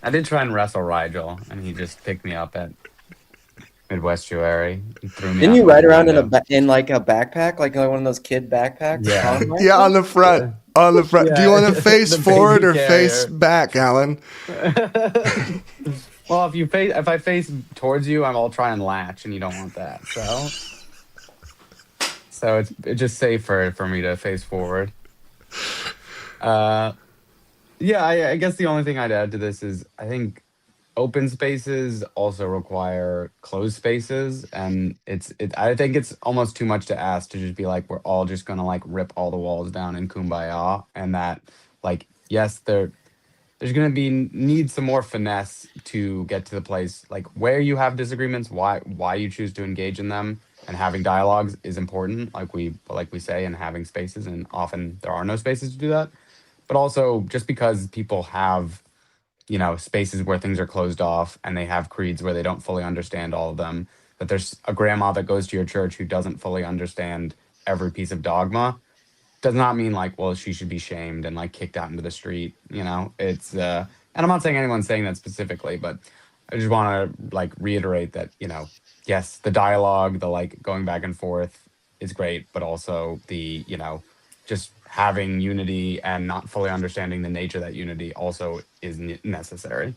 I did try and wrestle Rigel, and he just picked me up at Midwestuary and threw me. Didn't out you the ride around window. in like a backpack, like one of those kid backpacks? Yeah. Yeah, on the front. On the front. Do you want to face The forward baby or face carrier. back, Alan? Well, if I face towards you, I'll try and latch, and you don't want that. So it's just safer for me to face forward. Yeah, I guess the only thing I'd add to this is I think open spaces also require closed spaces, and I think it's almost too much to ask to just be like we're all just gonna like rip all the walls down in kumbaya, and that like yes there's gonna need some more finesse to get to the place like where you have disagreements, why you choose to engage in them, and having dialogues is important, like we say, and having spaces, and often there are no spaces to do that. But also just because people have spaces where things are closed off and they have creeds where they don't fully understand all of them, that there's a grandma that goes to your church who doesn't fully understand every piece of dogma, does not mean like, well, she should be shamed and like kicked out into the street. It's and I'm not saying anyone's saying that specifically, but I just want to like reiterate that, yes, the dialogue, the like going back and forth is great, but also the, just having unity and not fully understanding the nature of that unity also is necessary.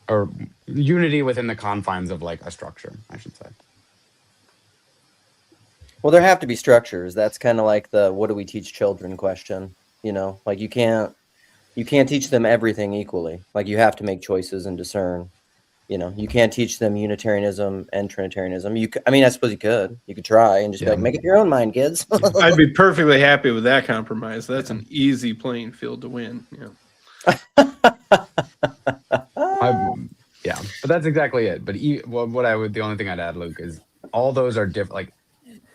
Or unity within the confines of like a structure, I should say. Well, there have to be structures. That's kind of like the what do we teach children question. Like you can't teach them everything equally. Like you have to make choices and discern. You can't teach them Unitarianism and Trinitarianism. I suppose you could. You could try and just be like, make up your own mind, kids. I'd be perfectly happy with that compromise. That's an easy playing field to win. Yeah, but that's exactly it. But the only thing I'd add, Luke, is all those are different. Like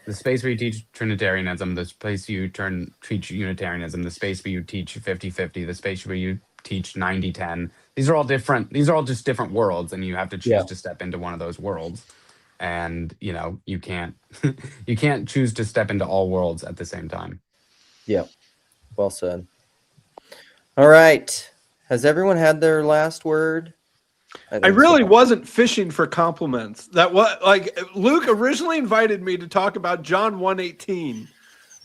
the space where you teach Trinitarianism, the space you teach Unitarianism, the space where you teach 50-50, the space where you teach 90-10. These are all different. These are all just different worlds, and you have to choose to step into one of those worlds. And you can't you can't choose to step into all worlds at the same time. Yeah, well said. All right, has everyone had their last word? I really wasn't fishing for compliments. That was like Luke originally invited me to talk about John 1:18.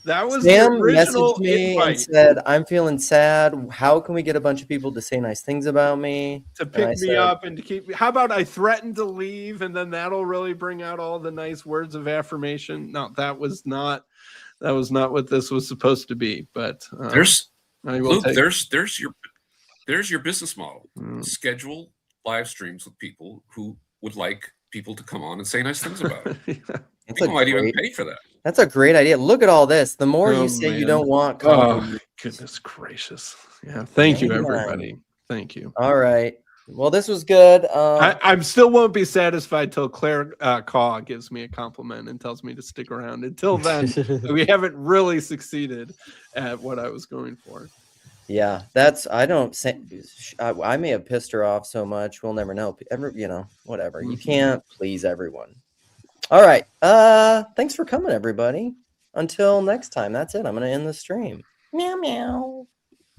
That was Sam the original messaged me invite and said, "I'm feeling sad. How can we get a bunch of people to say nice things about me?" to And I pick me said, up and to keep me. How about I threaten to leave, and then that'll really bring out all the nice words of affirmation. No, that was not what this was supposed to be. But There's I will Luke. take. There's your business model. Schedule live streams with people who would like people to come on and say nice things about it. People might even pay for that. That's a great idea. Look at all this. The more you say you don't want compliments. Oh, goodness gracious. Yeah. Thank you, Man. everybody. Thank you. All right. Well, this was good. I'm still won't be satisfied till Claire Caw gives me a compliment and tells me to stick around. Until then, we haven't really succeeded at what I was going for. Yeah, I may have pissed her off so much. We'll never know. Whatever. You can't please everyone. All right. Thanks for coming, everybody. Until next time. That's it. I'm going to end the stream. Meow, meow.